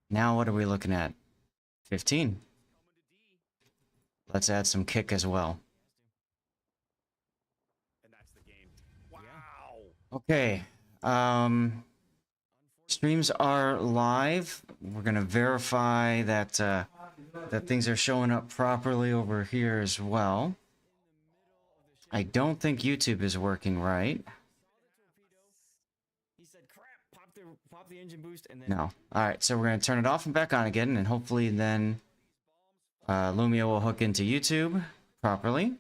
Now what are we looking at? 15. Let's add some kick as well. Okay. Streams are live. We're gonna verify that that things are showing up properly over here as well. I don't think YouTube is working right. Pop the engine boost and then... No. Alright, so we're going to turn it off and back on again, and hopefully then Lumia will hook into YouTube properly.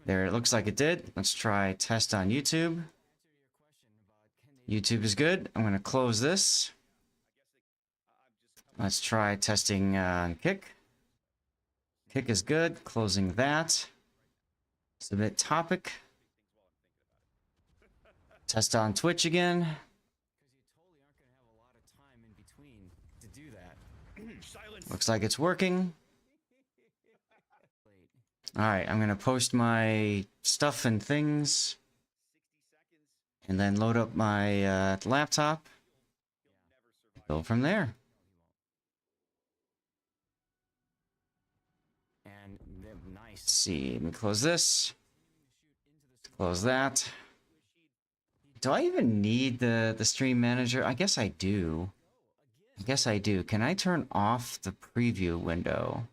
There, it looks like it did. Let's try test on YouTube. YouTube is good. I'm going to close this. Let's try testing on Kick. Kick is good. Closing that. Submit topic. Test on Twitch again. Looks like it's working. Alright, I'm gonna post my stuff and things. And then load up my laptop. Go from there. Let's see, let me close this. Close that. Do I even need the stream manager? I guess I do. I guess I do. Can I turn off the preview window?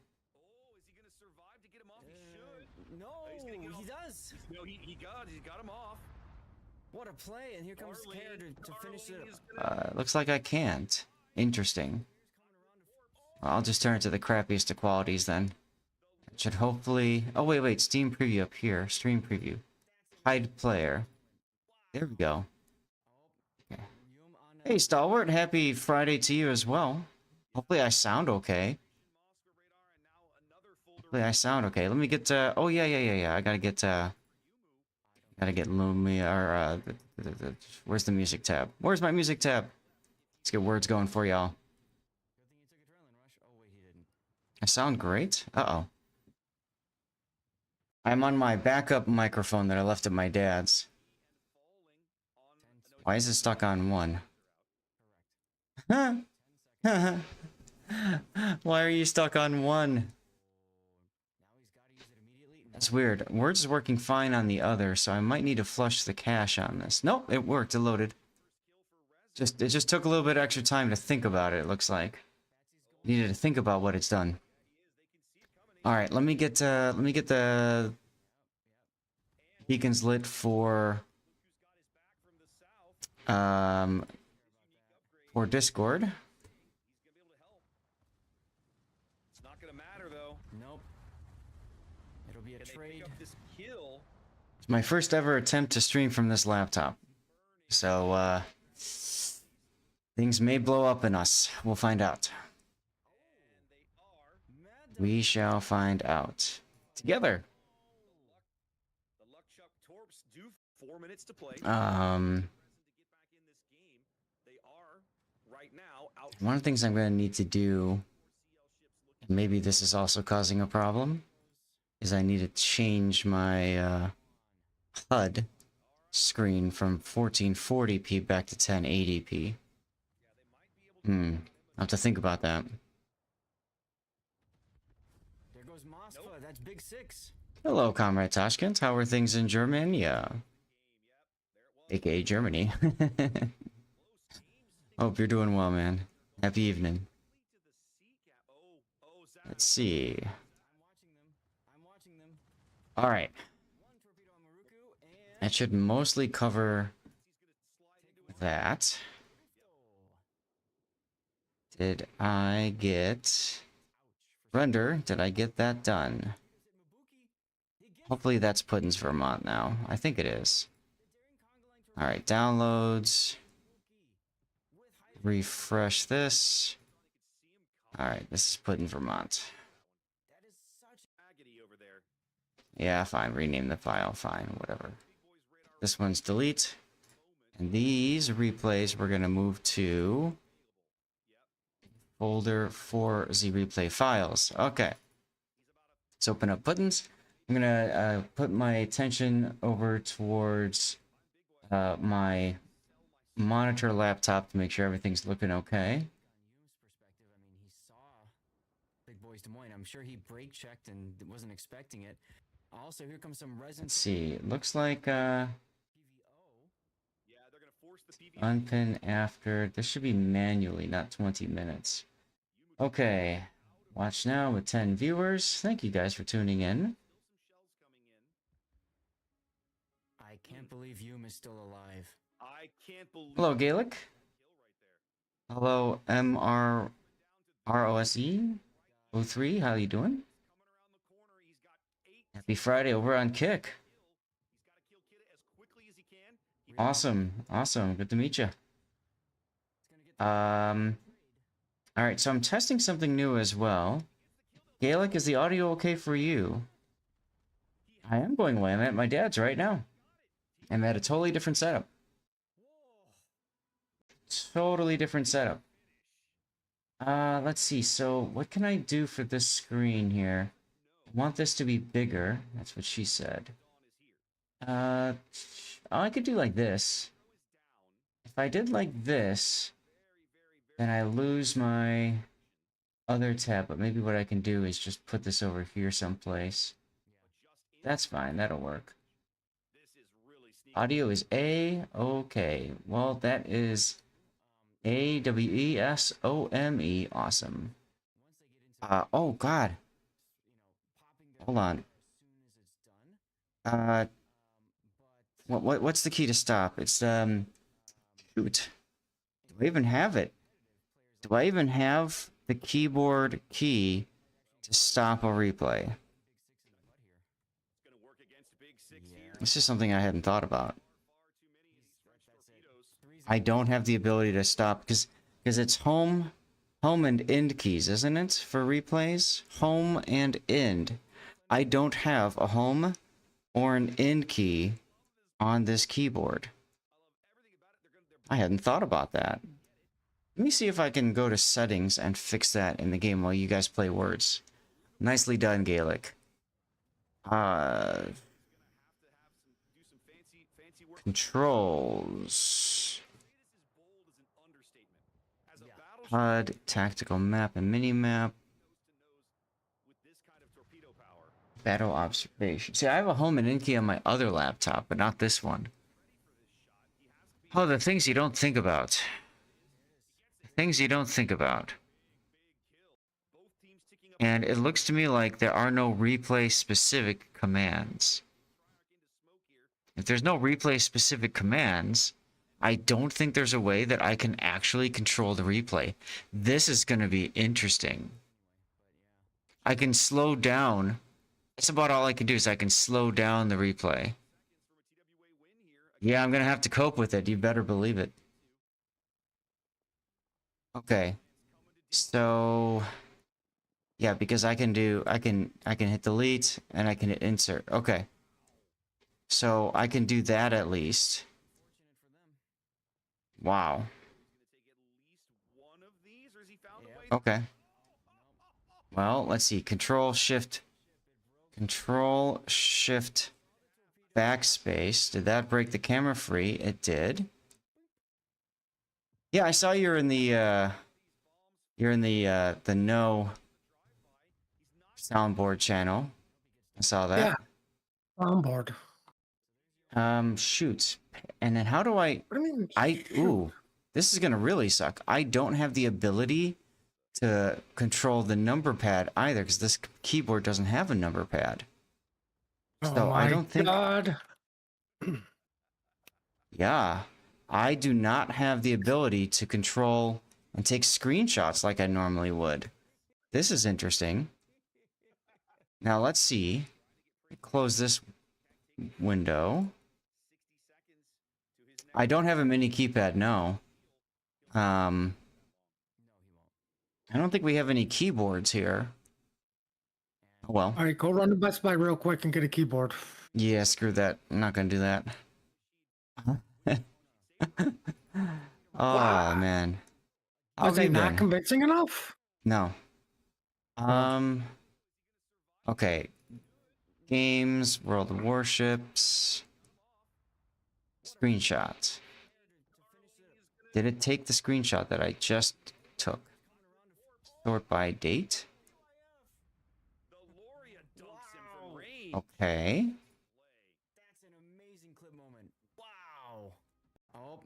No, he does. No, he got him off. What a play, and here comes Care to finish it. Looks like I can't. Interesting. Well, I'll just turn it to the crappiest of qualities then. It should hopefully... Oh, wait. Steam preview up here. Stream preview. Hide player. There we go. Okay. Hey, Stalwart. Happy Friday to you as well. Hopefully I sound okay. Let me get... oh, yeah. I gotta get... Lumia... Or, where's the music tab? Where's my music tab? Let's get words going for y'all. I sound great? Uh-oh. I'm on my backup microphone that I left at my dad's. Why is it stuck on 1? Why are you stuck on 1? That's weird. Words is working fine on the other, so I might need to flush the cache on this. Nope, it worked. It loaded. It just took a little bit extra time to think about it, it looks like. Needed to think about what it's done. Alright, let me get the beacons lit for Discord. It's not gonna matter though. Nope. It'll be a trade. It's my first ever attempt to stream from this laptop. So things may blow up in us. We'll find out. We shall find out. Together. One of the things I'm going to need to do, and maybe this is also causing a problem, is I need to change my HUD screen from 1440p back to 1080p. I'll have to think about that. There goes Mosfa, that's Big 6. Hello, Comrade Tashkent. How are things in Germania? AKA Germany. Hope you're doing well, man. Happy evening. Let's see. Alright. That should mostly cover that. Did I get... Render, did I get that done? Hopefully that's Puddin's Vermont now. I think it is. Alright, downloads. Refresh this. Alright, this is Puddin Vermont. Yeah, fine. Rename the file. Fine, whatever. This one's delete. And these replays we're going to move to folder for the replay files. Okay. Let's open up Puddin's. I'm going to put my attention over towards my monitor laptop to make sure everything's looking okay. Perspective, I mean, he saw Big Boys Des Moines. I'm sure he brake checked and wasn't expecting it. Also, here comes some resin. Let's see. It looks like PVO. Yeah, they're gonna force the PVO. unpin after. This should be manually, not 20 minutes. Okay. Watch now with 10 viewers. Thank you guys for tuning in. I can't believe Hume is still alive. I can't believe. Hello, Gaelic. Kill right there. Hello, MRROSE03. How you doing? Coming around the corner, he's got 8. Happy Friday over on Kick. He's got to kill Kid as quickly as he can. Awesome. Awesome. Good to meet you. All right, so I'm testing something new as well. Gaelic, is the audio okay for you? I am going away. I'm at my dad's right now. I'm at a totally different setup. Totally different setup. Let's see. So what can I do for this screen here? I want this to be bigger. That's what she said. I could do like this. If I did like this, then I lose my other tab, but maybe what I can do is just put this over here someplace. That's fine, that'll work. Audio is A-okay. Well, that is A-W-E-S-O-M-E. Awesome. Oh, God. Hold on. What's the key to stop? It's, shoot. Do I even have it? Do I even have the keyboard key to stop a replay? This is something I hadn't thought about. I don't have the ability to stop because it's home and end keys, isn't it? For replays, home and end. I don't have a home or an end key on this keyboard. I hadn't thought about that. Let me see if I can go to settings and fix that in the game while you guys play words. Nicely done, Gaelic. Controls. HUD, tactical map and mini-map. Battle observation. See, I have a home and in key on my other laptop, but not this one. Oh, the things you don't think about. Things you don't think about. And it looks to me like there are no replay-specific commands. If there's no replay-specific commands, I don't think there's a way that I can actually control the replay. This is going to be interesting. I can slow down. That's about all I can do is I can slow down the replay. Yeah, I'm going to have to cope with it. You better believe it. Okay. So yeah, because I can hit delete and I can hit insert. Okay. So I can do that at least. Wow. Okay. Well, let's see. Control Shift backspace. Did that break the camera free? It did. Yeah, I saw you're in the no soundboard channel. I saw that. Yeah. Soundboard. Shoot. And then how do I What do you mean? ooh, this is gonna really suck. I don't have the ability to control the number pad either, because this keyboard doesn't have a number pad. So I don't think. God. Yeah, I do not have the ability to control and take screenshots like I normally would. This is interesting. Now let's see. Close this window. I don't have a mini keypad, no. I don't think we have any keyboards here. Oh well. All right, go run to Best Buy real quick and get a keyboard. Yeah, screw that. I'm not gonna do that. Oh man. Was he not convincing enough? No. Okay. Games, World of Warships. Screenshots. Did it take the screenshot that I just took? Sort by date? Okay. That's an amazing clip moment. Wow. Oh.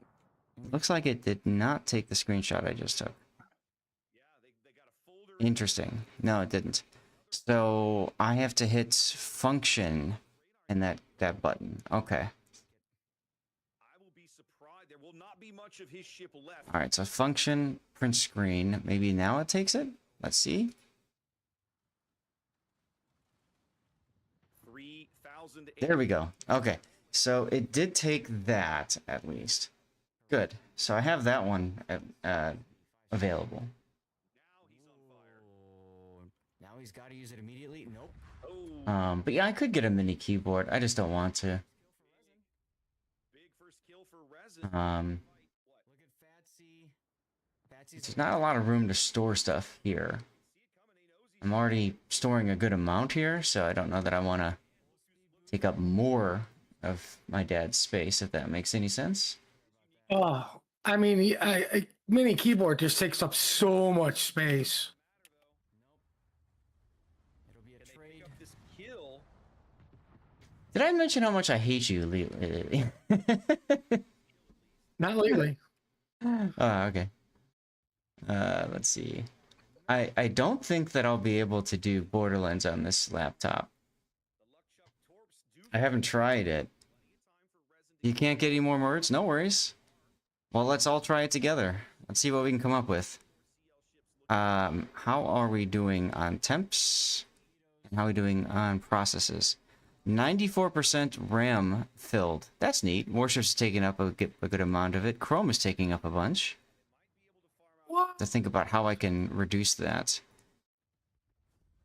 Looks like it did not take the screenshot I just took. Interesting. No, it didn't. So I have to hit function in that button. Okay. All right, so function, print screen. Maybe now it takes it? Let's see. There we go. Okay, so it did take that at least. Good. So I have that one available. Now he's got to use it immediately. Nope. But yeah, I could get a mini keyboard. I just don't want to. Look at Fatsy. There's not a lot of room to store stuff here. I'm already storing a good amount here, so I don't know that I want to take up more of my dad's space, if that makes any sense. Oh, I mean, a mini keyboard just takes up so much space. It'll be a trade. Did I mention how much I hate you lately? Not lately. Oh, okay. Let's see. I don't think that I'll be able to do Borderlands on this laptop. I haven't tried it. You can't get any more words? No worries. Well, let's all try it together. Let's see what we can come up with. How are we doing on temps? And how are we doing on processes? 94% RAM filled. That's neat. Warship's taking up a good amount of it. Chrome is taking up a bunch. What? To think about how I can reduce that.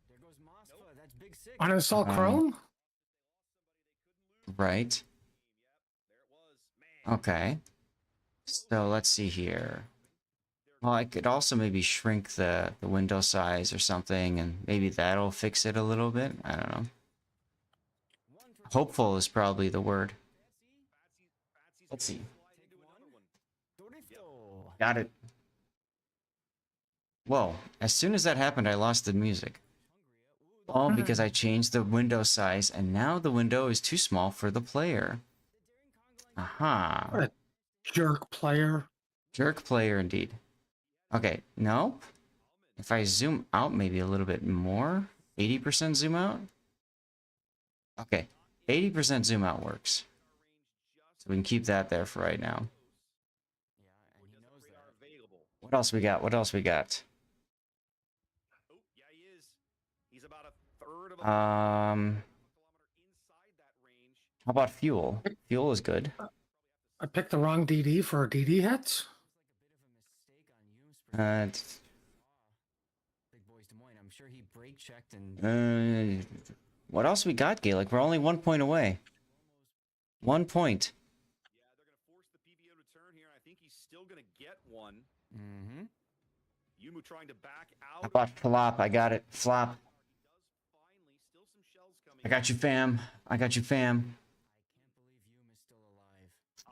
There goes Mosfa. That's big six. Uninstall Chrome? Right. Okay. So let's see here. Well, I could also maybe shrink the window size or something, and maybe that'll fix it a little bit. I don't know. Hopeful is probably the word. Let's see. Got it. Whoa, as soon as that happened, I lost the music. All because I changed the window size, and now the window is too small for the player. Aha. What a jerk player. Jerk player indeed. Okay, nope. If I zoom out maybe a little bit more, 80% zoom out? Okay, 80% zoom out works. So we can keep that there for right now. Yeah, and he knows that. What else we got? What else we got? How about fuel? Fuel is good. I picked the wrong DD for DD hits. It's- Big boys Des Moines. I'm sure he brake checked and what else we got, Gaelic? We're only 1 point away. 1 point. Mm-hmm. How about flop? I got it. Flop. I got you, fam. I got you, fam.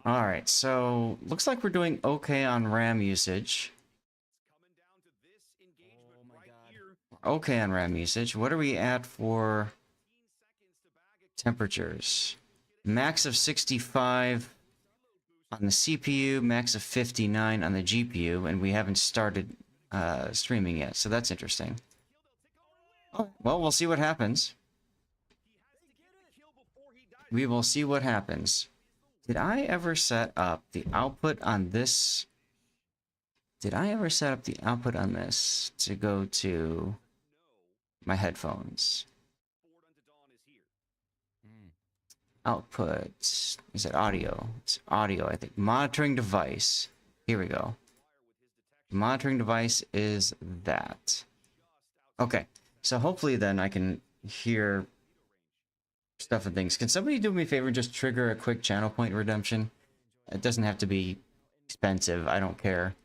All right, so looks like we're doing okay on RAM usage. Oh my god. Okay on RAM usage. What are we at for temperatures? Max of 65 on the CPU, max of 59 on the GPU, and we haven't started streaming yet, so that's interesting. Oh, well, we'll see what happens. We will see what happens. Did I ever set up the output on this? Did I ever set up the output on this to go to my headphones? Output. Is it audio? It's audio, I think. Monitoring device. Here we go. Monitoring device is that. Okay. So hopefully then I can hear stuff and things. Can somebody do me a favor and just trigger a quick channel point redemption? It doesn't have to be expensive. I don't care.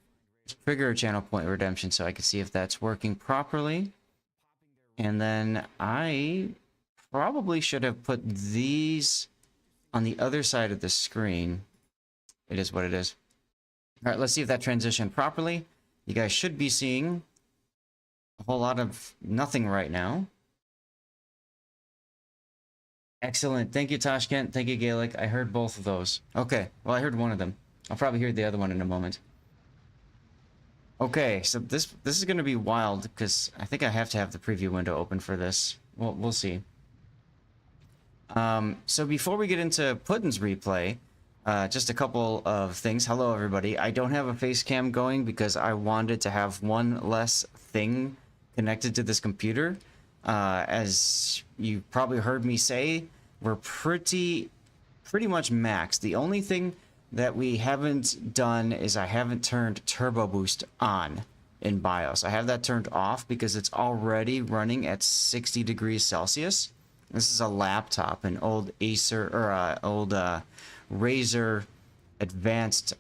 Just trigger a channel point redemption so I can see if that's working properly. And then I probably should have put these on the other side of the screen. It is what it is. All right, let's see if that transitioned properly. You guys should be seeing a whole lot of nothing right now. Excellent. Thank you, Tashkent. Thank you, Gaelic. I heard both of those. Okay, well, I heard one of them. I'll probably hear the other one in a moment. Okay, so this is going to be wild because I think I have to have the preview window open for this. We'll see. So before we get into Putin's replay, just a couple of things. Hello, everybody. I don't have a face cam going because I wanted to have one less thing connected to this computer. As you probably heard me say, we're pretty much maxed. The only thing that we haven't done is I haven't turned Turbo Boost on in BIOS. I have that turned off because it's already running at 60 degrees Celsius. This is a laptop, an old Acer or old Razer advanced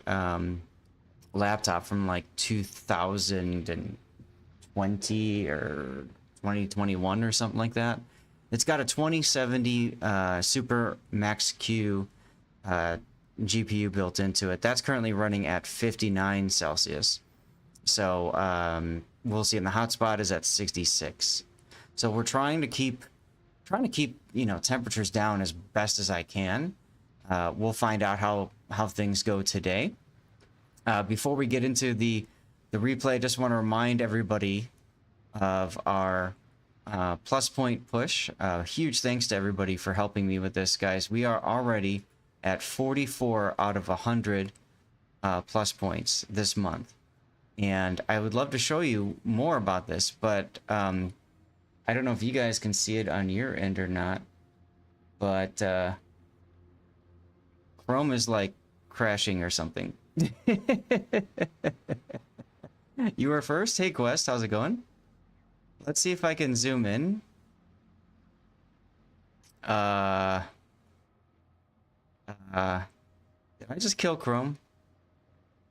laptop from like 2020 or 2021 or something like that. It's got a 2070 Super Max Q GPU built into it. That's currently running at 59 Celsius. So we'll see. And the hotspot is at 66. So we're trying to keep temperatures down as best as I can. We'll find out how things go today. Before we get into the replay, I just want to remind everybody of our plus point push. Huge thanks to everybody for helping me with this, guys. We are already at 44 out of 100 plus points this month. And I would love to show you more about this, but I don't know if you guys can see it on your end or not, but Chrome is like crashing or something. You were first? Hey Quest, how's it going? Let's see if I can zoom in. Did I just kill Chrome?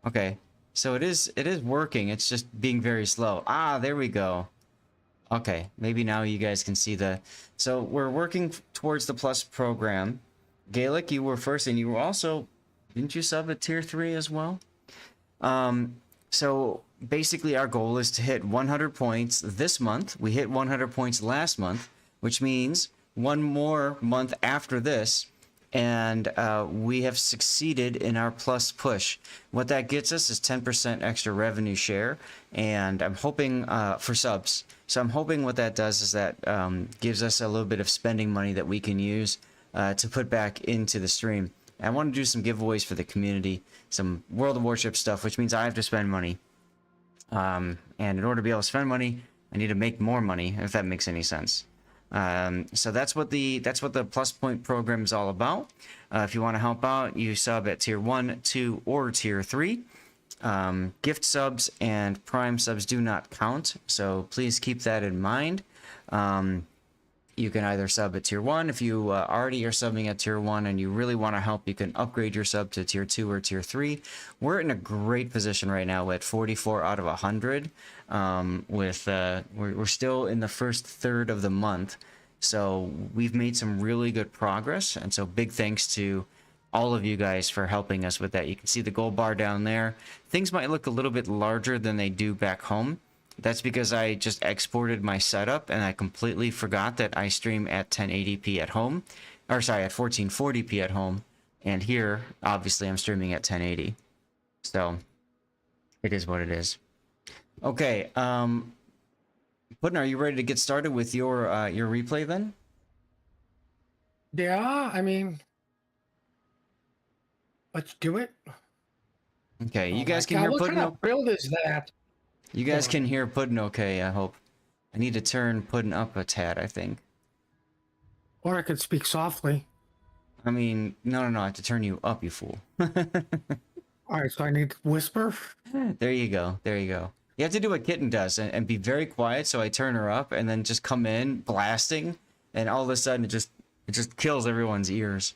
Okay, so it is working. It's just being very slow. Ah, there we go. Okay, maybe now you guys can see the... So we're working towards the plus program. Gaelic, you were first, and you were also... Didn't you sub at tier 3 as well? So basically our goal is to hit 100 points this month. We hit 100 points last month, which means one more month after this, and we have succeeded in our plus push. What that gets us is 10% extra revenue share, and I'm hoping for subs. So I'm hoping what that does is that gives us a little bit of spending money that we can use to put back into the stream. And I want to do some giveaways for the community, some World of Warship stuff, which means I have to spend money. And in order to be able to spend money, I need to make more money, if that makes any sense. So that's what the plus point program is all about. If you want to help out, you sub at tier 1, 2, or tier 3. Gift subs and prime subs do not count, so please keep that in mind. You can either sub at tier 1 if you already are subbing at tier 1 and you really want to help. You can upgrade your sub to tier 2 or tier 3. We're in a great position right now at 44 out of 100. We're still in the first third of the month, so we've made some really good progress. And so big thanks to all of you guys for helping us with that. You can see the gold bar down there. Things might look a little bit larger than they do back home. That's because I just exported my setup and I completely forgot that I stream at 1080p at home. Or sorry, at 1440p at home. And here, obviously, I'm streaming at 1080. So, it is what it is. Okay, Putin, are you ready to get started with your replay then? Yeah, I mean, let's do it. Okay, you guys can God, hear what kind Putin. of build is that? You guys can hear Putin okay, I hope. I need to turn Putin up a tad, I think. Or I could speak softly. I mean, no, I have to turn you up, you fool. All right, so I need to whisper. There you go. You have to do what Kitten does and be very quiet, so I turn her up and then just come in blasting, and all of a sudden it just kills everyone's ears.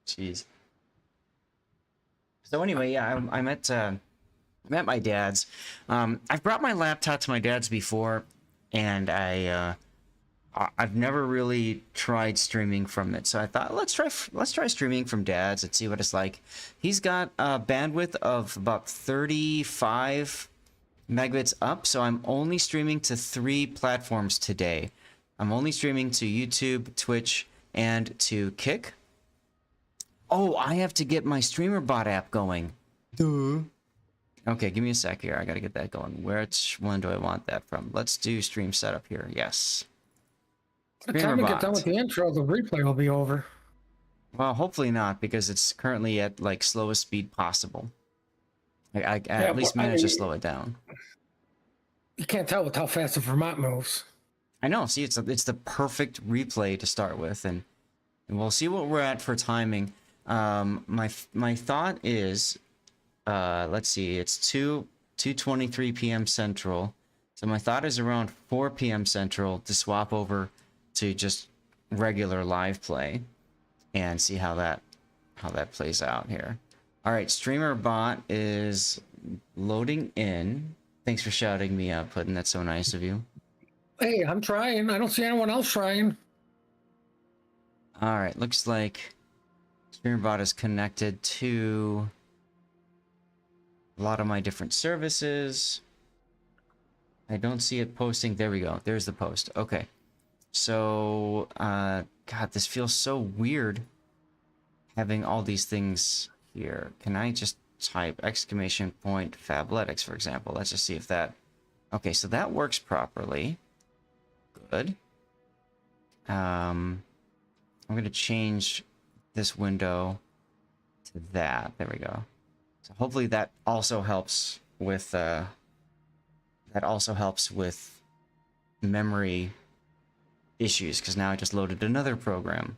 Jeez. So anyway, yeah, I'm at my dad's. I've brought my laptop to my dad's before, and I I've never really tried streaming from it, so I thought let's try streaming from Dad's and see what it's like. He's got a bandwidth of about 35 megabits up, so I'm only streaming to 3 platforms today. I'm only streaming to YouTube, Twitch, and to Kick. Oh, I have to get my streamer bot app going. Duh. Okay, give me a sec here. I gotta get that going. Which one do I want that from? Let's do stream setup here. Yes. By the time we get done with the intro, the replay will be over. Well, hopefully not, because it's currently at like slowest speed possible. I at least managed to slow it down. You can't tell with how fast the Vermont moves. I know. See, it's the perfect replay to start with, and we'll see what we're at for timing. My thought is, let's see, it's 2:23 p.m. Central, so my thought is around 4 p.m. Central to swap over to just regular live play, and see how that plays out here. All right, streamer bot is loading in. Thanks for shouting me out, Puddin'. That's so nice of you. Hey, I'm trying. I don't see anyone else trying. All right, looks like StreamerBot is connected to a lot of my different services. I don't see it posting. There we go. There's the post. Okay. So, God, this feels so weird having all these things here. Can I just type exclamation point Fabletics, for example? Let's just see if that... Okay, so that works properly. Good. I'm going to change this window to that. There we go. So hopefully that also helps with memory issues, because now I just loaded another program.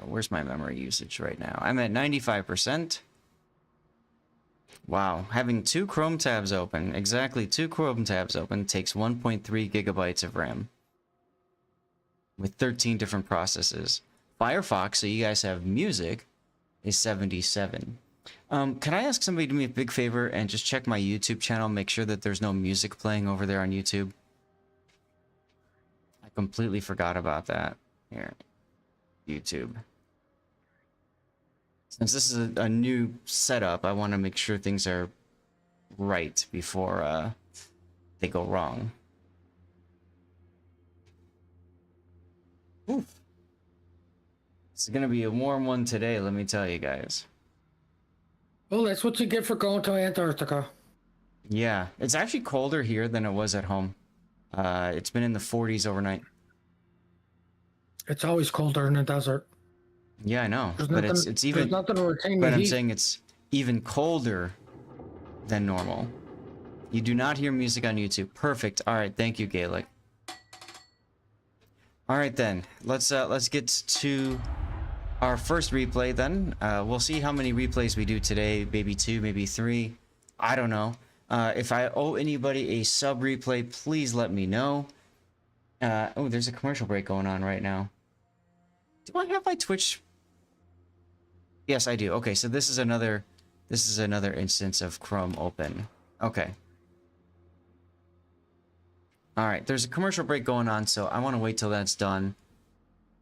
Where's my memory usage right now? I'm at 95%. Wow, having 2 Chrome tabs open, exactly 2 Chrome tabs open, takes 1.3 gigabytes of RAM. With 13 different processes. Firefox, so you guys have music, is 77. Can I ask somebody to do me a big favor and just check my YouTube channel, make sure that there's no music playing over there on YouTube? I completely forgot about that. Here, YouTube. Since this is a new setup, I want to make sure things are right before they go wrong. Oof. It's gonna be a warm one today, let me tell you guys. Well, that's what you get for going to Antarctica. Yeah, it's actually colder here than it was at home. It's been in the 40s overnight. It's always colder in the desert. Yeah, I know, There's but nothing, it's even. there's nothing to retain But the I'm heat. saying it's even colder than normal. You do not hear music on YouTube. Perfect. All right, thank you, Gaelic. All right then, let's get to our first replay then. We'll see how many replays we do today. Maybe 2, maybe 3. I don't know. If I owe anybody a sub replay, please let me know. Oh, there's a commercial break going on right now. Do I have my Twitch? Yes, I do. Okay, so this is another instance of Chrome open. Okay. All right, there's a commercial break going on, so I want to wait till that's done.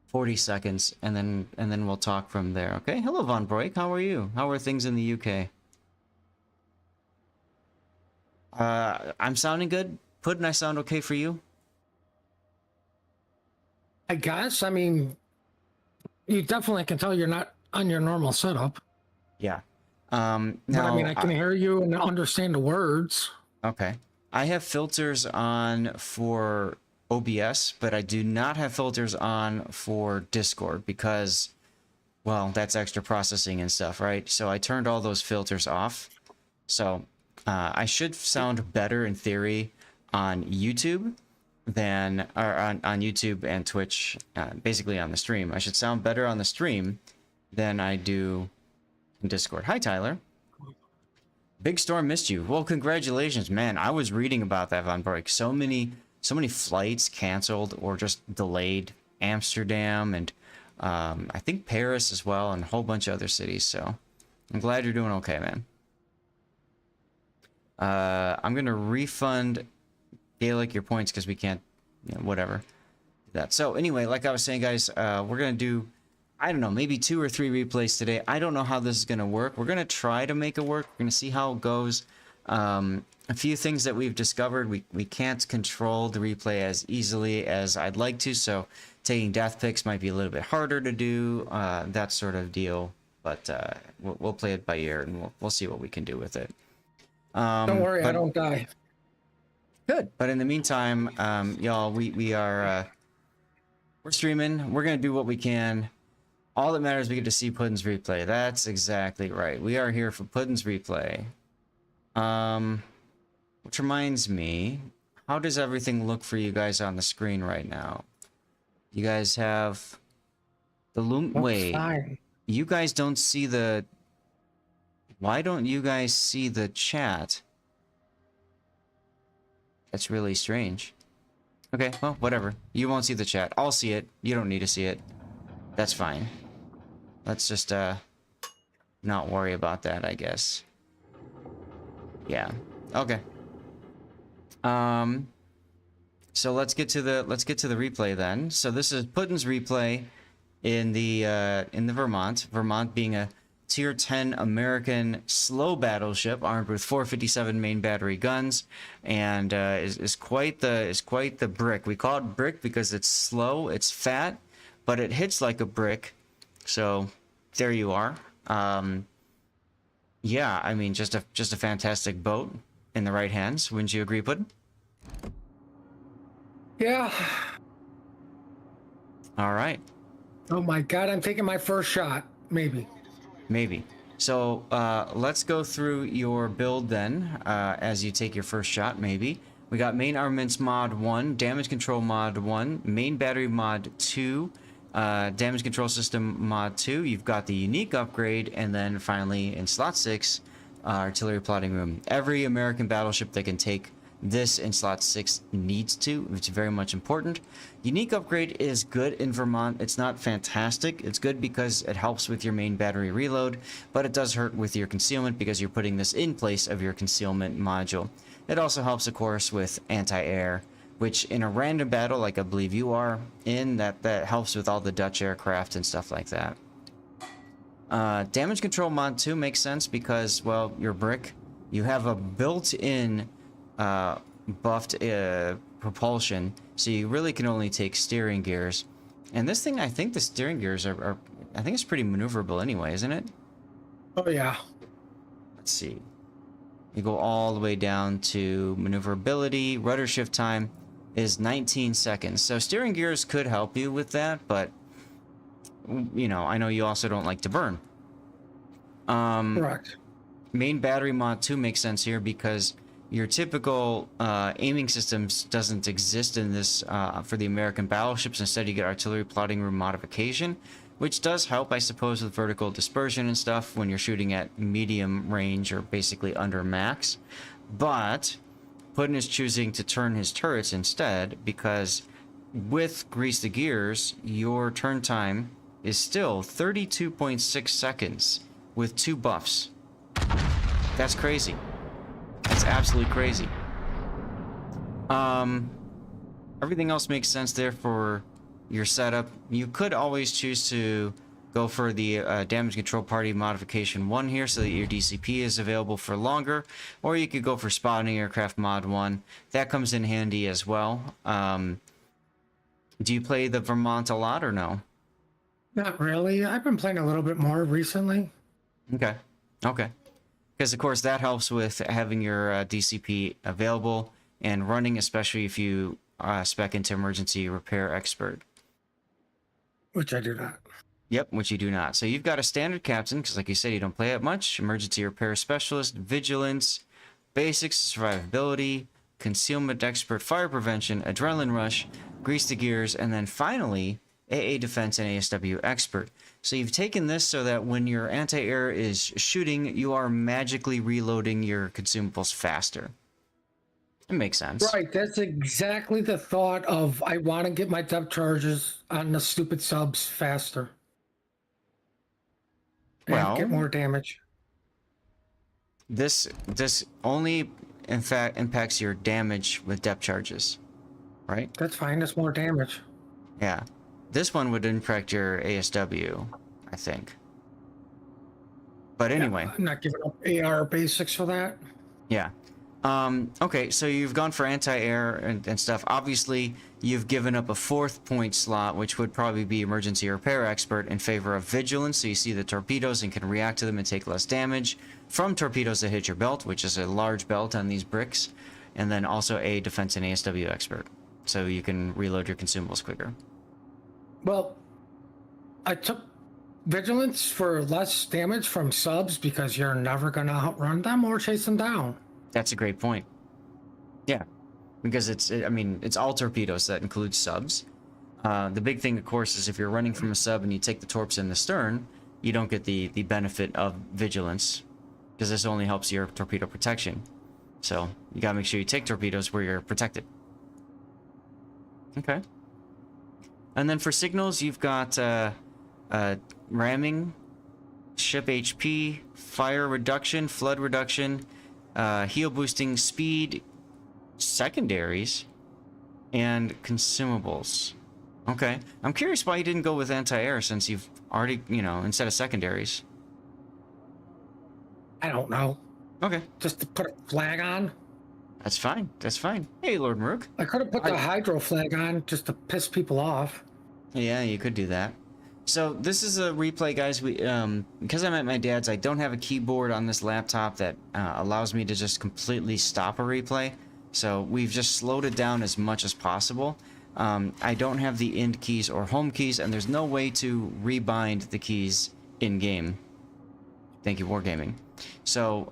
40 seconds, and then we'll talk from there. Okay. Hello, Von Broik. How are you? How are things in the UK? I'm sounding good. Puddin', I sound okay for you? I guess. I mean, you definitely can tell you're not on your normal setup. Yeah. But I mean, I can hear you and understand the words. Okay. I have filters on for OBS, but I do not have filters on for Discord because, well, that's extra processing and stuff, right? So I turned all those filters off. So I should sound better in theory on YouTube than, or on YouTube and Twitch, basically on the stream. I should sound better on the stream than I do in Discord. Hi, Tyler. Big Storm missed you. Well, congratulations, man. I was reading about that, Von Broik. So many flights canceled or just delayed. Amsterdam and I think Paris as well, and a whole bunch of other cities. So I'm glad you're doing okay, man. I'm gonna refund Gaelic your points because we can't, whatever. That. So anyway, like I was saying, guys, we're gonna do, I don't know, maybe 2 or 3 replays today. I don't know how this is gonna work. We're gonna try to make it work. We're gonna see how it goes. A few things that we've discovered, we can't control the replay as easily as I'd like to, so taking death picks might be a little bit harder to do, that sort of deal. But we'll play it by ear, and we'll see what we can do with it. Don't worry, I don't die. Good. But in the meantime, y'all, we're streaming. We're gonna do what we can. All that matters, we get to see Puddin's replay. That's exactly right. We are here for Puddin's replay. Which reminds me, how does everything look for you guys on the screen right now? You guys have the loom. Wait, fine. You guys don't see the. Why don't you guys see the chat? That's really strange. Okay, well, whatever. You won't see the chat. I'll see it. You don't need to see it. That's fine. Let's just not worry about that, I guess. Yeah. Okay. So let's get to the replay then. So this is Puddin's replay in the Vermont. Vermont being a tier 10 American slow battleship armed with 457 main battery guns, and is quite the brick. We call it brick because it's slow, it's fat, but it hits like a brick. So there you are. Yeah, I mean, just a fantastic boat in the right hands. Wouldn't you agree, Puddin? Yeah. All right. Oh my God, I'm taking my first shot. Maybe. So let's go through your build then, as you take your first shot. Maybe we got main armaments mod 1, damage control mod 1, main battery mod 2, damage control system mod 2. You've got the unique upgrade, and then finally in slot 6, artillery plotting room. Every American battleship that can take this in slot 6 needs to. It's very much important. Unique upgrade is good in Vermont. It's not fantastic. It's good because it helps with your main battery reload, but it does hurt with your concealment because you're putting this in place of your concealment module. It also helps, of course, with anti-air, which in a random battle, like I believe you are in, that helps with all the Dutch aircraft and stuff like that. Damage control mod 2 makes sense because, well, your brick, you have a built-in buffed propulsion, so you really can only take steering gears. And this thing, I think the steering gears are I think it's pretty maneuverable anyway, isn't it? Oh yeah. Let's see. You go all the way down to maneuverability. Rudder shift time is 19 seconds. So steering gears could help you with that, but you know, I know you also don't like to burn. Correct. Main battery mod 2 makes sense here because your typical aiming systems doesn't exist in this for the American battleships. Instead, you get artillery plotting room modification, which does help, I suppose, with vertical dispersion and stuff when you're shooting at medium range or basically under max. But Puddin is choosing to turn his turrets instead because with Grease the Gears, your turn time is still 32.6 seconds with 2 buffs. That's crazy. That's absolutely crazy. Everything else makes sense there for your setup. You could always choose to go for the damage control party modification 1 here so that your DCP is available for longer, or you could go for spotting aircraft mod 1. That comes in handy as well. Do you play the Vermont a lot or no? Not really. I've been playing a little bit more recently. Okay. Because of course that helps with having your DCP available and running, especially if you spec into emergency repair expert. Which I do not. Yep, which you do not. So you've got a standard captain, because like you said, you don't play it much. Emergency repair specialist, vigilance, basics, survivability, concealment expert, fire prevention, adrenaline rush, grease the gears, and then finally AA defense and ASW expert. So you've taken this so that when your anti-air is shooting, you are magically reloading your consumables faster. It makes sense. Right, that's exactly the thought of I want to get my depth charges on the stupid subs faster. And Well, get more damage. This only in fact impacts your damage with depth charges, right? That's fine. That's more damage. Yeah. This one would impact your ASW, I think. But anyway. Yeah, I'm not giving up AR basics for that. Yeah. Okay, so you've gone for anti-air and stuff. Obviously, you've given up a 4th point slot, which would probably be emergency repair expert, in favor of vigilance, so you see the torpedoes and can react to them and take less damage from torpedoes that hit your belt, which is a large belt on these bricks, and then also a defense and ASW expert, so you can reload your consumables quicker. Well, I took vigilance for less damage from subs because you're never going to outrun them or chase them down. That's a great point. Yeah, because I mean, it's all torpedoes, so that includes subs. The big thing, of course, is if you're running from a sub and you take the torps in the stern, you don't get the benefit of vigilance, because this only helps your torpedo protection. So you gotta make sure you take torpedoes where you're protected. Okay. And then for signals, you've got ramming, ship HP, fire reduction, flood reduction, heal boosting, speed, secondaries, and consumables. Okay. I'm curious why you didn't go with anti-air, since you've already, you know, instead of secondaries. I don't know. Okay. Just to put a flag on. That's fine. That's fine. Hey, Lord Maruk. I could have put the hydro flag on just to piss people off. Yeah, you could do that. So this is a replay, guys. We because I'm at my dad's, I don't have a keyboard on this laptop that allows me to just completely stop a replay. So we've just slowed it down as much as possible. I don't have the end keys or home keys, and there's no way to rebind the keys in game. Thank you, Wargaming. So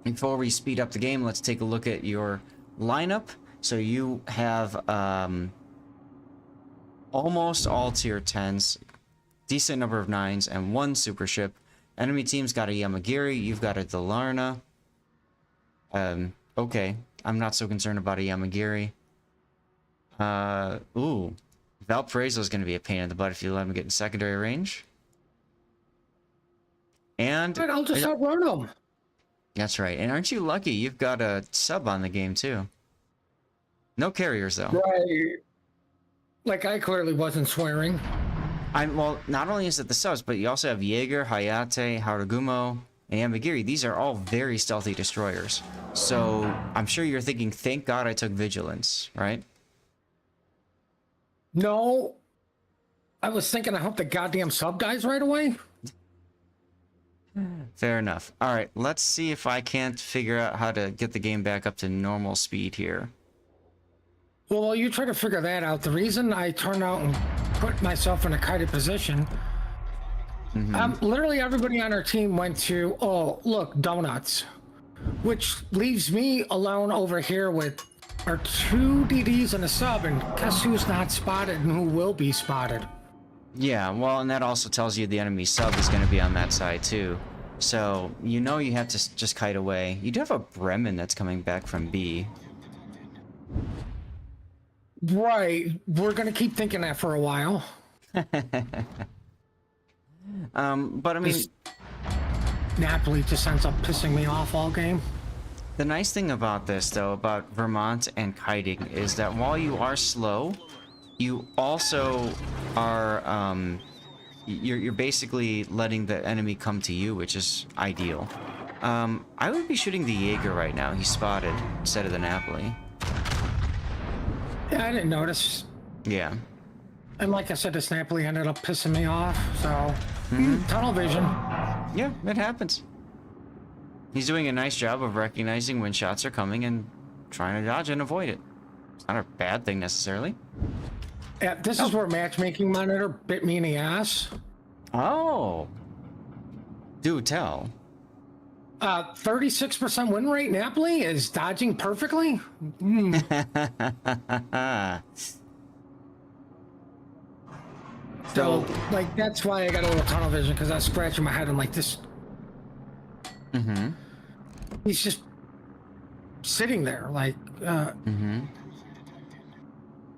before we speed up the game, let's take a look at your lineup. So you have almost all tier 10s, decent number of 9s, and 1 super ship. Enemy team's got a Yamagiri, you've got a Dalarna. Okay, I'm not so concerned about a Yamagiri. Ooh, Valparaiso's gonna be a pain in the butt if you let him get in secondary range. And Right, I'll just outrun them. that's right. And aren't you lucky? You've got a sub on the game too. No carriers though. Right. Like, I clearly wasn't swearing. Well, not only is it the subs, but you also have Jaeger, Hayate, Harugumo, and Yamagiri. These are all very stealthy destroyers. So I'm sure you're thinking, thank God I took vigilance, right? No. I was thinking, I hope the goddamn sub dies right away. Fair enough. All right, let's see if I can't figure out how to get the game back up to normal speed here. Well, while you try to figure that out, the reason I turned out and put myself in a kited position, literally everybody on our team went to, oh, look, donuts, which leaves me alone over here with our 2 DDs and a sub, and guess who's not spotted and who will be spotted? Yeah, well, and that also tells you the enemy sub is going to be on that side too. So you know you have to just kite away. You do have a Bremen that's coming back from B. Right, we're gonna keep thinking that for a while. But I mean, Napoli just ends up pissing me off all game. the nice thing about this, though, about Vermont and kiting, is that while you are slow, you also are, you're basically letting the enemy come to you, which is ideal. I would be shooting the Jaeger right now. He's spotted instead of the Napoli. Yeah, I didn't notice. Yeah. And like I said, this Napoli ended up pissing me off, so... tunnel vision. Yeah, it happens. He's doing a nice job of recognizing when shots are coming and trying to dodge and avoid it. It's not a bad thing necessarily. Yeah, this is where matchmaking monitor bit me in the ass. Oh. Do tell. 36% win rate, Napoli is dodging perfectly? So, like, that's why I got a little tunnel vision, because I was scratching my head and like this. He's just sitting there, like, and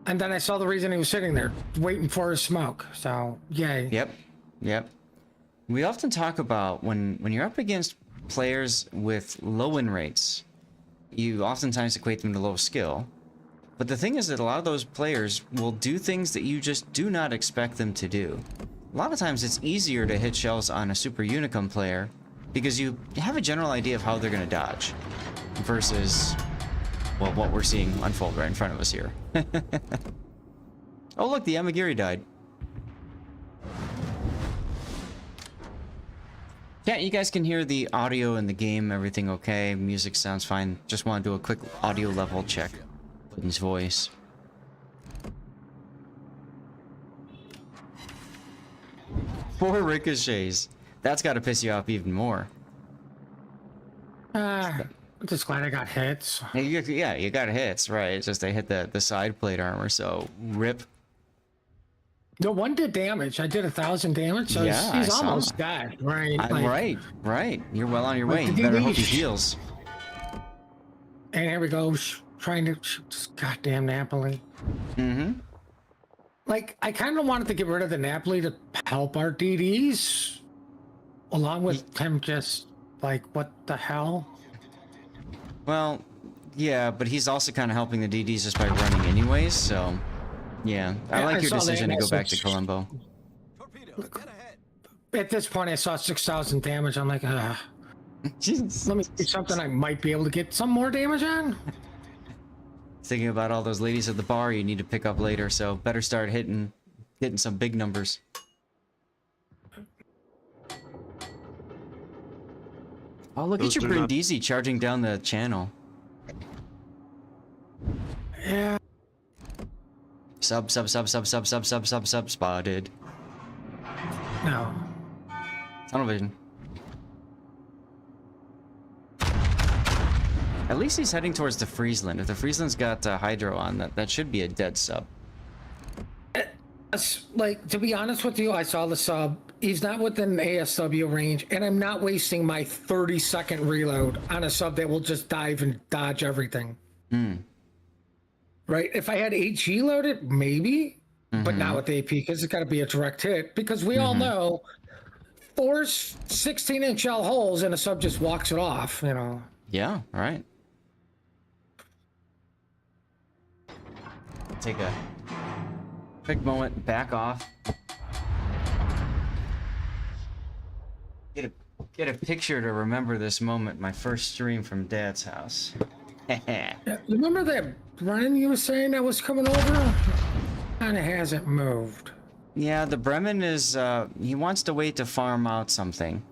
then I saw the reason he was sitting there, waiting for his smoke, so, yay. Yep. We often talk about when you're up against players with low win rates, you oftentimes equate them to low skill. But the thing is that a lot of those players will do things that you just do not expect them to do. A lot of times it's easier to hit shells on a super unicum player because you have a general idea of how they're going to dodge versus, well, what we're seeing unfold right in front of us here. Oh, look, the Amagiri died. Yeah, you guys can hear the audio in the game, everything okay, music sounds fine. Just want to do a quick audio level check. Putin's voice. 4 ricochets. That's got to piss you off even more. I'm just glad I got hits. Yeah, you got hits, right? It's just they hit the side plate armor, so rip. The one did damage. I did 1,000 damage, so Yeah, he's I saw almost that. dead, right? Like, Right. You're well on your way. Like, You better hope he DD heals. And here we go, trying to shoot this goddamn Napoli. Mm-hmm. Like, I kind of wanted to get rid of the Napoli to help our DDs, along with him just, like, what the hell? Well, yeah, but he's also kind of helping the DDs just by running anyways, so... Yeah, I like your saw the decision to go back to message. Colombo. At this point, I saw 6,000 damage. I'm like, Jesus. let me do something I might be able to get some more damage on. Thinking about all those ladies at the bar you need to pick up later, so better start hitting some big numbers. Oh, look at your Brindisi charging down the channel. Yeah. Sub spotted. No. Tunnel vision. At least he's heading towards the Friesland. If the Friesland's got Hydro on, that should be a dead sub. Like, to be honest with you, I saw the sub. He's not within ASW range, and I'm not wasting my 30-second reload on a sub that will just dive and dodge everything. Hmm. Right? If I had HE loaded, maybe, but not with AP, because it's got to be a direct hit. Because we all know 4 16-inch shell holes, and a sub just walks it off, you know. Yeah, right. Take a quick moment, back off. Get a picture to remember this moment, my first stream from Dad's house. Yeah, remember that Brennan you were saying that was coming over? Kind of hasn't moved. Yeah, the Bremen is, he wants to wait to farm out something.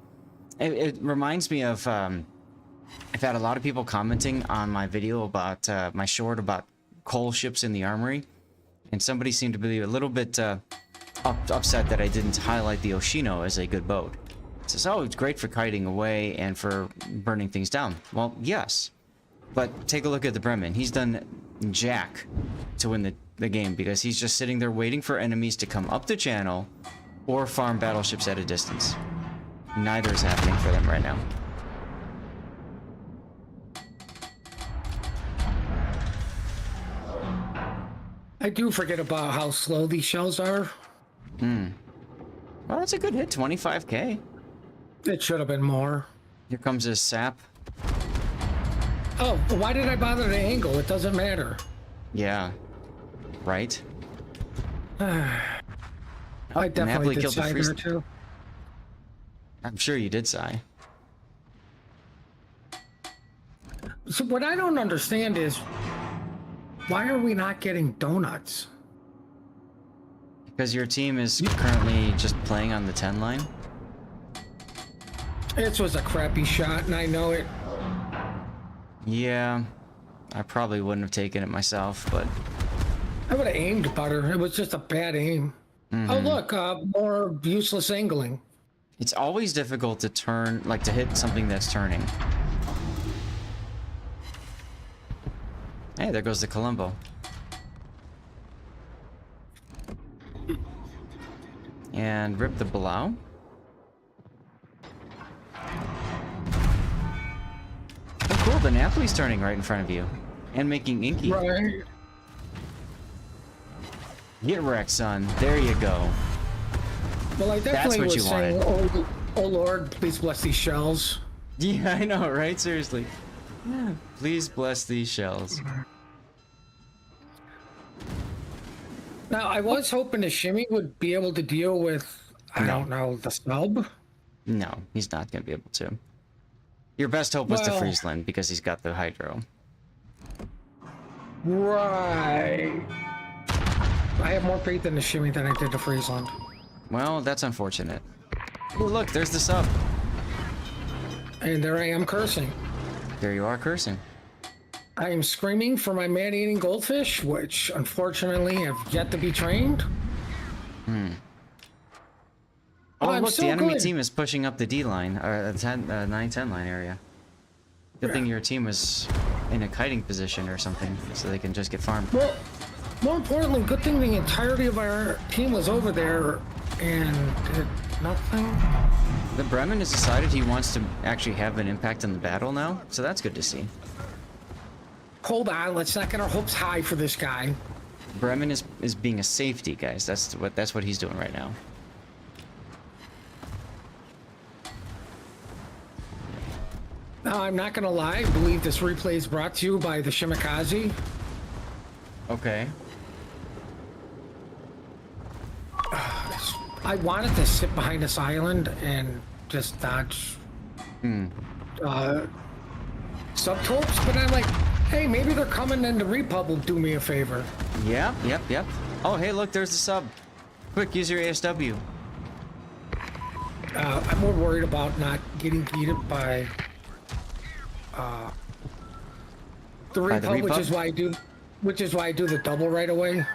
It reminds me of, I've had a lot of people commenting on my video about, my short about coal ships in the armory. And somebody seemed to be a little bit, upset that I didn't highlight the Oshino as a good boat. It says, oh, it's great for kiting away and for burning things down. Well, yes. But take a look at the Bremen. He's done jack to win the game because he's just sitting there waiting for enemies to come up the channel or farm battleships at a distance. Neither is happening for them right now. I do forget about how slow these shells are. Well, that's a good hit, 25k. It should have been more. Here comes his sap. Oh, why did I bother to angle? It doesn't matter. Yeah. Right? I definitely did killed the side freeze. there too. I'm sure you did, Sai. So what I don't understand is, why are we not getting donuts? Because your team is currently just playing on the 10 line? This was a crappy shot, and I know it. Yeah. I probably wouldn't have taken it myself, but... I would have aimed better. It was just a bad aim. Oh, look, more useless angling. It's always difficult to turn, like to hit something that's turning. Hey, there goes the Colombo. And rip the Blau. Oh, cool, the Napoli's turning right in front of you. And making inky. Right. Get wrecked, son. There you go. Well, I definitely what was you saying, oh Lord, please bless these shells. Yeah, I know, right? Seriously. Please bless these shells. Now, I was hoping the shimmy would be able to deal with, I don't know, the sub. No, he's not going to be able to. Your best hope was to Well- Friesland because he's got the hydro. Right. I have more faith in the shimmy than I did to Friesland. Well, that's unfortunate. Ooh, look, there's the sub. And there I am cursing. There you are cursing. I am screaming for my man-eating goldfish, which unfortunately have yet to be trained. Oh, I'm look, so the enemy good. team is pushing up the D line, or the 9-10 line area. Good thing your team was in a kiting position or something, so they can just get farmed. Well, more importantly, good thing the entirety of our team was over there and did nothing. The Bremen has decided he wants to actually have an impact on the battle now, so that's good to see. Hold on, let's not get our hopes high for this guy. Bremen is being a safety, guys. That's what he's doing right now. Now, I'm not gonna lie, I believe this replay is brought to you by the Shimikaze. Okay. I wanted to sit behind this island and just dodge subtorps, but I'm like, hey, maybe they're coming and the Repub will do me a favor. Yep. Oh, hey, look, there's the sub. Quick, use your ASW. I'm more worried about not getting beaten by the By the Repub, which Repub? is why I do the double right away.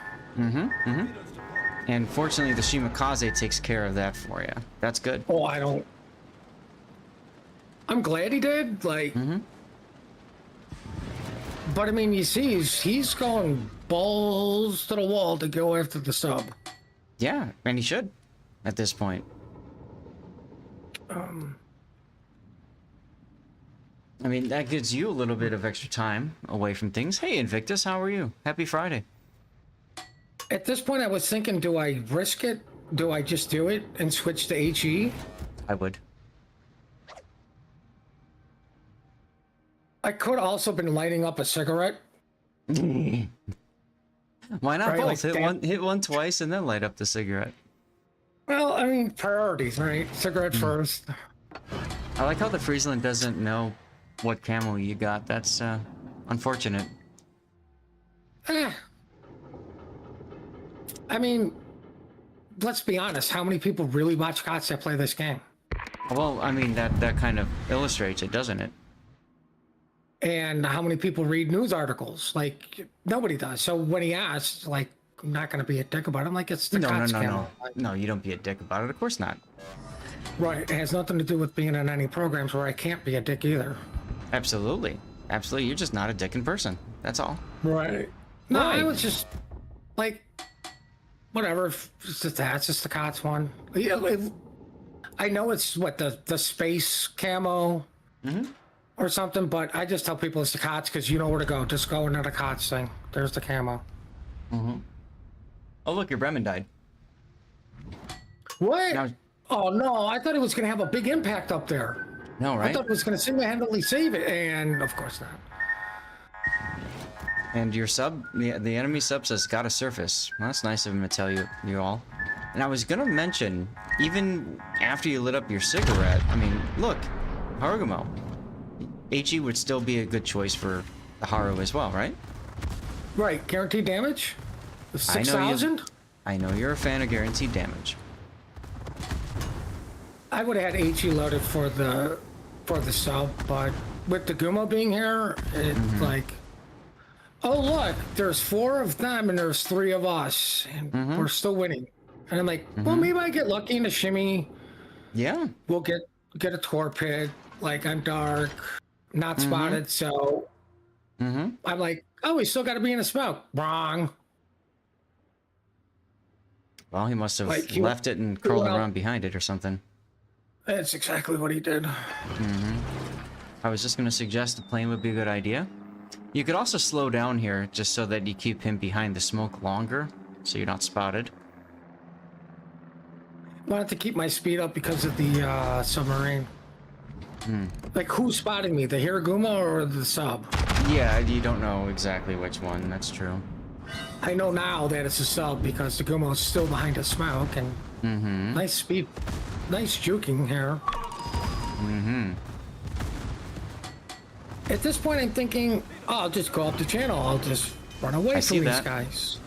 And fortunately, the Shimakaze takes care of that for you. That's good. Oh, I don't. I'm glad he did. Like, but I mean, you see, he's going balls to the wall to go after the sub. Yeah, and he should at this point. I mean, that gives you a little bit of extra time away from things. Hey, Invictus, how are you? Happy Friday. At this point, I was thinking, do I risk it? Do I just do it and switch to HE? I would. I could also been lighting up a cigarette. Why not Right, both? like Hit one twice and then light up the cigarette. Well, I mean, priorities, right? Cigarette first. I like how the Friesland doesn't know what camo you got. That's unfortunate. Eh. I mean, let's be honest. How many people really watch COTS that play this game? Well, I mean, that kind of illustrates it, doesn't it? And how many people read news articles? Like, nobody does. So when he asks, like, I'm not going to be a dick about it. I'm like, it's the COTS camo. No, you don't be a dick about it. Of course not. Right. It has nothing to do with being in any programs where I can't be a dick either. Absolutely. Absolutely. You're just not a dick in person. That's all. Right. No, Right. I was just, like, whatever. It's just that. It's just the COTS one. Yeah, I know it's, what, the space camo or something, but I just tell people it's the COTS because you know where to go. Just go into the COTS thing. There's the camo. Oh, look, your Bremen died. What? Now- Oh, no. I thought it was going to have a big impact up there. No, I right? thought it was going to single-handedly save it, and of course not. And your sub, the enemy sub says, got a surface. Well, that's nice of him to tell you all. And I was gonna mention, even after you lit up your cigarette, I mean, look, Harugumo. HE would still be a good choice for the Haru as well, right? Right. Guaranteed damage? I know you- 6,000? I know you're a fan of guaranteed damage. I would have had HE loaded for the sub, but with the Gumo being here, it's like, oh look, there's 4 of them and there's 3 of us, and we're still winning. And I'm like, well, maybe I get lucky in the shimmy. Yeah. We'll get a torpid. Like, I'm dark, not spotted, so I'm like, oh, we still got to be in a smoke. Wrong. Well, he must have Like, he left it and curled well- around behind it or something. That's exactly what he did. I was just gonna suggest the plane would be a good idea. You could also slow down here just so that you keep him behind the smoke longer, so you're not spotted. Wanted to keep my speed up because of the submarine. Like, who's spotting me? The Hiraguma or the sub? Yeah, you don't know exactly which one. That's true. I know now that it's a sub because the Gumo's still behind the smoke and nice speed, nice juking here. At this point, I'm thinking, oh, I'll just go up the channel. I'll just run away see from these that. guys.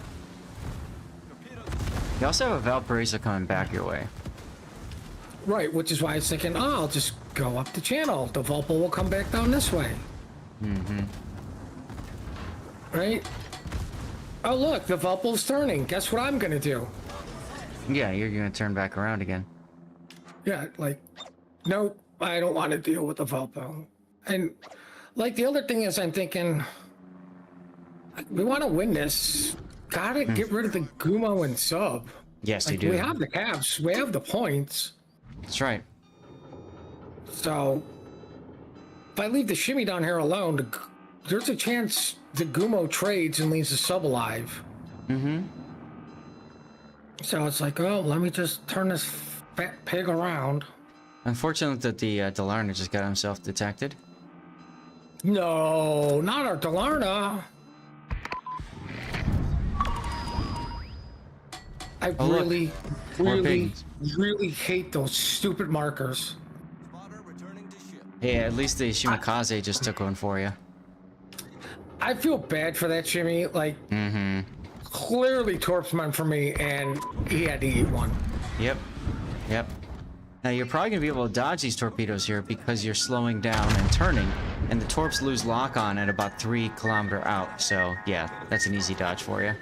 You also have a Valparaiso coming back your way. Right, which is why I was thinking, oh, I'll just go up the channel. The Volpo will come back down this way. Right? Oh, look, the Volpo's turning. Guess what I'm gonna do? Yeah, you're gonna turn back around again. Yeah, like, nope, I don't want to deal with the Volpo. And, like, the other thing is I'm thinking, we want to win this. Gotta get rid of the Gumo and sub. Yes, Like, you do. we have the caps, we have the points. That's right. So, if I leave the shimmy down here alone, there's a chance the Gumo trades and leaves the sub alive. So it's like, oh, let me just turn this fat pig around. Unfortunate that the Delarna just got himself detected. No, not our Delarna. I Oh, look. really, More really, pigs. really hate those stupid markers. Hey, at least the Shimikaze just took one for you. I feel bad for that shimmy. Like, clearly Torpsman for me, and he had to eat one. Yep. Yep. Now you're probably gonna be able to dodge these torpedoes here because you're slowing down and turning, and the torps lose lock on at about 3 kilometers out. So yeah, that's an easy dodge for you.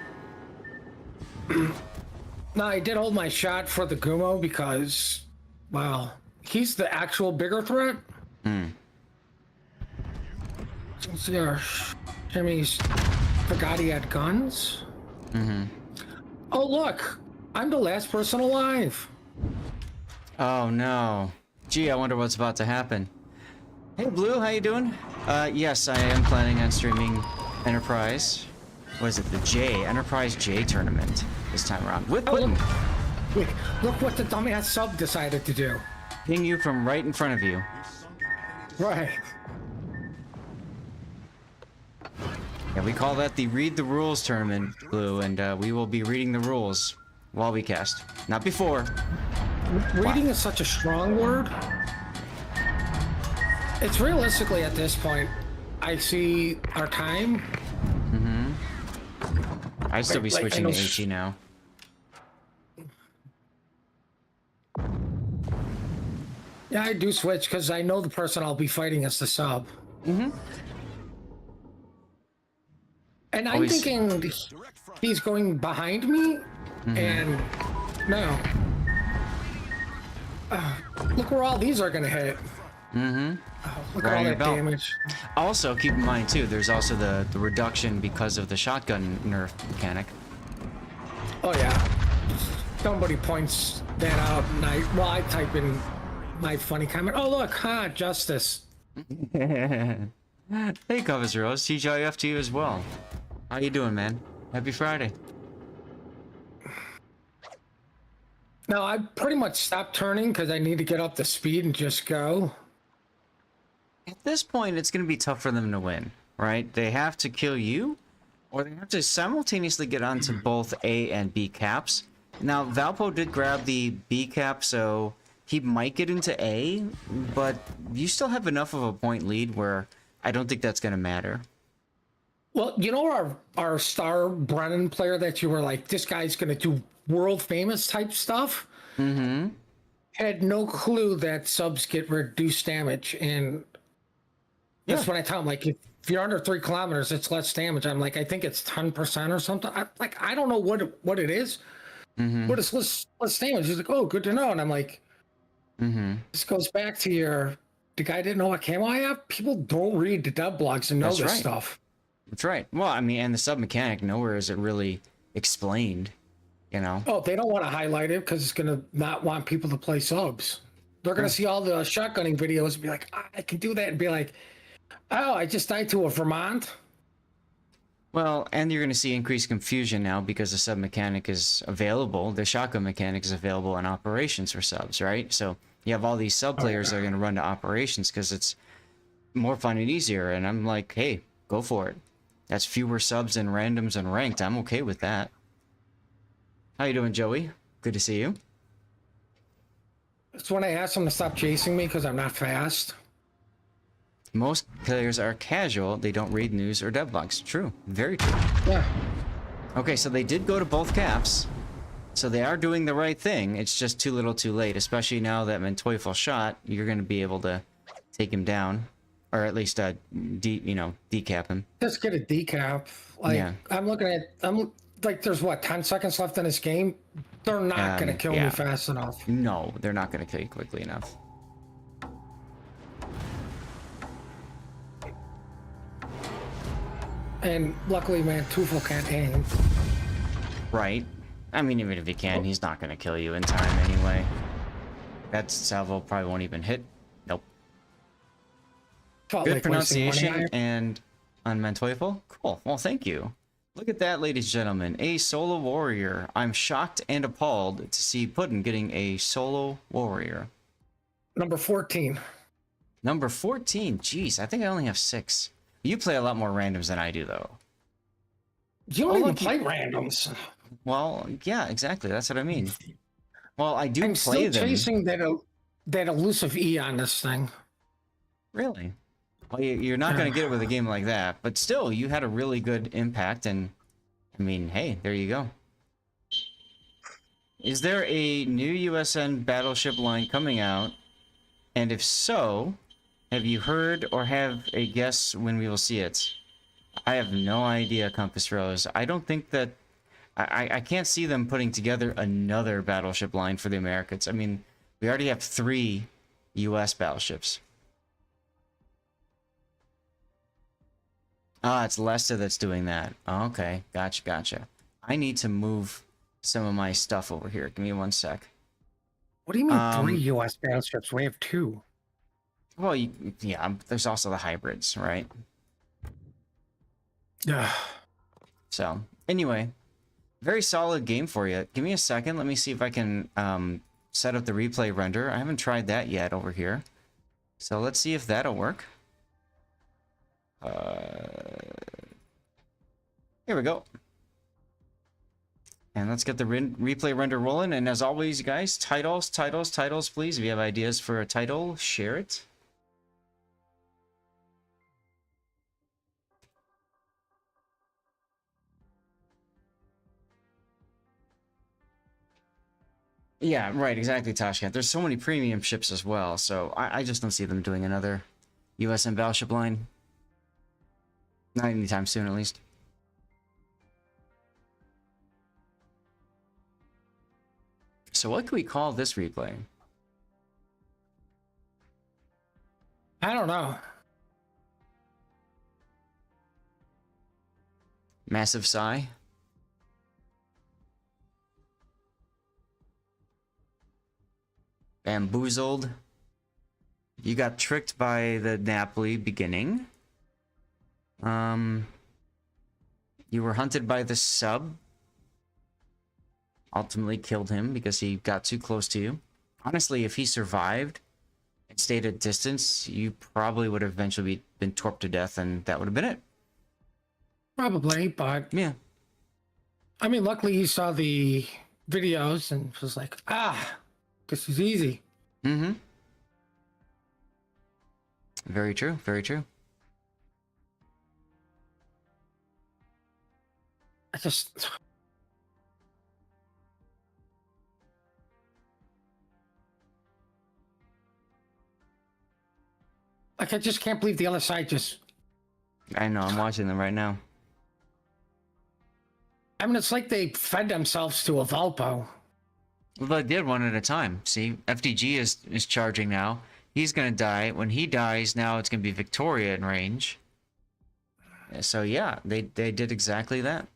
Now, I did hold my shot for the Gumo because, wow, he's the actual bigger threat. Let's see, our Jimmy's forgot he had guns. Oh, look, I'm the last person alive. Oh no. Gee, I wonder what's about to happen. Hey Blue, how you doing? Yes, I am planning on streaming Enterprise. What is it? The Enterprise J tournament this time around. With Oh, look what the dumbass sub decided to do. ping you from right in front of you. Right. Yeah, we call that the Read the Rules tournament, Blue, and we will be reading the rules while we cast. Not before. Reading is such a strong word. It's realistically at this point, I see our time. I'd still be Like, I switching know to HE now. Yeah, I do switch because I know the person I'll be fighting is the sub. And I'm Always- thinking he's going behind me, and no. Look where all these are gonna hit. Look at Right all on your that belt. damage. Also, keep in mind too, there's also the reduction because of the shotgun nerf mechanic. Oh yeah. Somebody points that out, and I type in my funny comment. Oh look, justice. Hey, Covers Rose, TGIF to you as well. How you doing, man? Happy Friday. Now I pretty much stopped turning because I need to get up to speed and just go. At this point, it's going to be tough for them to win, right? They have to kill you, or they have to simultaneously get onto both A and B caps. Now, Valpo did grab the B cap, so he might get into A, but you still have enough of a point lead where I don't think that's going to matter. Well, you know our star Brennan player that you were like, this guy's gonna do world famous type stuff? Had no clue that subs get reduced damage, and that's when I tell him, like, if you're under 3 kilometers, it's less damage. I'm like, I think it's 10% or something. I don't know what it is. What is less damage? He's like, oh, good to know. And I'm like, this goes back to the guy didn't know what camo I have. People don't read the dev blogs and know That's this right. stuff. That's right. Well, I mean, and the sub mechanic, nowhere is it really explained, you know? Oh, they don't want to highlight it because it's gonna not want people to play subs. They're gonna see all the shotgunning videos and be like, I can do that, and be like, oh, I just died to a Vermont. Well, and you're going to see increased confusion now because the sub mechanic is available. The shotgun mechanic is available in operations for subs, right? So You have all these sub players that are going to run to operations because it's more fun and easier. And I'm like, hey, go for it. That's fewer subs and randoms and ranked. I'm okay with that. How you doing, Joey? Good to see you. It's when I ask them to stop chasing me because I'm not fast. Most players are casual. They don't read news or devlogs. True. Very true. Yeah. Okay, so they did go to both caps. So they are doing the right thing. It's just too little too late. Especially now that Manteufel shot, you're going to be able to take him down. Or at least, decap him. Just get a decap. Like, Yeah. I'm like, there's what, 10 seconds left in this game? They're not going to kill me fast enough. No, they're not going to kill you quickly enough. And luckily, man, Tufel can't aim. Right. I mean, even if he can, he's not going to kill you in time anyway. That salvo probably won't even hit. Nope. Felt Good like pronunciation and on Manteufel. Cool. Well, thank you. Look at that, ladies and gentlemen. A solo warrior. I'm shocked and appalled to see Puddin getting a solo warrior. Number 14. Number 14. Jeez, I think I only have 6. You play a lot more randoms than I do, though. You don't even play randoms. Well, yeah, exactly. That's what I mean. Well, I do I'm play still them. chasing that elusive E on this thing. Really? Well, you're not going to get it with a game like that, but still, you had a really good impact, and I mean, hey, there you go. Is there a new USN battleship line coming out? And if so, have you heard or have a guess when we will see it? I have no idea, Compass Rose. I don't think that... I can't see them putting together another battleship line for the Americans. I mean, we already have 3 US battleships. Ah, it's Leicester that's doing that. Oh, okay, gotcha. I need to move some of my stuff over here. Give me 1 sec. What do you mean 3 U.S. battleships? We have 2. Well, yeah, there's also the hybrids, right? Yeah. So, anyway, very solid game for you. Give me a second. Let me see if I can set up the replay render. I haven't tried that yet over here. So let's see if that'll work. Here we go. And let's get the replay render rolling. And as always, guys, titles, please. If you have ideas for a title, share it. Yeah, right, exactly, Tashkent. There's so many premium ships as well, so I just don't see them doing another USN battleship line. Not anytime soon, at least. So what can we call this replay? I don't know. Massive sigh? Bamboozled? You got tricked by the Napoli beginning. You were hunted by the sub. Ultimately killed him because he got too close to you. Honestly, if he survived and stayed at distance, you probably would have eventually been torped to death, and that would have been it. Probably, but Yeah. I mean, luckily he saw the videos and was like, this is easy. Mm-hmm. Very true, very true. I just... Like, I just can't believe the other side just... I know, I'm watching them right now. I mean, it's like they fed themselves to a Valpo. Well, they did one at a time. See, FDG is charging now. He's gonna die. When he dies, now it's gonna be Victoria in range. So yeah, they did exactly that.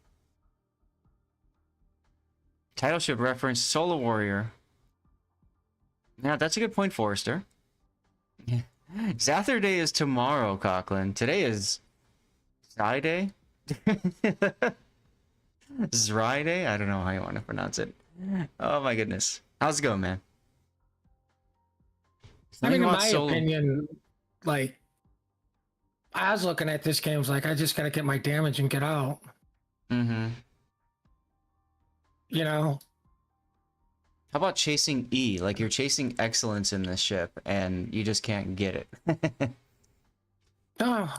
Title ship reference, Solo Warrior. Yeah, that's a good point, Forrester. Yeah. Zather Day is tomorrow, Coughlin. Today is Zai Day? Zrai Day? I don't know how you want to pronounce it. Oh my goodness. How's it going, man? I mean, in about my opinion, like, I was looking at this game, I was like, I just gotta get my damage and get out. Mm-hmm. You know? How about chasing E? Like, you're chasing excellence in this ship, and you just can't get it. Oh,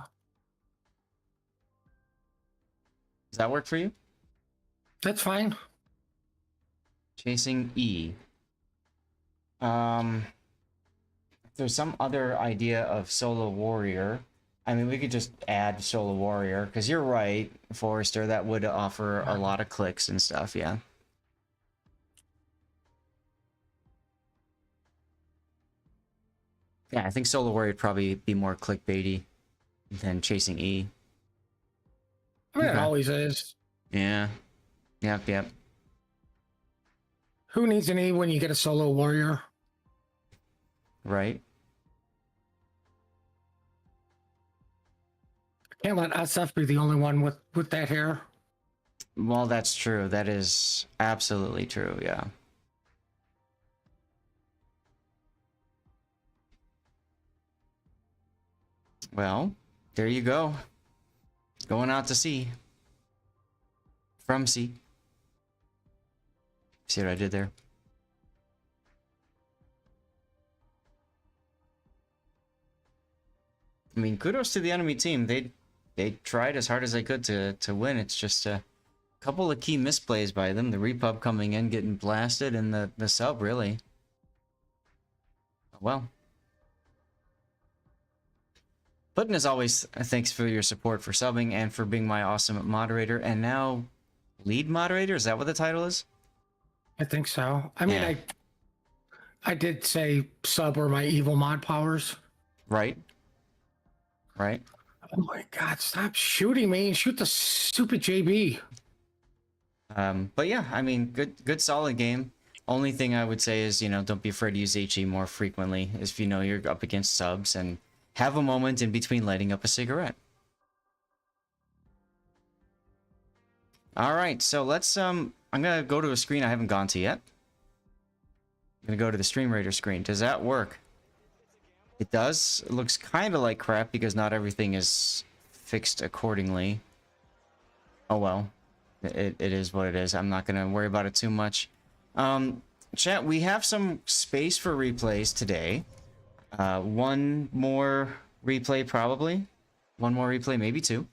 Does that work for you? that's fine. Chasing E. If there's some other idea of solo warrior, I mean, we could just add solo warrior, because you're right, Forrester, that would offer a lot of clicks and stuff, yeah. Yeah, I think solo warrior would probably be more clickbaity than chasing E. I mean, Okay. it always is. Yeah. Yep. Who needs an E when you get a solo warrior? Right. Can't let SF be the only one with that hair. Well, that's true. That is absolutely true, yeah. Well, there you go. Going out to sea. From sea. See what I did there? I mean, kudos to the enemy team. They tried as hard as they could to win. It's just a couple of key misplays by them. The repub coming in, getting blasted, and the sub, really. Well. Putin, as always, thanks for your support for subbing and for being my awesome moderator. And now, lead moderator? Is that what the title is? I think so. I mean, Yeah. I did say sub were my evil mod powers. Right. Right. Oh my god, stop shooting me and shoot the stupid JB. But yeah, I mean, good solid game. Only thing I would say is, you know, don't be afraid to use HE more frequently if you know you're up against subs, and have a moment in between lighting up a cigarette. All right, so let's I'm gonna go to a screen I haven't gone to yet. I'm gonna go to the Stream Raider screen. Does that work? It does. It looks kind of like crap because not everything is fixed accordingly. Oh well, it is what it is. I'm not gonna worry about it too much. Chat, we have some space for replays today. One more replay probably. One more replay, maybe two.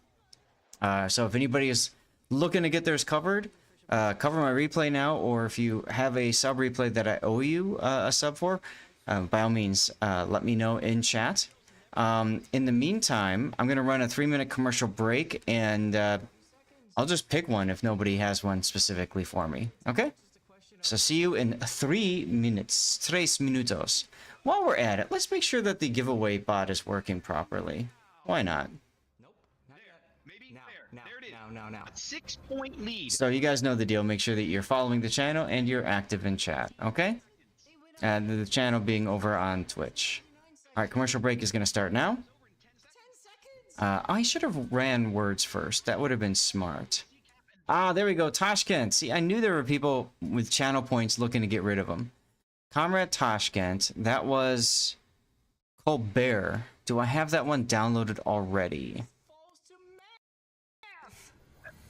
So if anybody is looking to get theirs covered, cover my replay now, or if you have a sub replay that I owe you a sub for, by all means, let me know in chat. In the meantime, I'm going to run a 3-minute commercial break, and I'll just pick one if nobody has one specifically for me. Okay? So see you in 3 minutes. 3 minutos. While we're at it, let's make sure that the giveaway bot is working properly. Why not? Maybe there it is. Now. A 6-point lead. So you guys know the deal. Make sure that you're following the channel and you're active in chat, okay? And the channel being over on Twitch. All right, commercial break is going to start now. I should have ran words first. That would have been smart. Ah, there we go. Tashkent. See, I knew there were people with channel points looking to get rid of them. Comrade Tashkent. That was Colbert. Do I have that one downloaded already?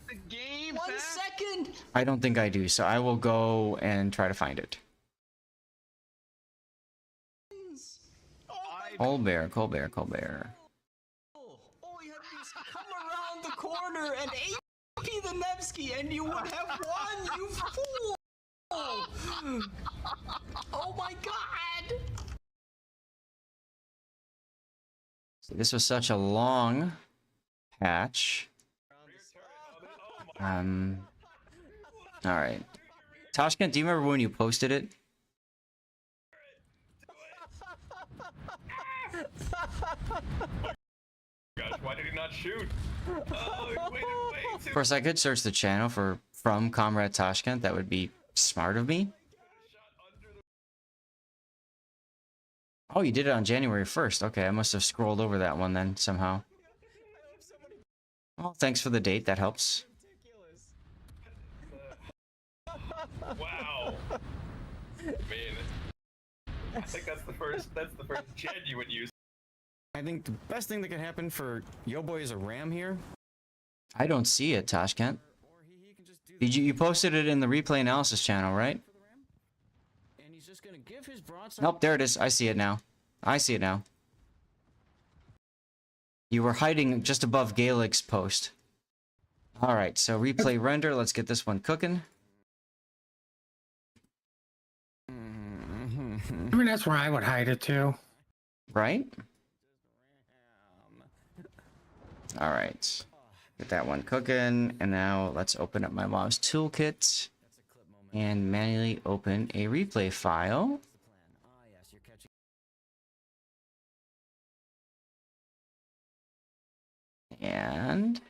The game. 1 second. I don't think I do, so I will go and try to find it. Colbert. All you have to do is come around the corner and AP the Nevsky, and you would have won, you fool! Oh my god! So this was such a long patch. Alright. Tashkent, do you remember when you posted it? Gosh, why did he not shoot? Oh, wait. Of course, I could search the channel from Comrade Tashkent. That would be smart of me. Oh, you did it on January 1st. Okay, I must have scrolled over that one then somehow. Well, thanks for the date. That helps. Wow. Man. I think that's the first genuine use. I think the best thing that could happen for Yo Boy is a ram here. I don't see it, Tashkent. Did you posted it in the replay analysis channel, right? And he's just gonna give his broadside. Nope, there it is. I see it now. I see it now. You were hiding just above Gaelic's post. Alright, so replay render. Let's get this one cooking. I mean, that's where I would hide it too. Right? Alright. Get that one cooking. And now let's open up my WoWs toolkit. And manually open a replay file. And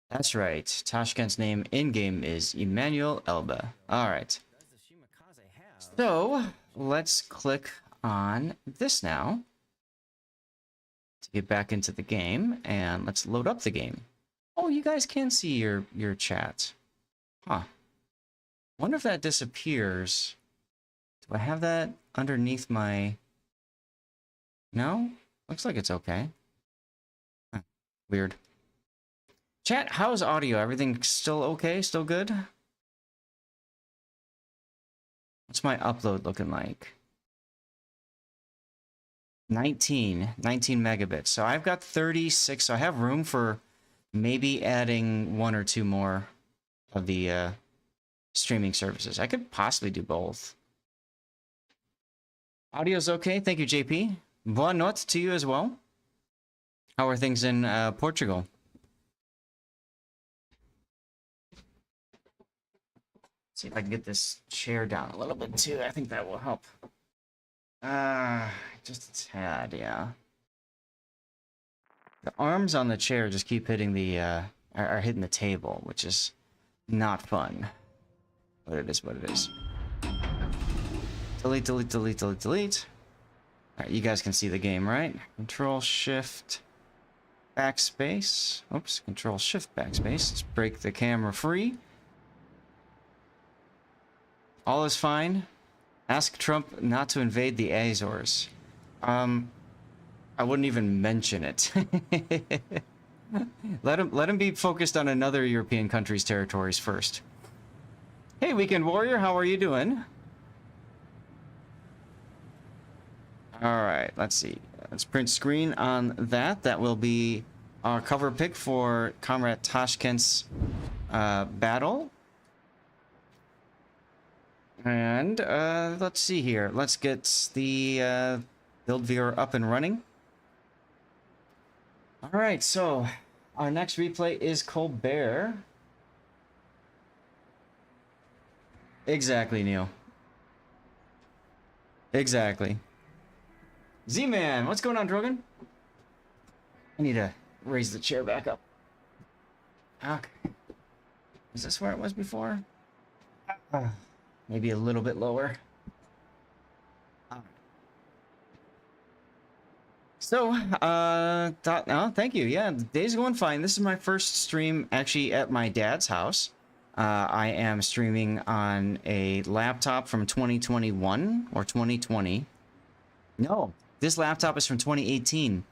that's right. Tashkent's name in-game is Emmanuel Elba. Alright. So, let's click on this now to get back into the game, and let's load up the game. Oh, you guys can see your chat. Huh. Wonder if that disappears. Do I have that underneath my... No? Looks like it's okay. Huh. Weird. Chat, how's audio? Everything still okay? Still good? What's my upload looking like? 19 megabits. So I've got 36. So I have room for maybe adding 1 or 2 more of the streaming services. I could possibly do both. Audio's okay. Thank you, JP. Boa noite to you as well. How are things in Portugal? See if I can get this chair down a little bit too. I think that will help. Just a tad, yeah. The arms on the chair just keep hitting the, are hitting the table, which is not fun. But it is what it is. Delete, delete, delete, delete, delete. Alright, you guys can see the game, right? Control, Shift, Backspace. Oops, Control, Shift, Backspace. Let's break the camera free. All is fine. Ask Trump not to invade the Azores. I wouldn't even mention it. Let him be focused on another European country's territories first. Hey, Weekend Warrior, how are you doing? Alright, let's see. Let's print screen on that. That will be our cover pick for Comrade Tashkent's battle. And let's see here. Let's get the build viewer up and running. Alright, so our next replay is Colbert. Exactly, Neil. Exactly. Z-Man, what's going on, Drogon? I need to raise the chair back up. Okay. Is this where it was before? Maybe a little bit lower. So, thank you. Yeah, the day's going fine. This is my first stream actually at my dad's house. I am streaming on a laptop from 2021 or 2020. No, this laptop is from 2018.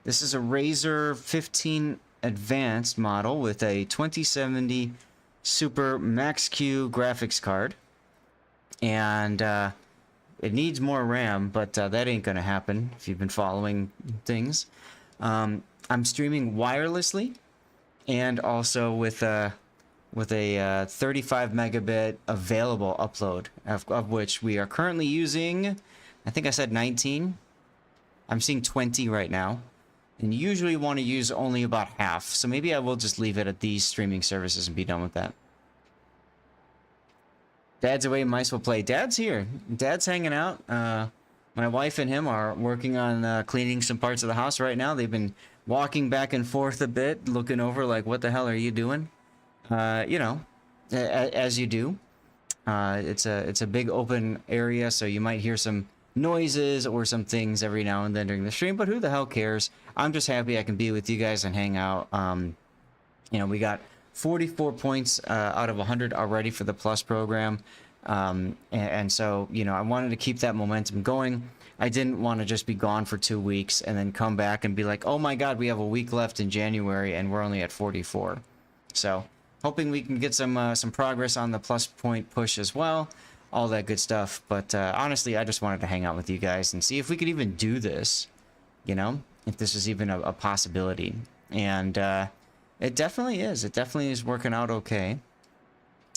This is a Razer 15 Advanced model with a 2070 Super Max-Q graphics card. And it needs more RAM, but that ain't gonna happen if you've been following things. I'm streaming wirelessly and also with a 35 megabit available upload, of which we are currently using, I think I said 19. I'm seeing 20 right now. And usually want to use only about half. So maybe I will just leave it at these streaming services and be done with that. Dad's away, mice will play. Dad's here. Dad's hanging out. My wife and him are working on cleaning some parts of the house right now. They've been walking back and forth a bit, looking over like, what the hell are you doing? You know, as you do. It's a big open area, so you might hear some noises or some things every now and then during the stream, but who the hell cares? I'm just happy I can be with you guys and hang out. You know, we got 44 points out of 100 already for the Plus program. And so, you know, I wanted to keep that momentum going. I didn't want to just be gone for 2 weeks and then come back and be like, oh my god, we have a week left in January and we're only at 44. So, hoping we can get some progress on the plus point push as well. All that good stuff. But honestly, I just wanted to hang out with you guys and see if we could even do this. You know, if this is even a possibility. And it definitely is. It definitely is working out okay.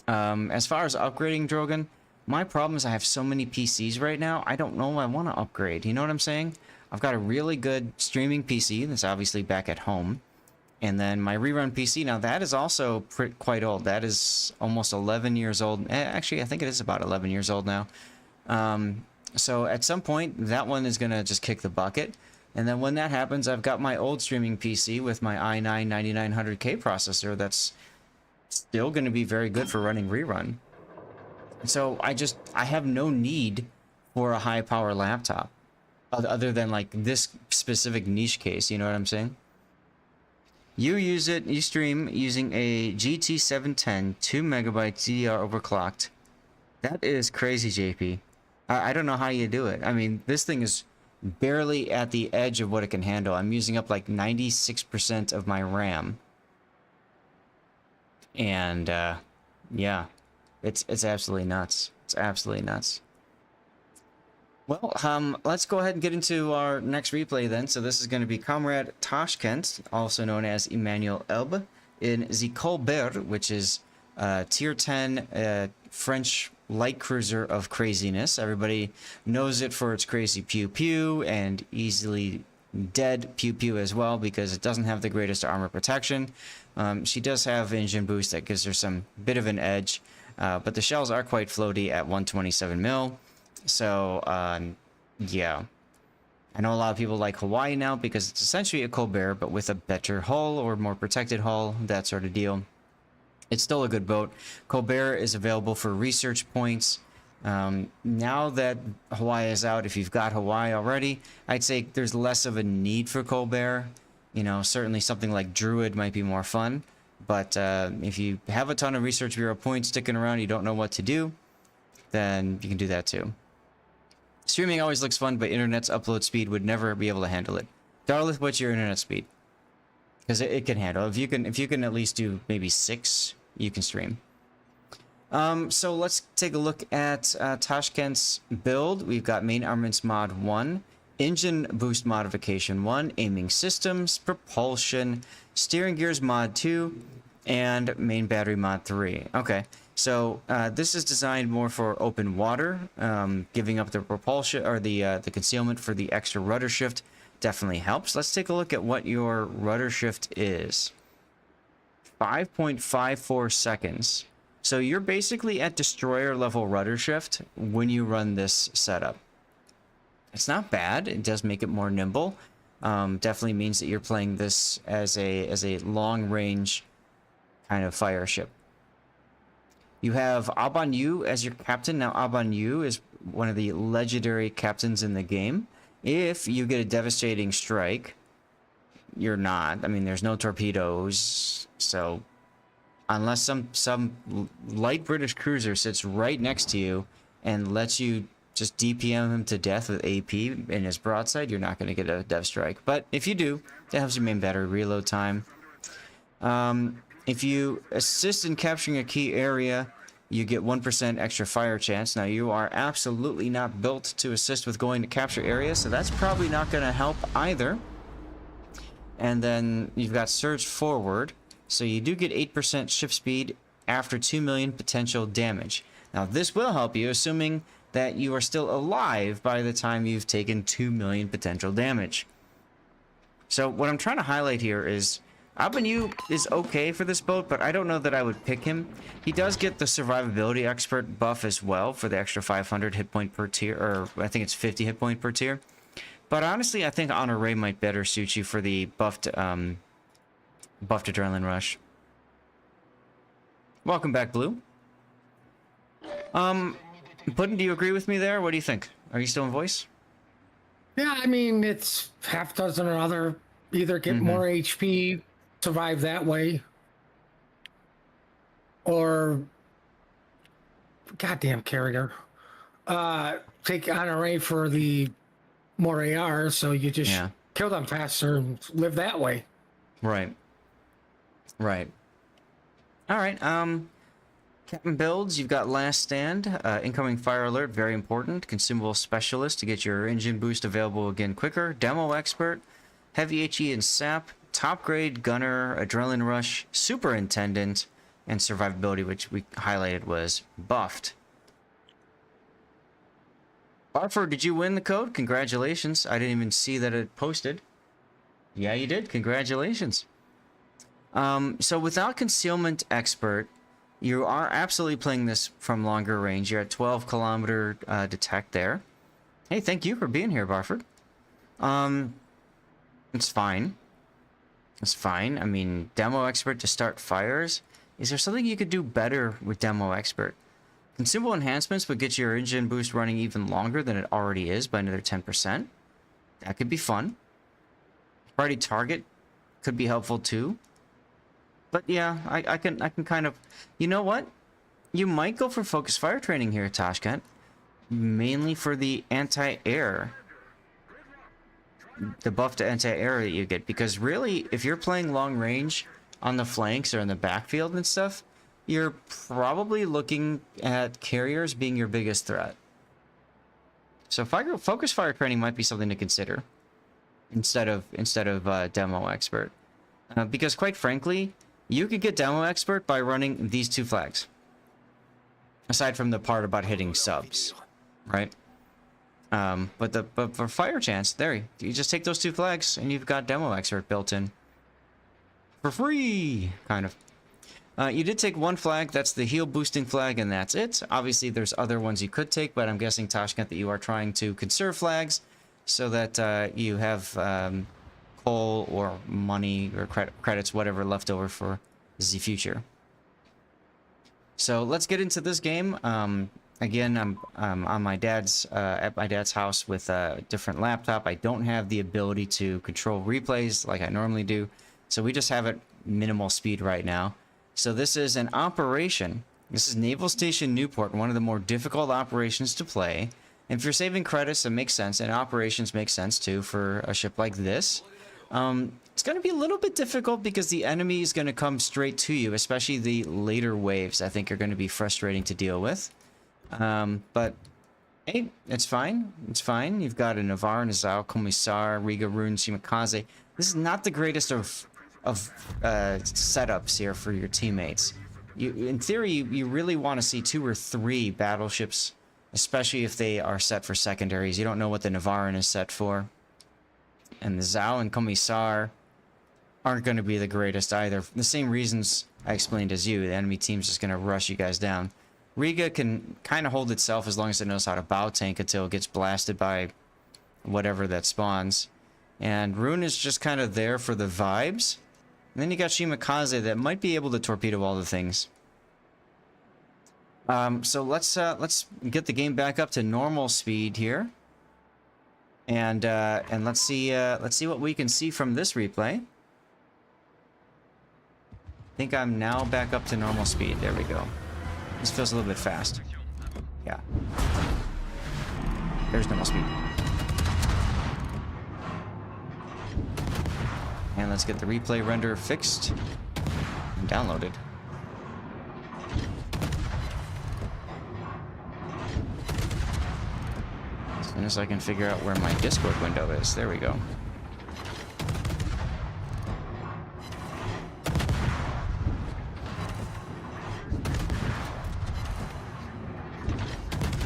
As far as upgrading Drogon, my problem is I have so many PCs right now, I don't know if I want to upgrade. You know what I'm saying? I've got a really good streaming PC that's obviously back at home. And then my rerun PC, now that is also quite old. That is almost 11 years old. Actually, I think it is about 11 years old now. So at some point, that one is going to just kick the bucket. And then when that happens, I've got my old streaming PC with my i9 9900K processor that's still going to be very good for running rerun. So I have no need for a high power laptop other than like this specific niche case, you know what I'm saying? You stream using a GT 710 2MB DDR overclocked. That is crazy, JP. I don't know how you do it. I mean, this thing is barely at the edge of what it can handle. I'm using up like 96% of my RAM. And yeah, it's absolutely nuts. It's absolutely nuts. Well, let's go ahead and get into our next replay then. So this is going to be Comrade Tashkent, also known as Emmanuel Elbe, in the Colbert, which is tier 10 French light cruiser of craziness. Everybody knows it for its crazy pew pew and easily dead pew pew as well, because it doesn't have the greatest armor protection. She does have engine boost that gives her some bit of an edge, but the shells are quite floaty at 127 mil. So yeah, I know a lot of people like Hawaii now because it's essentially a Colbert but with a better hull or more protected hull, that sort of deal. It's still a good boat. Colbert is available for research points. Now that Hawaii is out, if you've got Hawaii already, I'd say there's less of a need for Colbert. You know, certainly something like Druid might be more fun. But if you have a ton of Research Bureau points sticking around, you don't know what to do, then you can do that too. Streaming always looks fun, but internet's upload speed would never be able to handle it. Darlith, what's your internet speed? Because it can handle. If you can at least do maybe 6, you can stream. So let's take a look at Tashkent's build. We've got main armaments mod 1, engine boost modification 1, aiming systems, propulsion, steering gears mod 2, and main battery mod 3. Okay, so this is designed more for open water, giving up the propulsion or the concealment for the extra rudder shift definitely helps. Let's take a look at what your rudder shift is. 5.54 seconds. So you're basically at destroyer level rudder shift when you run this setup. It's not bad. It does make it more nimble. Definitely means that you're playing this as a long range kind of fire ship. You have Aban Yu as your captain. Now Aban Yu is one of the legendary captains in the game. If you get a devastating strike, you're not. I mean, there's no torpedoes, so unless some light British cruiser sits right next to you and lets you just DPM him to death with AP in his broadside, you're not going to get a dev strike. But if you do, that helps your main battery reload time. If you assist in capturing a key area, you get 1% extra fire chance. Now, you are absolutely not built to assist with going to capture areas, so that's probably not going to help either. And then you've got surge forward. So you do get 8% shift speed after 2 million potential damage. Now this will help you, assuming that you are still alive by the time you've taken 2 million potential damage. So what I'm trying to highlight here is Aban Yu is okay for this boat, but I don't know that I would pick him. He does get the survivability expert buff as well for the extra 500 hit point per tier, or I think it's 50 hit point per tier. But honestly, I think Honor Ray might better suit you for the buffed adrenaline rush. Welcome back, Blue. Puddin', do you agree with me there? What do you think? Are you still in voice? Yeah, I mean, it's half dozen or other. Either get more HP, survive that way, or goddamn carrier. Take honor for the more AR, so you just kill them faster and live that way. Right. Right. All right. Captain builds, you've got Last Stand, incoming fire alert, very important. Consumable specialist to get your engine boost available again quicker. Demo expert, heavy HE and sap, top grade gunner, adrenaline rush, superintendent, and survivability, which we highlighted was buffed. Barford, did you win the code? Congratulations. I didn't even see that it posted. Yeah, you did. Congratulations. So without concealment expert, you are absolutely playing this from longer range. You're at 12 kilometer detect there. Hey, thank you for being here, Barford. It's fine. It's fine. I mean, demo expert to start fires. Is there something you could do better with demo expert? Consumable enhancements would get your engine boost running even longer than it already is by another 10%. That could be fun. Party target could be helpful too. But yeah, I can kind of, you know what? You might go for focus fire training here, Tashkent. Mainly for the anti-air. The buff to anti-air that you get. Because really, if you're playing long range on the flanks or in the backfield and stuff, you're probably looking at carriers being your biggest threat. So focus fire training might be something to consider instead of demo expert, because quite frankly, you could get demo expert by running these two flags. Aside from the part about hitting subs, right? But for fire chance, there you just take those two flags and you've got demo expert built in for free, kind of. You did take one flag, that's the heal boosting flag, and that's it. Obviously, there's other ones you could take, but I'm guessing, Tashkent, that you are trying to conserve flags so that you have coal or money or credits, whatever, left over for the future. So let's get into this game. Again, I'm on my dad's at my dad's house with a different laptop. I don't have the ability to control replays like I normally do, so we just have it minimal speed right now. So this is an operation. This is Naval Station Newport, one of the more difficult operations to play. And if you're saving credits, it makes sense, and operations make sense too for a ship like this. It's going to be a little bit difficult because the enemy is going to come straight to you, especially the later waves, I think, are going to be frustrating to deal with. But hey, it's fine. It's fine. You've got a Navarre, Nizao, Commissar, Riga, Rune, Shimakaze. This is not the greatest of setups here for your teammates. In theory, you really want to see 2 or 3 battleships, especially if they are set for secondaries. You don't know what the Navarran is set for. And the Zhao and Commissar aren't going to be the greatest either. For the same reasons I explained as you. The enemy team's just going to rush you guys down. Riga can kind of hold itself as long as it knows how to bow tank until it gets blasted by whatever that spawns. And Rune is just kind of there for the vibes. And then you got Shimakaze that might be able to torpedo all the things. So let's get the game back up to normal speed here. And let's see what we can see from this replay. I think I'm now back up to normal speed. There we go. This feels a little bit fast. Yeah. There's normal speed. And let's get the replay render fixed and downloaded. As soon as I can figure out where my Discord window is. There we go.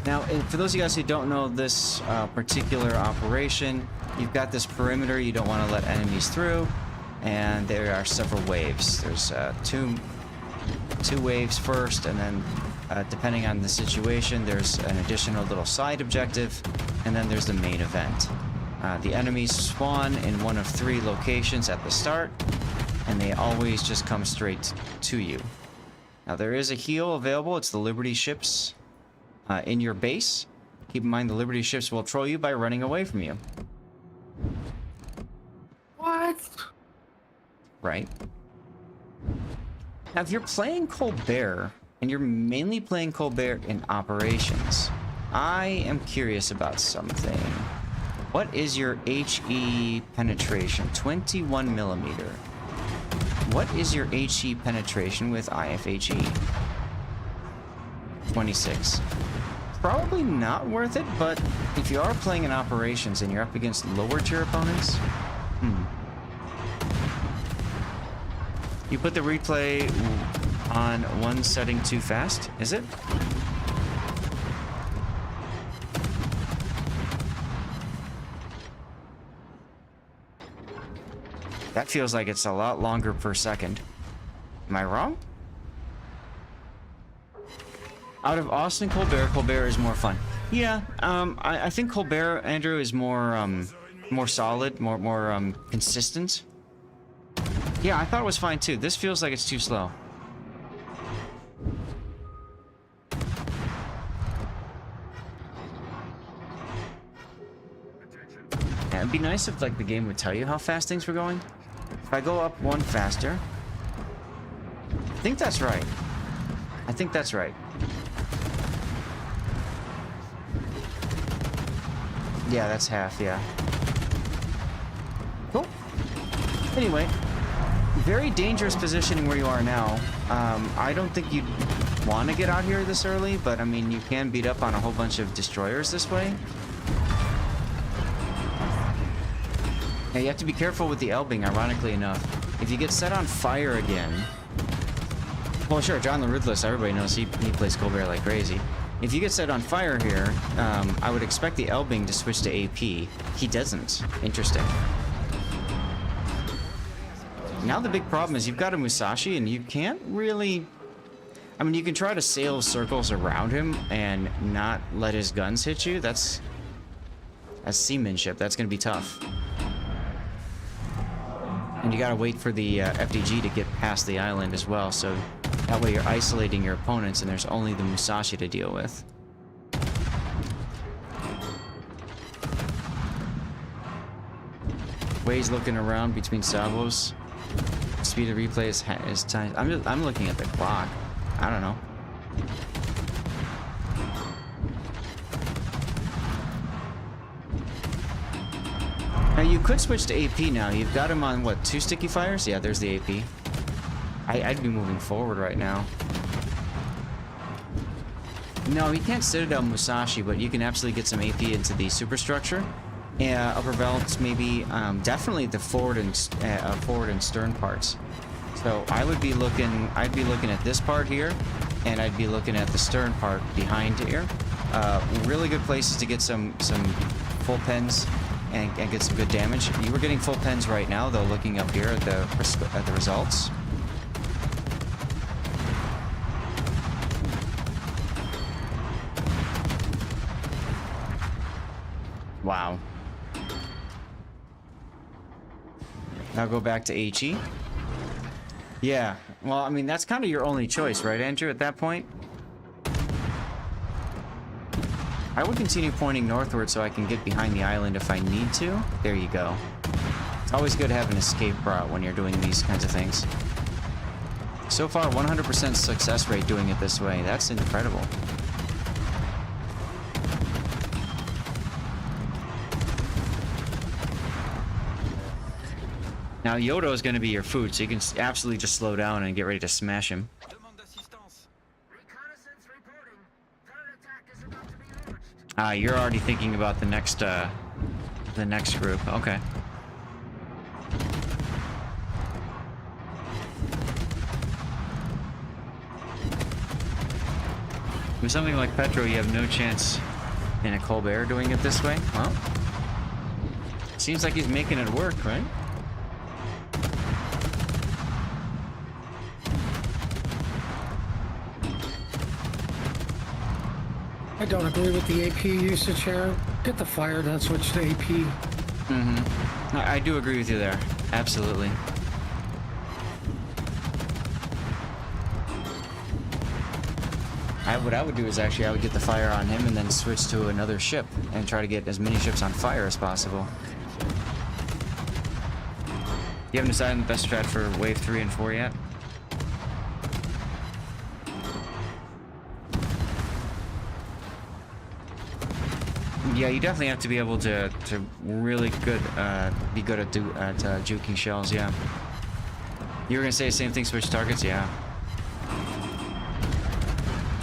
Now, for those of you guys who don't know this particular operation, you've got this perimeter you don't want to let enemies through, and there are several waves. There's two waves first, and then depending on the situation, there's an additional little side objective, and then there's the main event. The enemies spawn in one of 3 locations at the start, and they always just come straight to you. Now, there is a heal available. It's the Liberty ships in your base. Keep in mind the Liberty ships will troll you by running away from you. What? Right. Now, if you're playing Colbert, and you're mainly playing Colbert in operations. I am curious about something. What is your HE penetration? 21 millimeter. What is your HE penetration with IFHE? 26. Probably not worth it, but if you are playing in operations and you're up against lower tier opponents, You put the replay on one setting too fast, is it? That feels like it's a lot longer per second. Am I wrong? Out of Austin, Colbert is more fun. Yeah, I think Colbert, Andrew, is more more solid, more consistent. Yeah, I thought it was fine too. This feels like it's too slow. Yeah, it'd be nice if like the game would tell you how fast things were going. If I go up one faster, I think that's right. I think that's right. Yeah, that's half, yeah. Cool. Anyway, very dangerous positioning where you are now. I don't think you'd want to get out here this early, but I mean, you can beat up on a whole bunch of destroyers this way. Now, you have to be careful with the Elbing, ironically enough. If you get set on fire again... Well, sure, John the Ruthless, everybody knows he plays Colbert like crazy. If you get set on fire here, I would expect the Elbing to switch to AP. He doesn't. Interesting. Now the big problem is you've got a Musashi and you can't really... I mean, you can try to sail circles around him and not let his guns hit you. That's seamanship. That's going to be tough. And you gotta wait for the FDG to get past the island as well, so that way you're isolating your opponents and there's only the Musashi to deal with. Way's looking around between salvos. Speed of replay is time. I'm looking at the clock. I don't know. Now you could switch to AP now. You've got him on, what, 2 sticky fires? Yeah, there's the AP. I'd be moving forward right now. No, he can't Citadel Musashi, but you can absolutely get some AP into the superstructure. Upper belts, maybe. Definitely the forward and stern parts. So I'd be looking at this part here, and I'd be looking at the stern part behind here. Really good places to get some full pens. And get some good damage. You were getting full pens right now, though, looking up here at the results. Wow. Now go back to HE. Yeah, well, I mean, that's kind of your only choice, right, Andrew, at that point? I would continue pointing northward so I can get behind the island if I need to. There you go. It's always good to have an escape route when you're doing these kinds of things. So far, 100% success rate doing it this way. That's incredible. Now, Yodo is going to be your food, so you can absolutely just slow down and get ready to smash him. You're already thinking about the next group. Okay. With something like Petro, you have no chance in a Colbert doing it this way. Well, seems like he's making it work, right? I don't agree with the AP usage here. Get the fire, then switch to AP. Mm-hmm. I do agree with you there. Absolutely. What I would do is actually I would get the fire on him and then switch to another ship and try to get as many ships on fire as possible. You haven't decided on the best strat for wave 3 and 4 yet? Yeah, you definitely have to be able to really be good at juking shells. Yeah. You were gonna say the same thing. Switch targets. Yeah.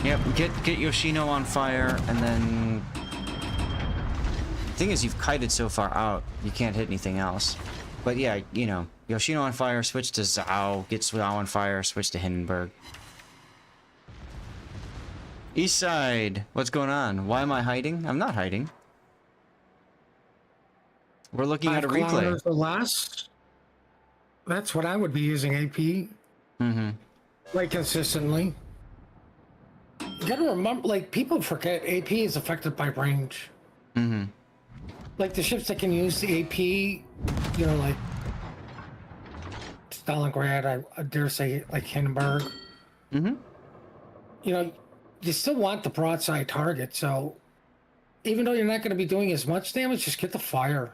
Yep. Get Yoshino on fire, and then the thing is, you've kited so far out, you can't hit anything else. But yeah, you know, Yoshino on fire, switch to Zhao, get Zhao on fire, switch to Hindenburg. East side, what's going on? Why am I hiding? I'm not hiding. We're looking at a 5 replay. kilometers or less. That's what I would be using AP. Mm-hmm. Like consistently. You gotta remember, like, people forget AP is affected by range. Mm-hmm. Like the ships that can use the AP, you know, like Stalingrad, I dare say, like Hindenburg. Mm-hmm. You know, you still want the broadside target, so even though you're not going to be doing as much damage, just get the fire.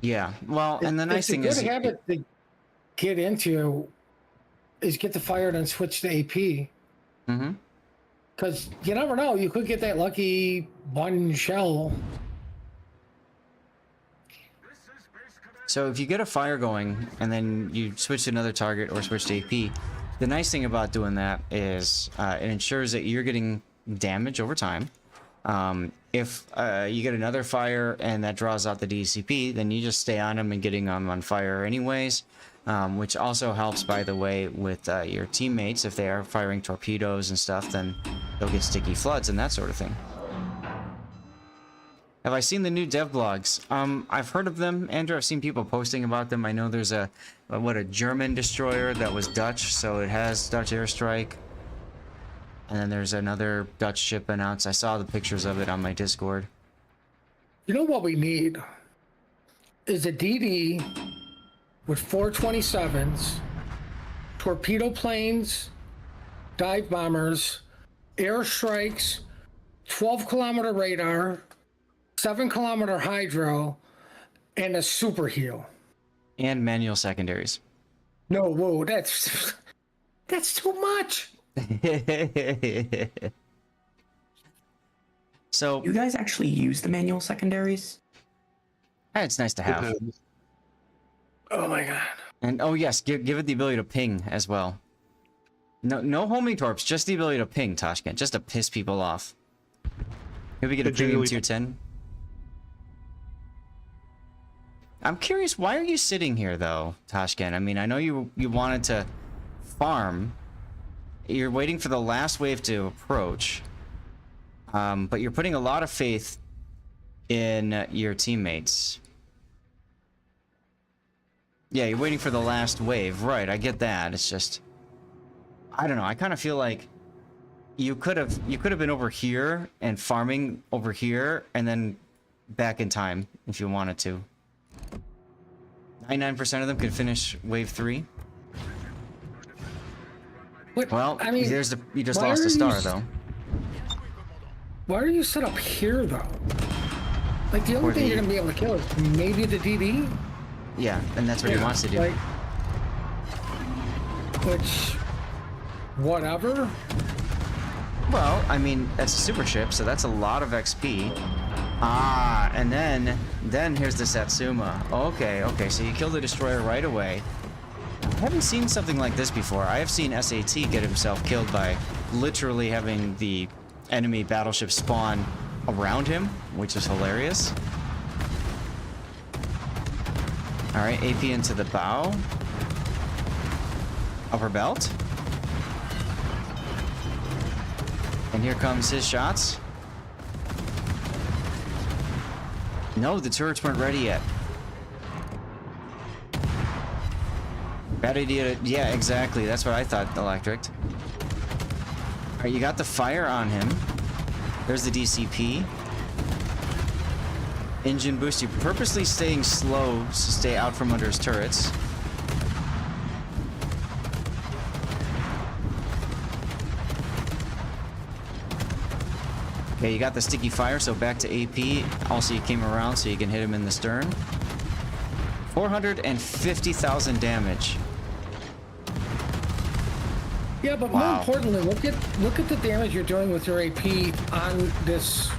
Yeah, well, and the nice thing it's is... a good habit to get into is get the fire and then switch to AP. Mm-hmm. Because you never know, you could get that lucky one shell. So if you get a fire going, and then you switch to another target or switch to AP, the nice thing about doing that is it ensures that you're getting damage over time. If you get another fire and that draws out the DCP, then you just stay on them and getting them on fire anyways, which also helps, by the way, with your teammates. If they are firing torpedoes and stuff, then they'll get sticky floods and that sort of thing. Have I seen the new dev blogs? I've heard of them, Andrew. I've seen people posting about them. I know there's a German destroyer that was Dutch, so it has Dutch airstrike. And then there's another Dutch ship announced. I saw the pictures of it on my Discord. You know what we need is a DD with 427s, torpedo planes, dive bombers, airstrikes, 12-kilometer radar, 7-kilometer hydro, and a super heal. And manual secondaries. No, whoa, that's too much. So you guys actually use the manual secondaries? It's nice to have. Oh my god. And oh yes, give it the ability to ping as well. No homing torps, just the ability to ping, Tashkent, just to piss people off. Maybe get a premium tier 10. I'm curious, why are you sitting here though, Tashkent? I mean, I know you wanted to farm. You're waiting for the last wave to approach. But you're putting a lot of faith in your teammates. Yeah, you're waiting for the last wave. Right, I get that. It's just, I don't know. I kind of feel like you could have been over here and farming over here and then back in time if you wanted to. 99% of them can finish wave 3. What? Well, I mean, you just lost a star though. Why are you set up here though? Like the only thing you're gonna be able to kill is maybe the DD. Yeah, and that's what he wants to do. Like, which, whatever. Well, I mean, that's a super ship, so that's a lot of XP. Ah, and then here's the Satsuma. Okay, so you kill the destroyer right away. I haven't seen something like this before. I have seen SAT get himself killed by literally having the enemy battleship spawn around him, which is hilarious. Alright, AP into the bow. Upper belt. And here comes his shots. No, the turrets weren't ready yet. Bad idea. Yeah, exactly. That's what I thought, Electric. Alright, you got the fire on him. There's the DCP. Engine boost. You're purposely staying slow to stay out from under his turrets. Okay, you got the sticky fire, so back to AP. Also, you came around so you can hit him in the stern. 450,000 damage. Yeah, but more importantly, look at the damage you're doing with your AP on this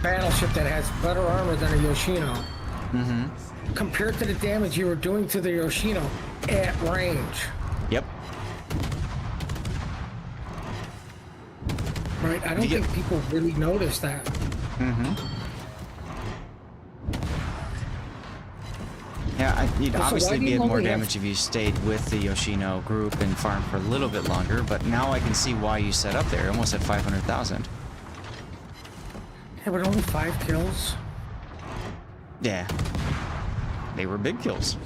battleship that has better armor than a Yoshino. Compared to the damage you were doing to the Yoshino at range. Yep. Right? I don't think people really notice that. Yeah, you'd So obviously why do be you at more only have- damage if you stayed with the Yoshino group and farmed for a little bit longer, but now I can see why you set up there. Almost at 500,000. Yeah, but only 5 kills. Yeah. They were big kills.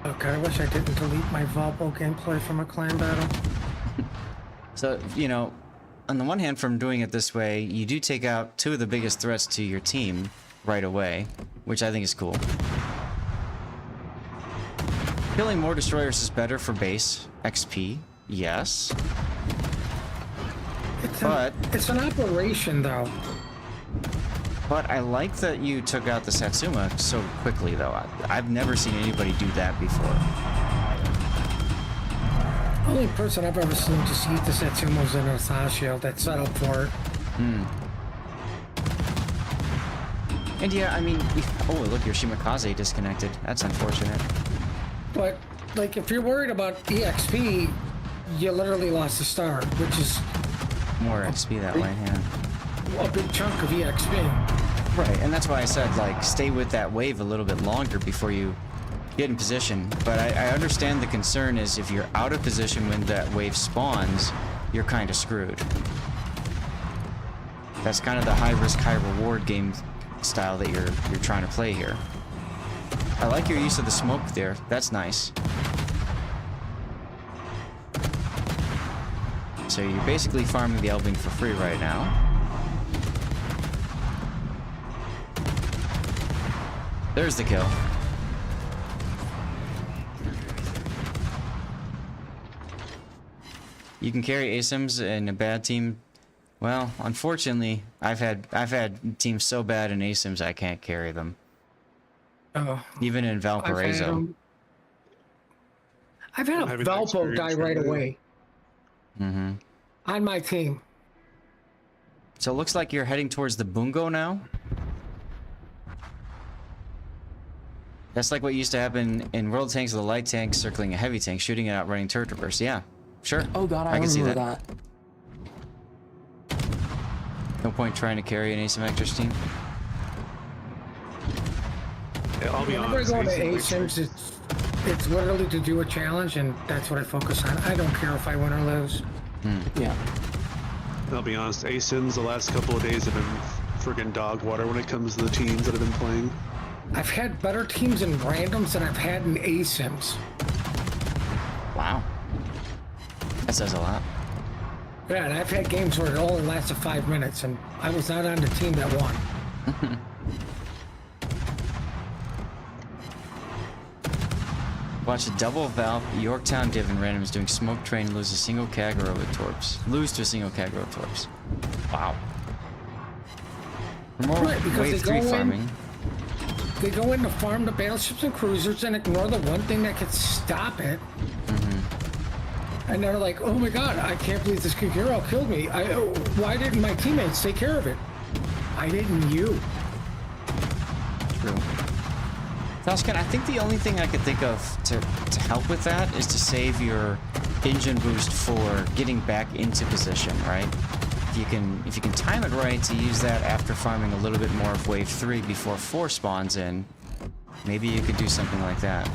Oh god, I wish I didn't delete my Valpo gameplay from a clan battle. So, you know, on the one hand, from doing it this way, you do take out 2 of the biggest threats to your team right away, which I think is cool. Killing more destroyers is better for base XP, yes. It's an operation, though. But I like that you took out the Satsuma so quickly, though. I've never seen anybody do that before. The only person I've ever seen just eat the Satsuma was an Asashio that set up for it. And yeah, I mean, oh look, your Shimakaze disconnected. That's unfortunate. But, like, if you're worried about EXP, you literally lost a star, which is More XP that way, yeah. a big chunk of EXP. Right, and that's why I said, like, stay with that wave a little bit longer before you get in position. But I understand the concern is if you're out of position when that wave spawns, you're kind of screwed. That's kind of the high risk, high reward game style that you're trying to play here. I like your use of the smoke there. That's nice. So you're basically farming the Elving for free right now. There's the kill. You can carry ASIMs in a bad team. Well, unfortunately, I've had teams so bad in ASIMs I can't carry them. Oh, Even in Valparaiso. I've had a Having Valpo die right experience, away. On my team. So it looks like you're heading towards the Bungo now. That's like what used to happen in World Tanks, the light tank circling a heavy tank, shooting it out, running turret reverse. Yeah, sure. Oh god, I can see remember that. No point trying to carry an asymmetric team. Yeah, I'll be Whenever I honest. go to asymmetric- ASIMs, it's literally to do a challenge, and that's what I focus on. I don't care if I win or lose. Yeah. I'll be honest. ASIMs the last couple of days have been friggin' dog water when it comes to the teams that have been playing. I've had better teams in randoms than I've had in ASIMs. Wow. That says a lot. Yeah, and I've had games where it only lasted 5 minutes, and I was not on the team that won. Watch a double Valve Yorktown Div in randoms doing smoke train, lose a single Kagero with torps. Lose to a single Kagero with torps. Wow. For more Right, because wave they 3 go in- farming. They go in to farm the battleships and cruisers and ignore the one thing that could stop it. And they're like, oh my god, I can't believe this Kagero killed me. Why didn't my teammates take care of it? I didn't you. True. Falcon, I think the only thing I could think of to help with that is to save your engine boost for getting back into position, right? If you can time it right to use that after farming a little bit more of wave 3 before 4 spawns in, maybe you could do something like that.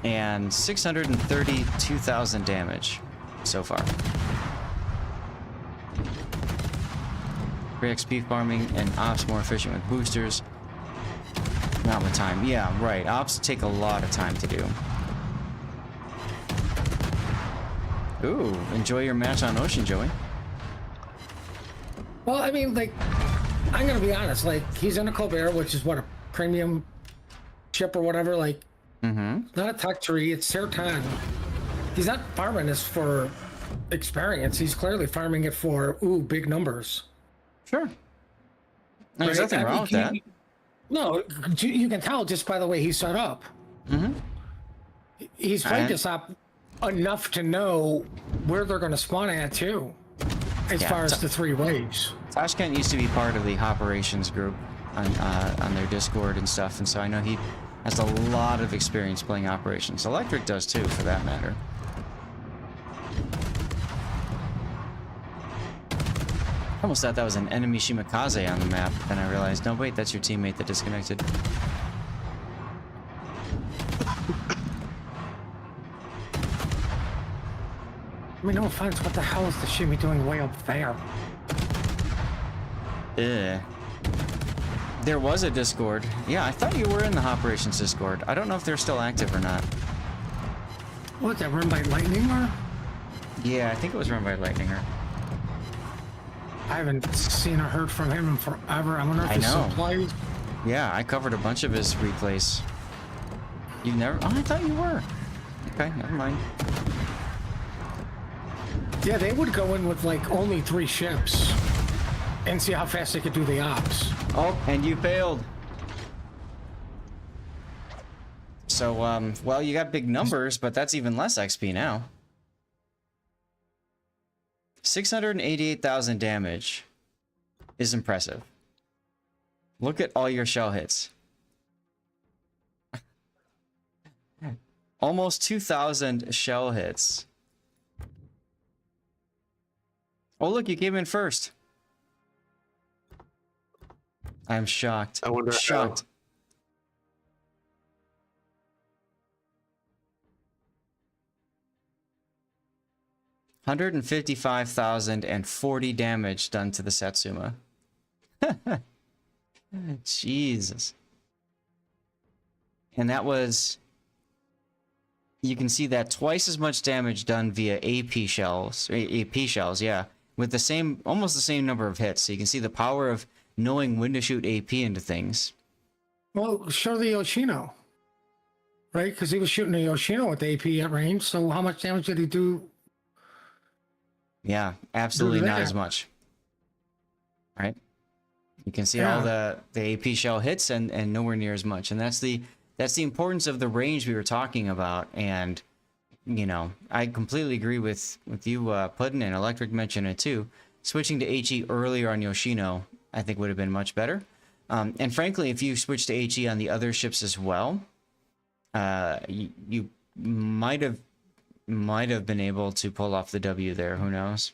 And 632,000 damage so far. Free XP farming and ops more efficient with boosters. Not with time. Yeah, right. Ops take a lot of time to do. Ooh, enjoy your match on Ocean, Joey. Well, I mean, like, I'm gonna be honest, like, he's in a Colbert, which is what, a premium ship or whatever, like, not a tech tree, it's Sertan. He's not farming this for experience, he's clearly farming it for, ooh, big numbers. Sure. There's Right? nothing I wrong mean, with that. No, you can tell just by the way he's set up. Mm-hmm. He's played this up enough to know where they're going to spawn at too, as far as the 3 waves. Tashkent used to be part of the operations group on their Discord and stuff, and so I know he has a lot of experience playing operations. Electric does too, for that matter. I almost thought that was an enemy Shimakaze on the map, then I realized, no wait, that's your teammate that disconnected. I mean, no offense, what the hell is the shimmy doing way up there? There was a Discord. Yeah, I thought you were in the operations Discord. I don't know if they're still active or not. What's that, run by Lightning or? Yeah, I think it was run by Lightninger. I haven't seen or heard from him in forever. I wonder if he still plays. Yeah, I covered a bunch of his replays. You never? Oh, I thought you were. Okay, never mind. Yeah, they would go in with like only 3 ships and see how fast they could do the ops. Oh, and you failed. So, well, you got big numbers, but that's even less XP now. 688,000 damage is impressive. Look at all your shell hits. Almost 2,000 shell hits. Oh, look, you came in first. I'm shocked. I wonder shocked. how. 155,040 damage done to the Satsuma. Jesus. And that was... You can see that twice as much damage done via AP shells. AP shells, yeah. With the same, almost the same number of hits. So you can see the power of knowing when to shoot AP into things. Well, show the Yoshino. Right? Because he was shooting a Yoshino with the AP at range. So how much damage did he do? Yeah, absolutely not as much. Right? You can see all the AP shell hits and nowhere near as much. And that's the importance of the range we were talking about. And, you know, I completely agree with you, Puddin, and Electric mentioned it too. Switching to HE earlier on Yoshino, I think would have been much better. And frankly, if you switch to HE on the other ships as well, you might have been able to pull off the W there. Who knows?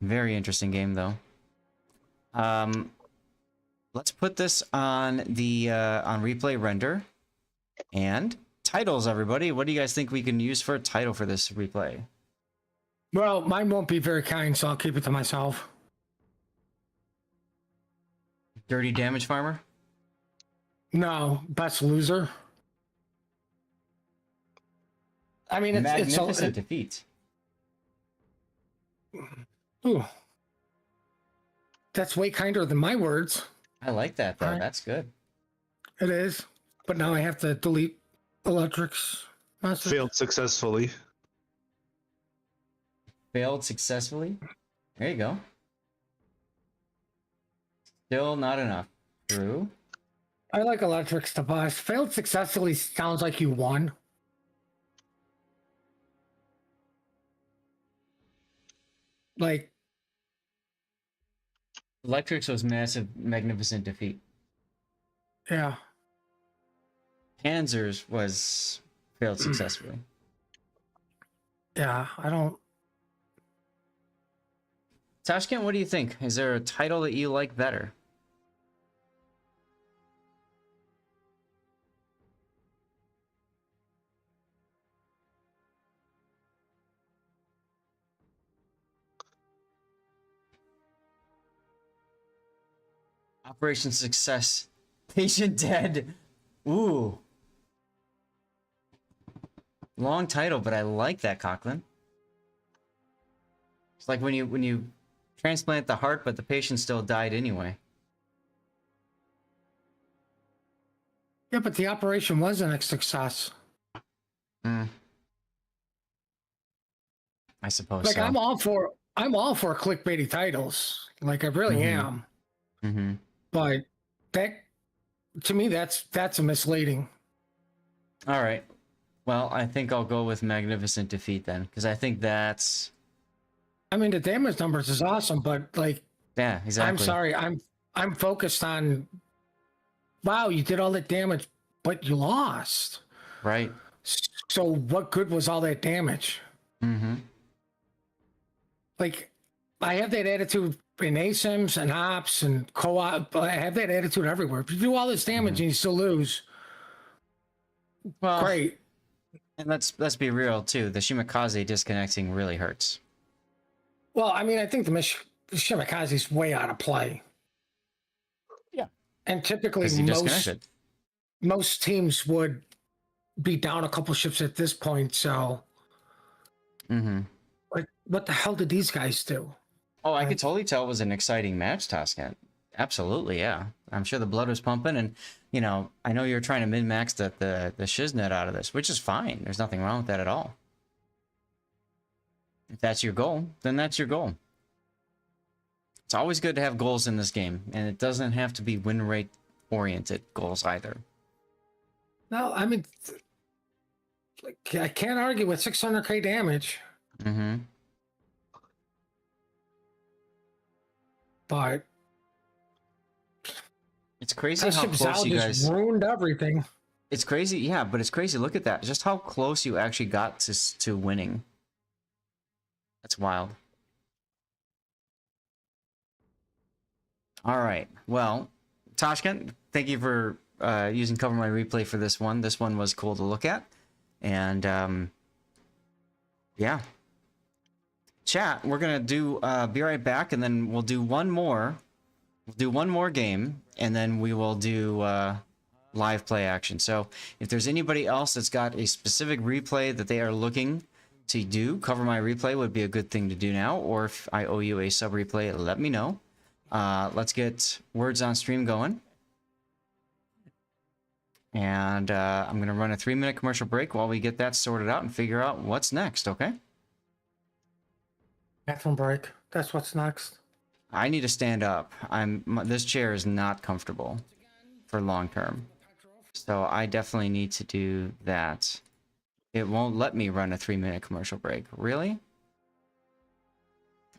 Very interesting game, though. Let's put this on the on replay render and titles. Everybody, what do you guys think we can use for a title for this replay? Well, mine won't be very kind, so I'll keep it to myself. Dirty Damage Farmer? No, best loser. I mean, it's Magnificent Defeat. Ooh, that's way kinder than my words. I like that though. That's good. It is, but now I have to delete Electric's message. Failed successfully. Failed successfully. There you go. Still not enough. True. I like Electric's to bust. Failed successfully sounds like you won. Like, Electric's was massive, magnificent defeat. yeah. Panzer's was failed successfully. Yeah, I don't... Tashkent, what do you think? Is there a title that you like better? Operation Success. Patient dead. Ooh. Long title, but I like that, Coughlin. It's like when you transplant the heart, but the patient still died anyway. Yeah, but the operation wasn't a success. I suppose Like, so. I'm all for clickbaity titles. Like, I really am. Mm-hmm. But that, to me, that's a misleading. All right. Well, I think I'll go with Magnificent Defeat then, because I think that's... I mean, the damage numbers is awesome, but like, Yeah, exactly. I'm sorry, I'm focused on. Wow, you did all that damage, but you lost. Right. So what good was all that damage? Mm-hmm. Like, I have that attitude in ASIMs and ops and co-op. I have that attitude everywhere. If you do all this damage and you still lose, Well, great. and let's be real too. The Shimakaze disconnecting really hurts. Well, I mean, I think the Shimakaze is way out of play. Yeah. And typically, Because he disconnected. most teams would be down a couple ships at this point. So, Mm-hmm. like, what the hell did these guys do? Oh, I could totally tell it was an exciting match, Toscan. Absolutely, yeah. I'm sure the blood was pumping, and you know, I know you're trying to min-max the Shiznet out of this, which is fine. There's nothing wrong with that at all. If that's your goal, then that's your goal. It's always good to have goals in this game, and it doesn't have to be win rate oriented goals either. No, I mean, like, I can't argue with 600k damage, Mm-hmm. but It's crazy how Custom close Zal you just guys... ruined everything. It's crazy, yeah, but it's crazy. Look at that. Just how close you actually got to winning. That's wild. All right. Well, Tashkent, thank you for using Cover My Replay for this one. This one was cool to look at. And, yeah. Chat, we're going to do be right back, and then we'll do one more. We'll do one more game, and then we will do live play action. So if there's anybody else that's got a specific replay that they are looking to do, Cover My Replay would be a good thing to do now. Or if I owe you a sub replay, let me know. Let's get words on stream going. And I'm going to run a 3-minute commercial break while we get that sorted out and figure out what's next, okay? Bathroom break. That's what's next. I need to stand up. This chair is not comfortable for long term. So I definitely need to do that. It won't let me run a 3-minute commercial break. Really?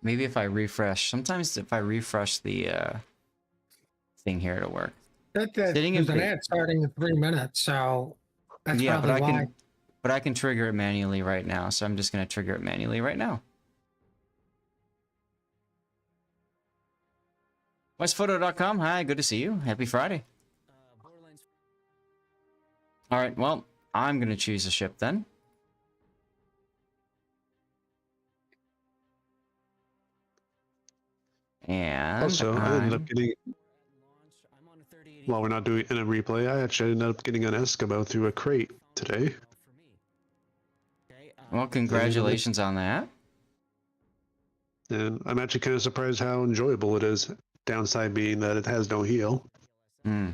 Maybe if I refresh. Sometimes if I refresh the thing here, it'll work. There's an ad starting in 3 minutes, so that's yeah, probably why. But I can trigger it manually right now. So I'm just going to trigger it manually right now. Westphoto.com. Hi, good to see you. Happy Friday. Borderlands. All right, well, I'm going to choose a ship then. And Also, I ended up getting, I'm on a 3080 while we're not doing in a replay, I actually ended up getting an Eskimo through a crate today. for me. Okay, well, congratulations on that. And I'm actually kind of surprised how enjoyable it is. Downside being that it has no heal. Hmm.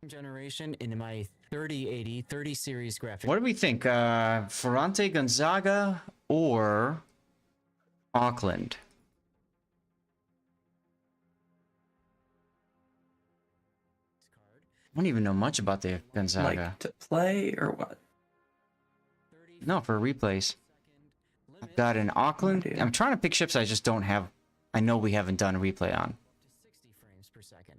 generation in my 3080 30 series graphic. What do we think? Ferrante Gonzaga or Auckland? I don't even know much about the Gonzaga. Like to play or what? No, for replays. I've got an Auckland. idea. I'm trying to pick ships I just don't have. I know we haven't done a replay on. 60 frames per second.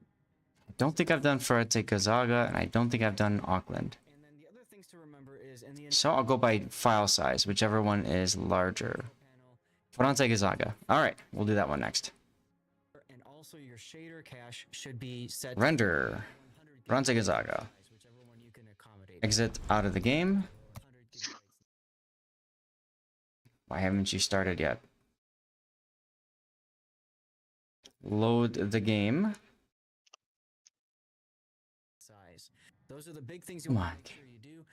I don't think I've done Ferrante Gonzaga, and I don't think I've done Auckland. And then the other things to remember is in the So I'll go by file size, whichever one is larger. panel, Ferrante Gonzaga. All right, we'll do that one next. and also your shader cache should be set Render. to 100 Ferrante gigabytes, Gonzaga. whichever one you can accommodate. Exit out of the game. 100 gigabytes. Why haven't you started yet? Load the game. Size. Those are the big things you Come want on. to make sure you do.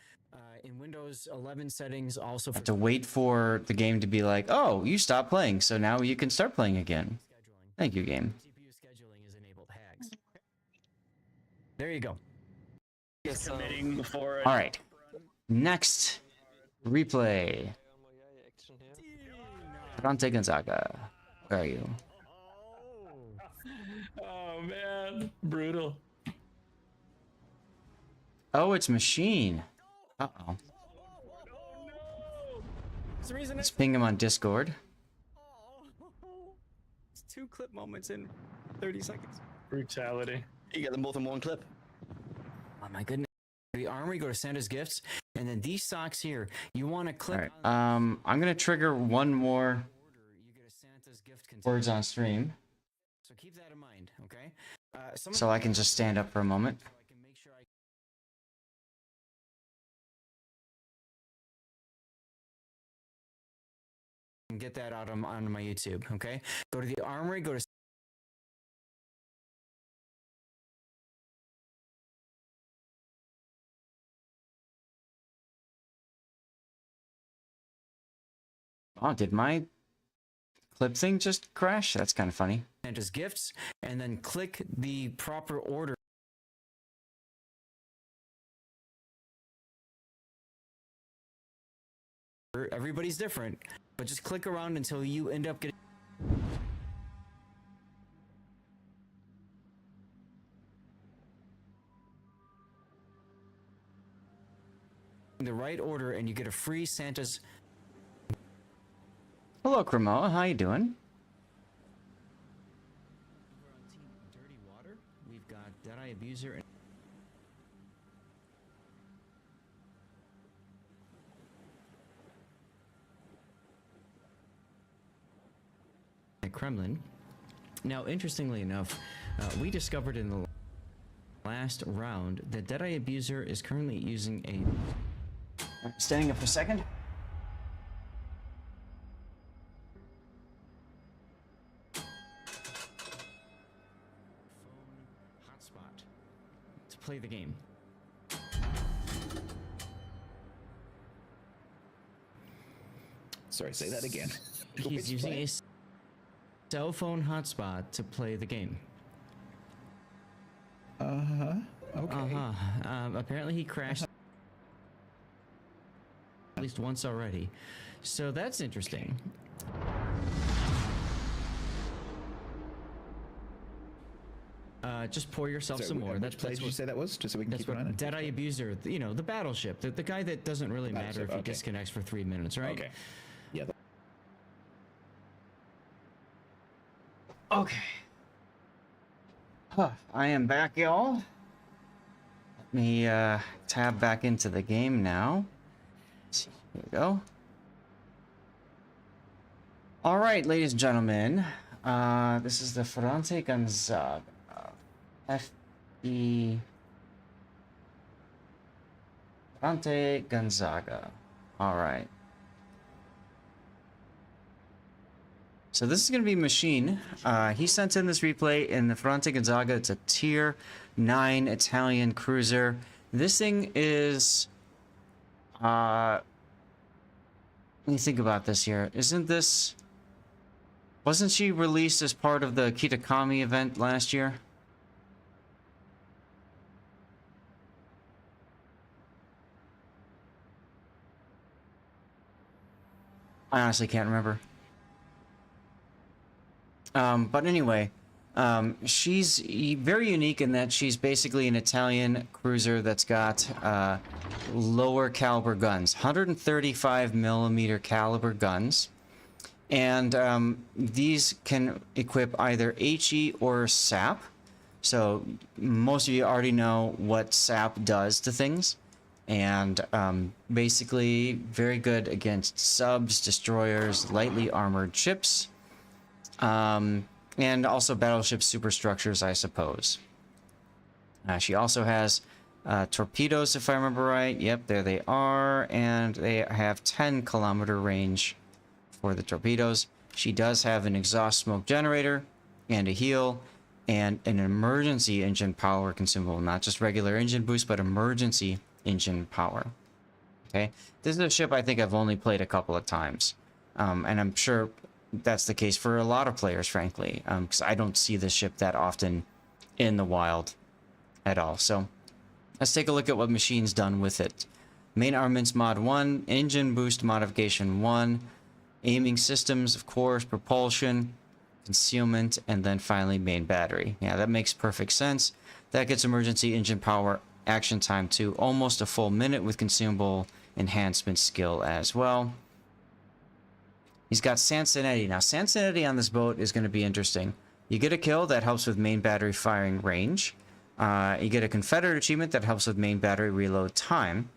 In Windows 11 settings, also I for have to wait for the game to be like, oh, you stopped playing, so now you can start playing again. scheduling. Thank you, game. CPU scheduling is enabled hags. There you go. Committing before. All right. Next replay. Ferrante Gonzaga. Where are you? Oh man, brutal. Oh, it's machine. Uh-oh. It's the reason Let's ping him on Discord. It's 2 clip moments in 30 seconds. Brutality. You get them both in one clip. Oh my goodness. The armory, go to Santa's gifts, and then these socks here, you want to click Alright, I'm gonna trigger one more order, you get a Santa's gift container. words on stream, So keep that in mind, okay? so I can just stand up for a moment. So I can make sure I can get that out on my YouTube, okay? Go to the armory, go to Oh, did my clip thing just crash? That's kind of funny. Santa's gifts, and then click the proper order. Everybody's different, but just click around until you end up getting the right order, and you get a free Santa's. Hello, Cremoa. How you doing? Over on Team Dirty Water, we've got Deadeye Abuser and Kremlin. Now, interestingly enough, we discovered in the last round that Deadeye Abuser is currently using a Standing up for a second. hotspot to play the game. Sorry, say that again. He's using a cell phone hotspot to play the game. Uh-huh. Okay. Apparently he crashed at least once already. So that's interesting. Just pour yourself some more. Which play did you say that was? Just so we can That's keep an eye on what it. Deadeye Abuser, you know, the battleship, the guy that doesn't really matter if he okay. disconnects for 3 minutes, right? Okay. Yeah. Okay. Huh, I am back, y'all. Let me tab back into the game now. Let's see, here we go. All right, ladies and gentlemen, this is the Ferrante Gonzaga. F.E. Ferrante Gonzaga. All right. So this is going to be Machine. He sent in this replay in the Ferrante Gonzaga. It's a tier 9 Italian cruiser. This thing is... let me think about this here. Isn't this... Wasn't she released as part of the Kitakami event last year? I honestly can't remember. But anyway, she's very unique in that she's basically an Italian cruiser that's got lower caliber guns, 135 millimeter caliber guns, and these can equip either HE or SAP. So most of you already know what SAP does to things, and basically very good against subs, destroyers, lightly armored ships. And also battleship superstructures, I suppose. She also has torpedoes, if I remember right. Yep, there they are. And they have 10-kilometer range for the torpedoes. She does have an exhaust smoke generator and a heal and an emergency engine power consumable. Not just regular engine boost, but emergency engine power. Okay, this is a ship I think I've only played a couple of times. And I'm sure that's the case for a lot of players, frankly, because I don't see this ship that often in the wild at all. So let's take a look at what Machine's done with it. Main armaments mod 1, engine boost modification 1, aiming systems, of course, propulsion, concealment, and then finally main battery. Yeah, that makes perfect sense. That gets emergency engine power action time to almost a full minute with consumable enhancement skill as well. He's got Sansonetti. Now, Sansonetti on this boat is going to be interesting. You get a kill that helps with main battery firing range. You get a Confederate achievement that helps with main battery reload time.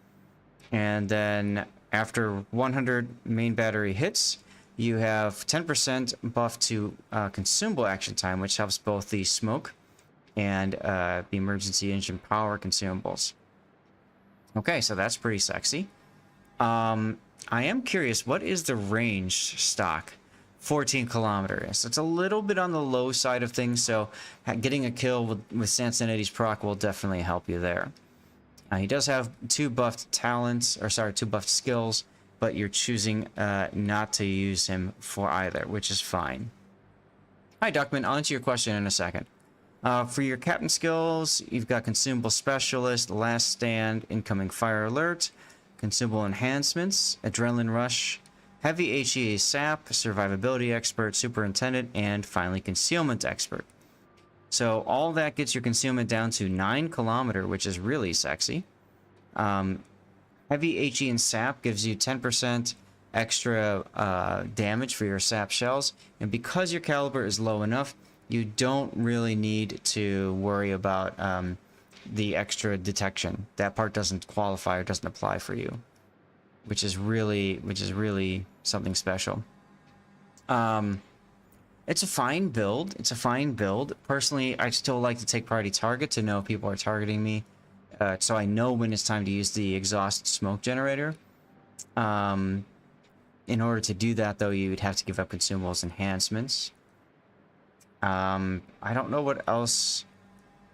And then after 100 main battery hits, you have 10% buff to consumable action time, which helps both the smoke and the emergency engine power consumables. Okay, so that's pretty sexy. I am curious, what is the range stock? 14 kilometers. It's a little bit on the low side of things, so getting a kill with Sansonetti's proc will definitely help you there. He does have 2 buffed talents, or sorry, 2 buffed skills, but you're choosing not to use him for either, which is fine. Hi, Duckman. I'll answer your question in a second. For your captain skills, you've got Consumable Specialist, Last Stand, Incoming Fire Alert, Consumable Enhancements, Adrenaline Rush, Heavy HEA Sap, Survivability Expert, Superintendent, and finally Concealment Expert. So all that gets your concealment down to 9 kilometer, which is really sexy. Heavy HE and Sap gives you 10% extra damage for your Sap shells, and because your caliber is low enough, you don't really need to worry about the extra detection. That part doesn't qualify or doesn't apply for you, which is really something special. It's a fine build. It's a fine build. Personally, I still like to take priority target to know people are targeting me, so I know when it's time to use the exhaust smoke generator. In order to do that, though, you'd have to give up consumables enhancements. I don't know what else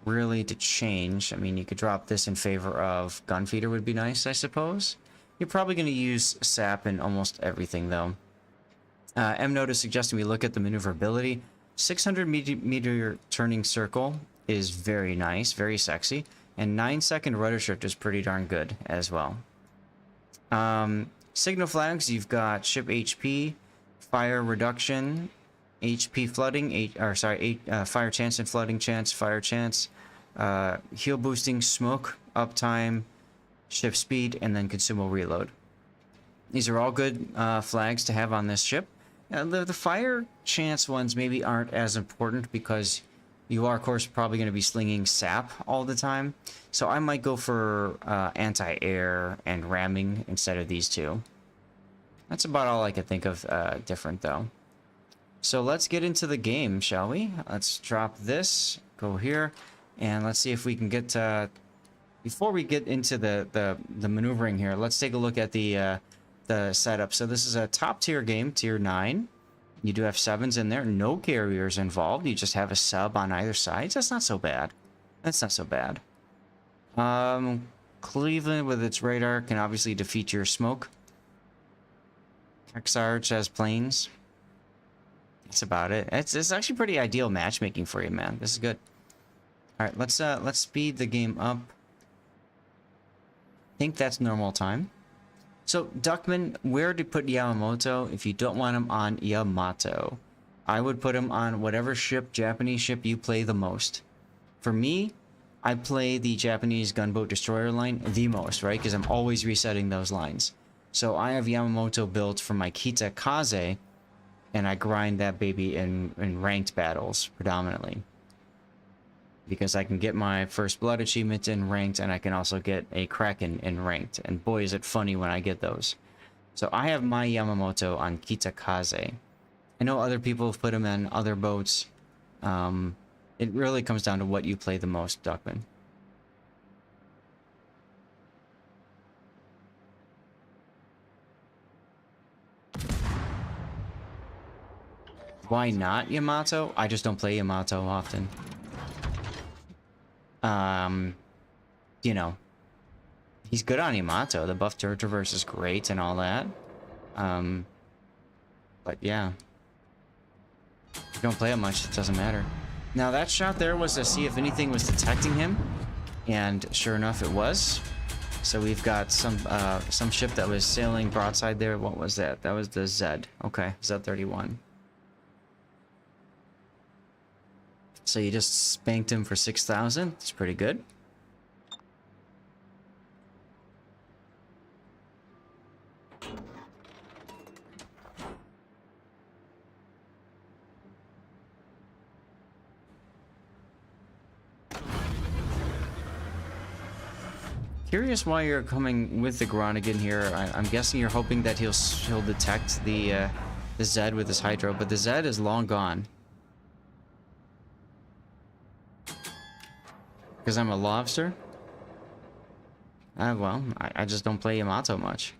really to change. I mean, you could drop this in favor of Gunfeeder would be nice, I suppose. You're probably going to use Sap in almost everything, though. M-Note is suggesting we look at the maneuverability. 600 meter turning circle is very nice, very sexy. And 9-second rudder shift is pretty darn good as well. Signal flags, you've got ship HP, fire reduction, HP flooding, fire chance and flooding chance, fire chance, heal boosting, smoke, uptime, ship speed, and then consumable reload. These are all good flags to have on this ship. The fire chance ones maybe aren't as important because you are, of course, probably going to be slinging sap all the time. So I might go for anti-air and ramming instead of these two. That's about all I could think of different, though. So let's get into the game, shall we? Let's drop this, go here, and let's see if we can get... before we get into the maneuvering here, let's take a look at the setup. So this is a top tier game, tier 9. You do have 7s in there, no carriers involved. You just have a sub on either side. That's not so bad. That's not so bad. Cleveland with its radar can obviously defeat your smoke. Exarch has planes. That's about it. It's actually pretty ideal matchmaking for you, man. This is good. All right, let's speed the game up. I think that's normal time. So, Duckman, where to put Yamamoto if you don't want him on Yamato? I would put him on whatever ship, Japanese ship, you play the most. For me, I play the Japanese gunboat destroyer line the most, right? Because I'm always resetting those lines. So I have Yamamoto built for my Kita Kaze, and I grind that baby in ranked battles, predominantly. Because I can get my first blood achievement in ranked, and I can also get a Kraken in ranked. And boy, is it funny when I get those. So I have my Yamamoto on Kita Kaze. I know other people have put him on other boats. It really comes down to what you play the most, Duckman. Why not Yamato? I just don't play Yamato often. You know, he's good on Yamato. The buff turret traverse is great and all that. But yeah, if you don't play it much, it doesn't matter. Now that shot there was to see if anything was detecting him, and sure enough, it was. So we've got some ship that was sailing broadside there. What was that? That was the Z. Okay, Z-31. So you just spanked him for 6,000. It's pretty good. Curious why you're coming with the Groningen here. I'm guessing you're hoping that he'll detect the Zed with his Hydro, but the Zed is long gone. Because I'm a lobster? Well, I just don't play Yamato much.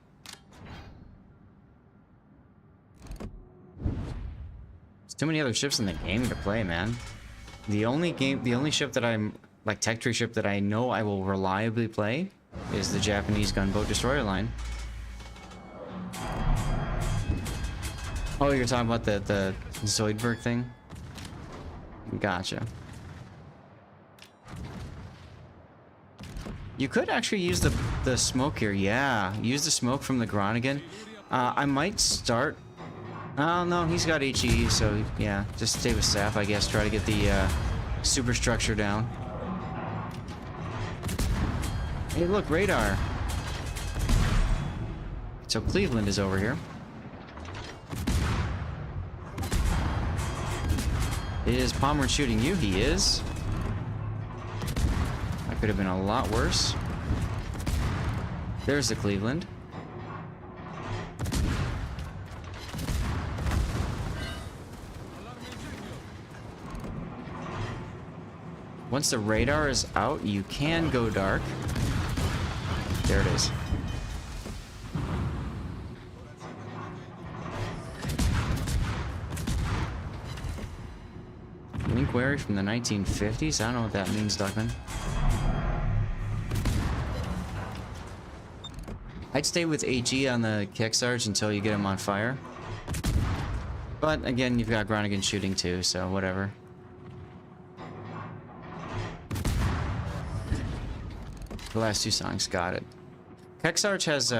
There's too many other ships in the game to play, man. The only ship that I'm, like, tech tree ship that I know I will reliably play is the Japanese gunboat destroyer line. Oh, you're talking about the Zoidberg thing? Gotcha. You could actually use the smoke here. Yeah, use the smoke from the Groningen. I might start... Oh, no, he's got HE, so yeah, just stay with Sap, I guess. Try to get the superstructure down. Hey, look, radar. So Cleveland is over here. Is Pomeranz shooting you? He is. That could have been a lot worse. There's the Cleveland. Once the radar is out, you can go dark. There it is. Inquiry from the 1950s? I don't know what that means, Duckman. I'd stay with HE on the Kickstarge until you get him on fire. But again, you've got Groningen shooting too, so whatever. The last two songs, got it. Keksarge has,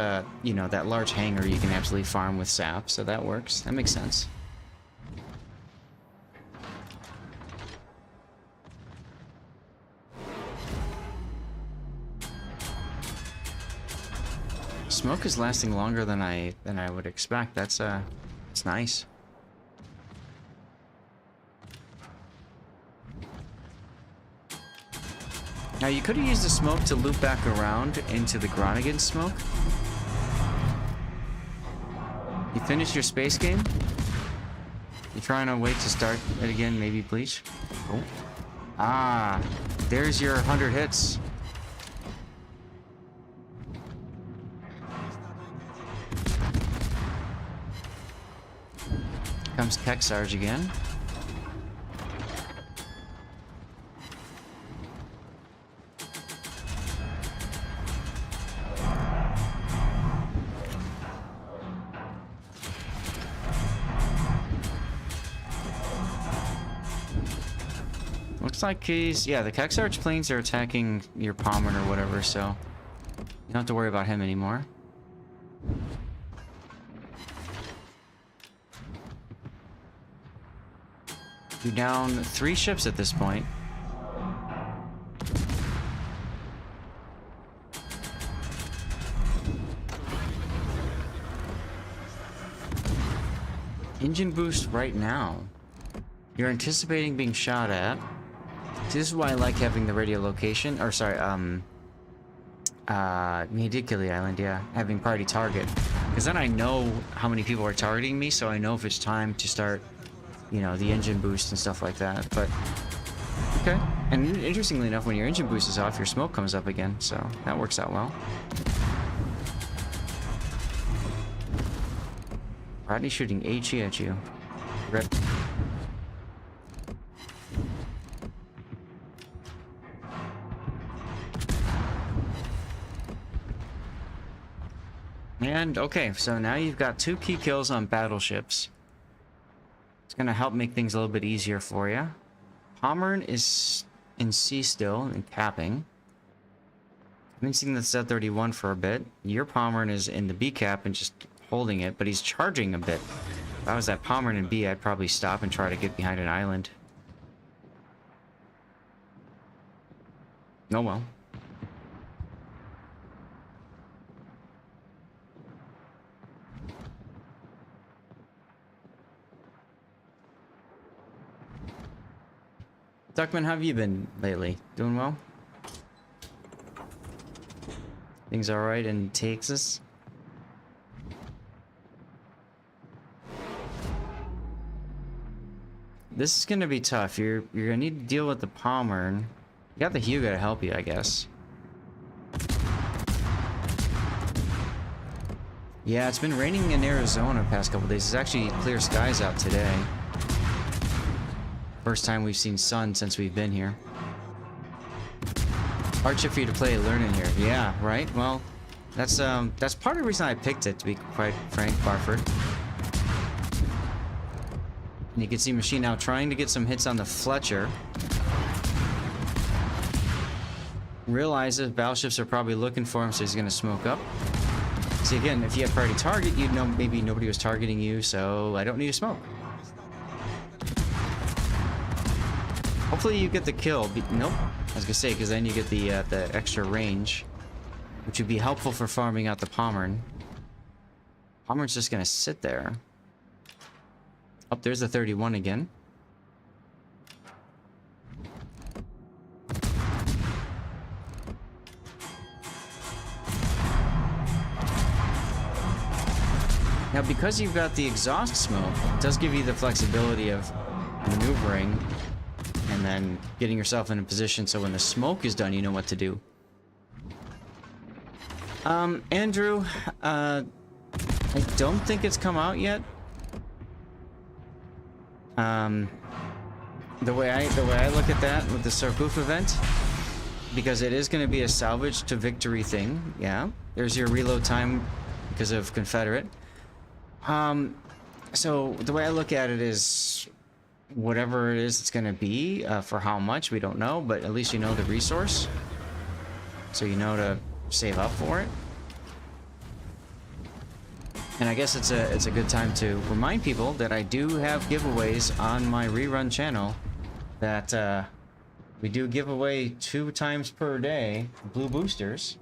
you know, that large hangar you can absolutely farm with sap, so that works. That makes sense. Smoke is lasting longer than I would expect. That's it's nice. Now you could have used the smoke to loop back around into the Groningen smoke. You finished your space game? You trying to wait to start it again? Maybe bleach? Oh. Ah, there's your 100 hits. Comes Keksarge again. Looks like he's... Yeah, the Keksarge planes are attacking your Pommern or whatever, so... You don't have to worry about him anymore. You're down 3 ships at this point. Engine boost right now. You're anticipating being shot at. See, this is why I like having the radio location, or sorry, he did kill the island, yeah. Having party target. Because then I know how many people are targeting me, so I know if it's time to start, you know, the engine boost and stuff like that, but... Okay. And interestingly enough, when your engine boost is off, your smoke comes up again, so that works out well. Rodney shooting HE at you. Rip. And, okay, so now you've got 2 key kills on battleships. It's gonna help make things a little bit easier for you. Pommern is in C still, and capping. I've been seeing the Z31 for a bit. Your Pommern is in the B cap and just holding it, but he's charging a bit. If I was that Pommern in B, I'd probably stop and try to get behind an island. Oh well. Duckman, how have you been lately? Doing well? Things alright in Texas? This is gonna be tough. You're gonna need to deal with the Palmer. You got the Hugo to help you, I guess. Yeah, it's been raining in Arizona the past couple days. It's actually clear skies out today. First time we've seen sun since we've been here. Hardship for you to play learning here. Yeah, right? Well, that's part of the reason I picked it, to be quite frank, Barford. And you can see Machine now trying to get some hits on the Fletcher. Realizes battleships are probably looking for him, so he's gonna smoke up. See, again, if you have priority target, you'd know maybe nobody was targeting you, so I don't need to smoke. Hopefully you get the kill. Nope. I was gonna say, because then you get the extra range, which would be helpful for farming out the Pommern. Pommern's just gonna sit there. Oh, there's the 31 again. Now, because you've got the exhaust smoke, it does give you the flexibility of maneuvering and then getting yourself in a position so when the smoke is done, you know what to do. Andrew, I don't think it's come out yet. The way I look at that with the Sarkoof event, because it is going to be a salvage to victory thing. Yeah, there's your reload time because of Confederate. So the way I look at it is, whatever it is it's going to be, for how much we don't know, but at least you know the resource, so you know to save up for it. And I guess it's a good time to remind people that I do have giveaways on my rerun channel, that we do give away 2 times per day blue boosters.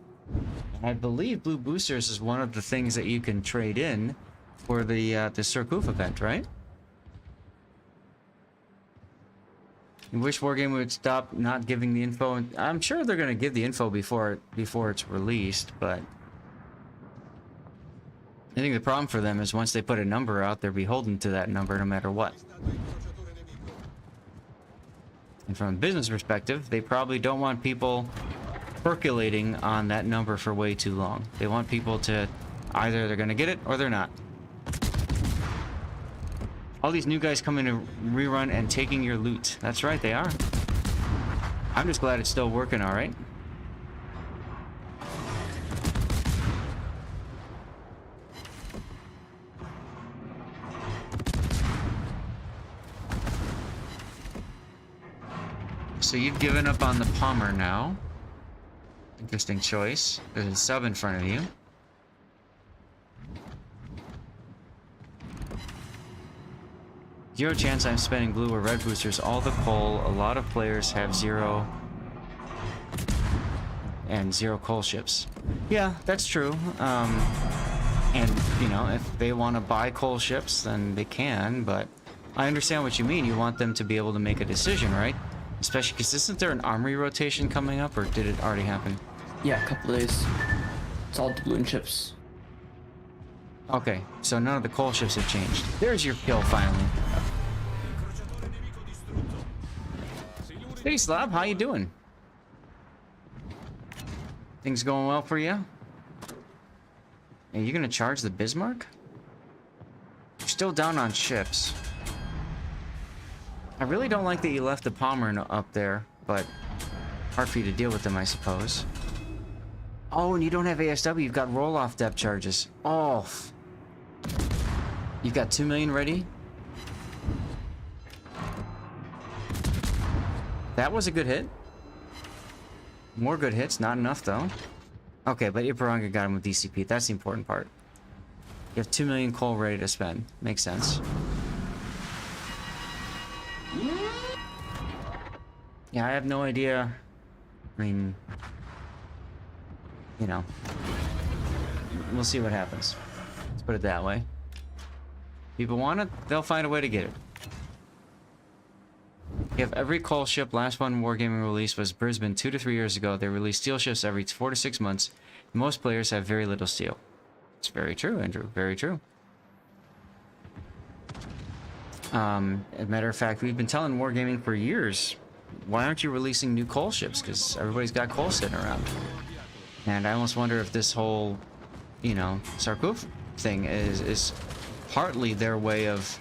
I believe blue boosters is one of the things that you can trade in for the Sarkoof event, right? I wish Wargame would stop not giving the info. I'm sure they're going to give the info before it's released, but I think the problem for them is once they put a number out, they're beholden to that number no matter what. And from a business perspective, they probably don't want people percolating on that number for way too long. They want people to, either they're going to get it or they're not. All these new guys coming to rerun and taking your loot. That's right, they are. I'm just glad it's still working all right. So you've given up on the Palmer now. Interesting choice. There's a sub in front of you. Zero chance I'm spending blue or red boosters. All the coal. A lot of players have 0 and 0 coal ships. Yeah, that's true. And, you know, if they want to buy coal ships, then they can, but I understand what you mean. You want them to be able to make a decision, right? Especially because isn't there an armory rotation coming up, or did it already happen? Yeah, a couple of days. It's all balloon ships. Okay, so none of the coal ships have changed. There's your kill, finally. Hey, Slab, how you doing? Things going well for you? Are you gonna charge the Bismarck? You're still down on ships. I really don't like that you left the Palmer up there, but hard for you to deal with them, I suppose. Oh, and you don't have ASW, you've got roll-off depth charges. Oh. You've got 2 million ready? That was a good hit. More good hits, not enough though. Okay, but Iparanga got him with DCP, that's the important part. You have 2 million coal ready to spend. Makes sense. Yeah, I have no idea I mean, you know, we'll see what happens. Let's put it that way. People want it, they'll find a way to get it. You have every coal ship. Last one Wargaming release was Brisbane 2 to 3 years ago. They release steel ships every 4 to 6 months. Most players have very little steel. It's very true, Andrew. Very true. As a matter of fact, we've been telling Wargaming for years, why aren't you releasing new coal ships? Because everybody's got coal sitting around. And I almost wonder if this whole, you know, Sarkuf thing is partly their way of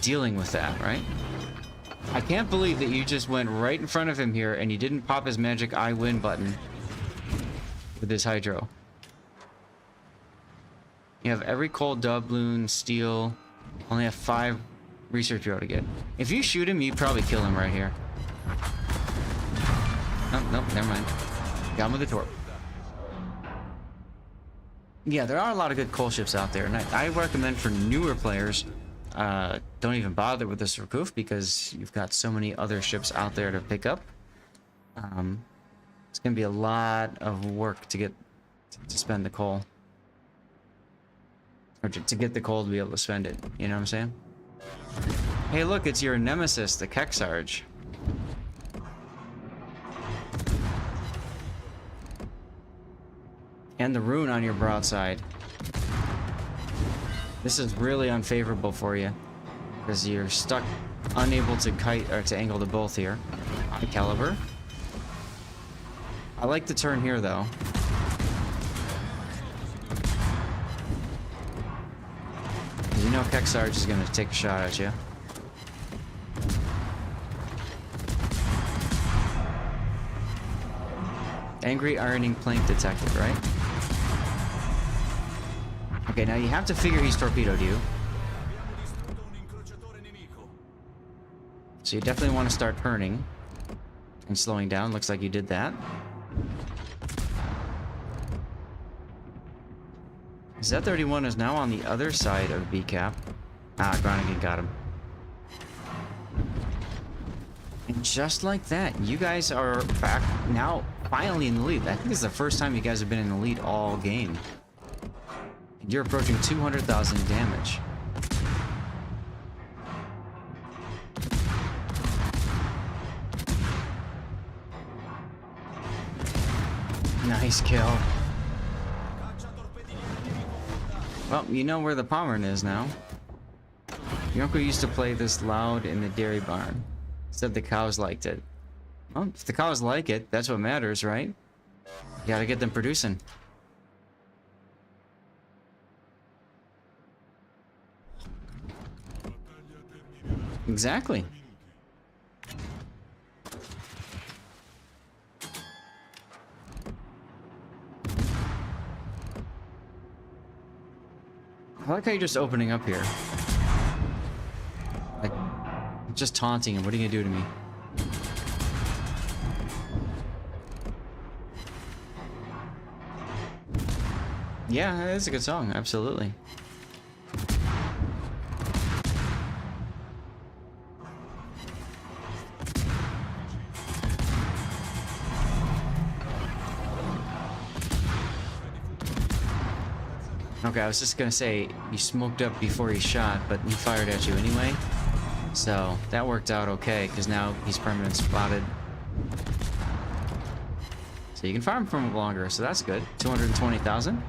dealing with that, right? I can't believe that you just went right in front of him here and you didn't pop his magic I win button with his hydro. You have every coal, doubloon, steel. Only have 5 research bureau to get. If you shoot him, you probably kill him right here. Oh, nope, never mind. Got him with the torp. Yeah, there are a lot of good coal ships out there, and I recommend for newer players, don't even bother with the Sarkuf because you've got so many other ships out there to pick up. It's gonna be a lot of work to get to spend the coal, or to get the coal to be able to spend it. You know what I'm saying? Hey, look, it's your nemesis, the Keksarge. And the rune on your broadside. This is really unfavorable for you because you're stuck, unable to kite or to angle to both here. High caliber. I like the turn here though. You know Keksarge is gonna take a shot at you. Angry ironing plank detected, right? Okay, now you have to figure he's torpedoed you. So you definitely want to start turning and slowing down. Looks like you did that. Z31 is now on the other side of B cap. Ah, Groningen got him. And just like that, you guys are back now, finally in the lead. I think this is the first time you guys have been in the lead all game. You're approaching 200,000 damage. Nice kill. Well, you know where the Pommern is now. Your uncle used to play this loud in the dairy barn. Said the cows liked it. Well, if the cows like it, that's what matters, right? You gotta get them producing. Exactly. I like how you're just opening up here. Like, just taunting him. What are you gonna do to me? Yeah, it's a good song. Absolutely. Okay, I was just gonna say, you smoked up before he shot, but he fired at you anyway. So, that worked out okay, because now he's permanent spotted. So you can farm from him longer, so that's good. 220,000.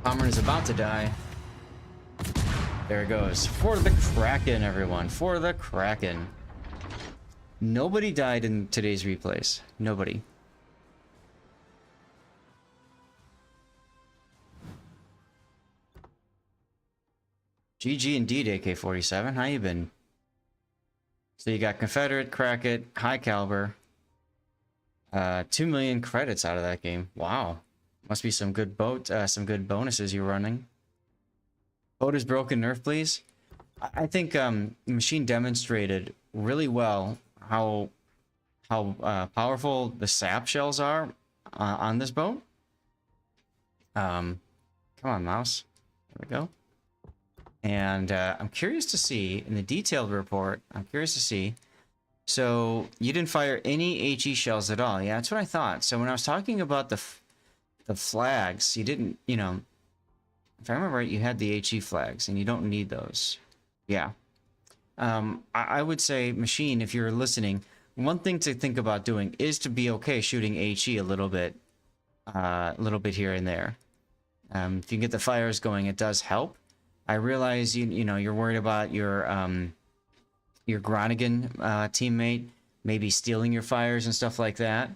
Pommern is about to die. There it goes. For the Kraken, everyone. For the Kraken. Nobody died in today's replays. Nobody. GG indeed, AK-47. How you been? So you got Confederate, Kraken, High Caliber. 2 million credits out of that game. Wow. Must be some good some good bonuses you're running. Boat is broken, nerf please. I think Machine demonstrated really well how powerful the sap shells are on this boat. Come on, mouse. There we go. And I'm curious to see, in the detailed report, I'm curious to see, so you didn't fire any HE shells at all. Yeah, that's what I thought. So when I was talking about the flags, you didn't, you know, if I remember right, you had the HE flags, and you don't need those. Yeah. I would say, Machine, if you're listening, one thing to think about doing is to be okay shooting HE a little bit here and there. If you can get the fires going, it does help. I realize you know you're worried about your Groningen teammate maybe stealing your fires and stuff like that.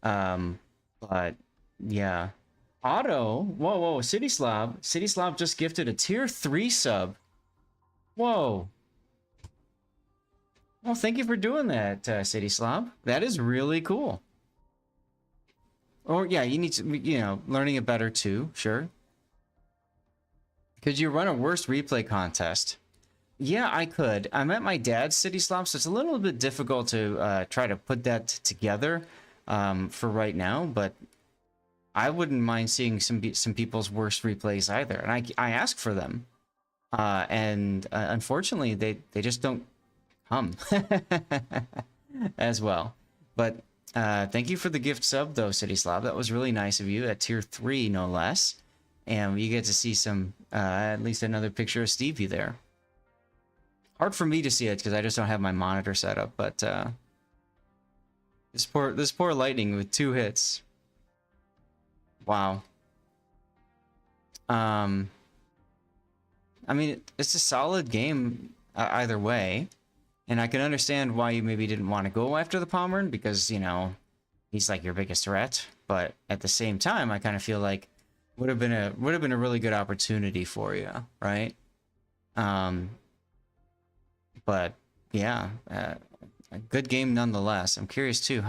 But yeah, Otto. Whoa, City Slob just gifted a tier 3 sub. Whoa. Well, thank you for doing that, City Slob. That is really cool. Or yeah, you need to, you know, learning it better too. Sure. Could you run a worst replay contest? Yeah, I could. I'm at my dad's City Slop, so it's a little bit difficult to try to put that together for right now, but I wouldn't mind seeing some people's worst replays either. And I ask for them. And unfortunately, they just don't come as well. But thank you for the gift sub, though, City Slop. That was really nice of you, at tier 3, no less. And you get to see some, at least another picture of Stevie there. Hard for me to see it because I just don't have my monitor set up, but this poor Lightning with 2 hits. Wow. I mean, it's a solid game either way, and I can understand why you maybe didn't want to go after the Pommern because, you know, he's like your biggest threat. But at the same time, I kind of feel like would have been a really good opportunity for you, right? But yeah, a good game nonetheless. I'm curious too,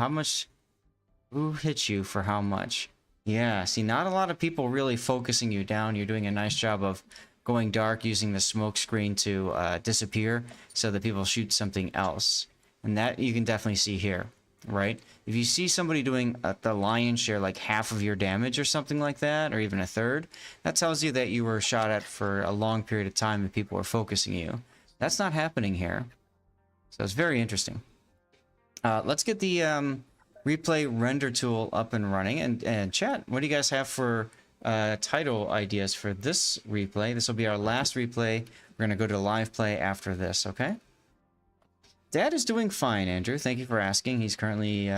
who hit you for how much? Yeah, see, not a lot of people really focusing you down. You're doing a nice job of going dark, using the smoke screen to disappear so that people shoot something else. And that you can definitely see here, right? If you see somebody doing the lion's share, like half of your damage or something like that, or even a third, that tells you that you were shot at for a long period of time and people were focusing you. That's not happening here. So it's very interesting. Let's get the replay render tool up and running. And chat, what do you guys have for title ideas for this replay? This will be our last replay. We're going to go to live play after this, okay? Dad is doing fine, Andrew. Thank you for asking. He's currently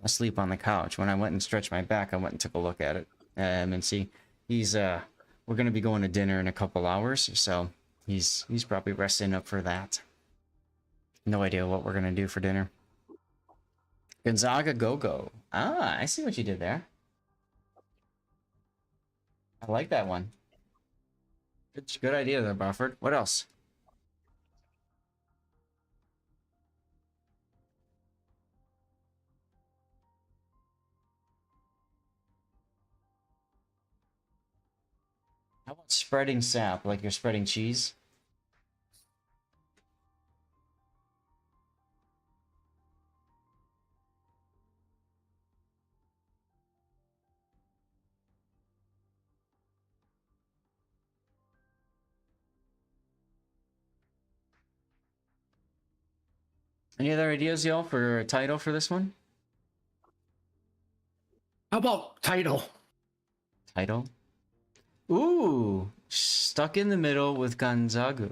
asleep on the couch. When I went and stretched my back, I went and took a look at it. And see, he's we're going to be going to dinner in a couple hours, so he's probably resting up for that. No idea what we're going to do for dinner. Gonzaga Go-Go. Ah, I see what you did there. I like that one. Good idea there, Bufford. What else? How about spreading sap, like you're spreading cheese? Any other ideas, y'all, for a title for this one? How about title? Title? Ooh, stuck in the middle with Gonzaga.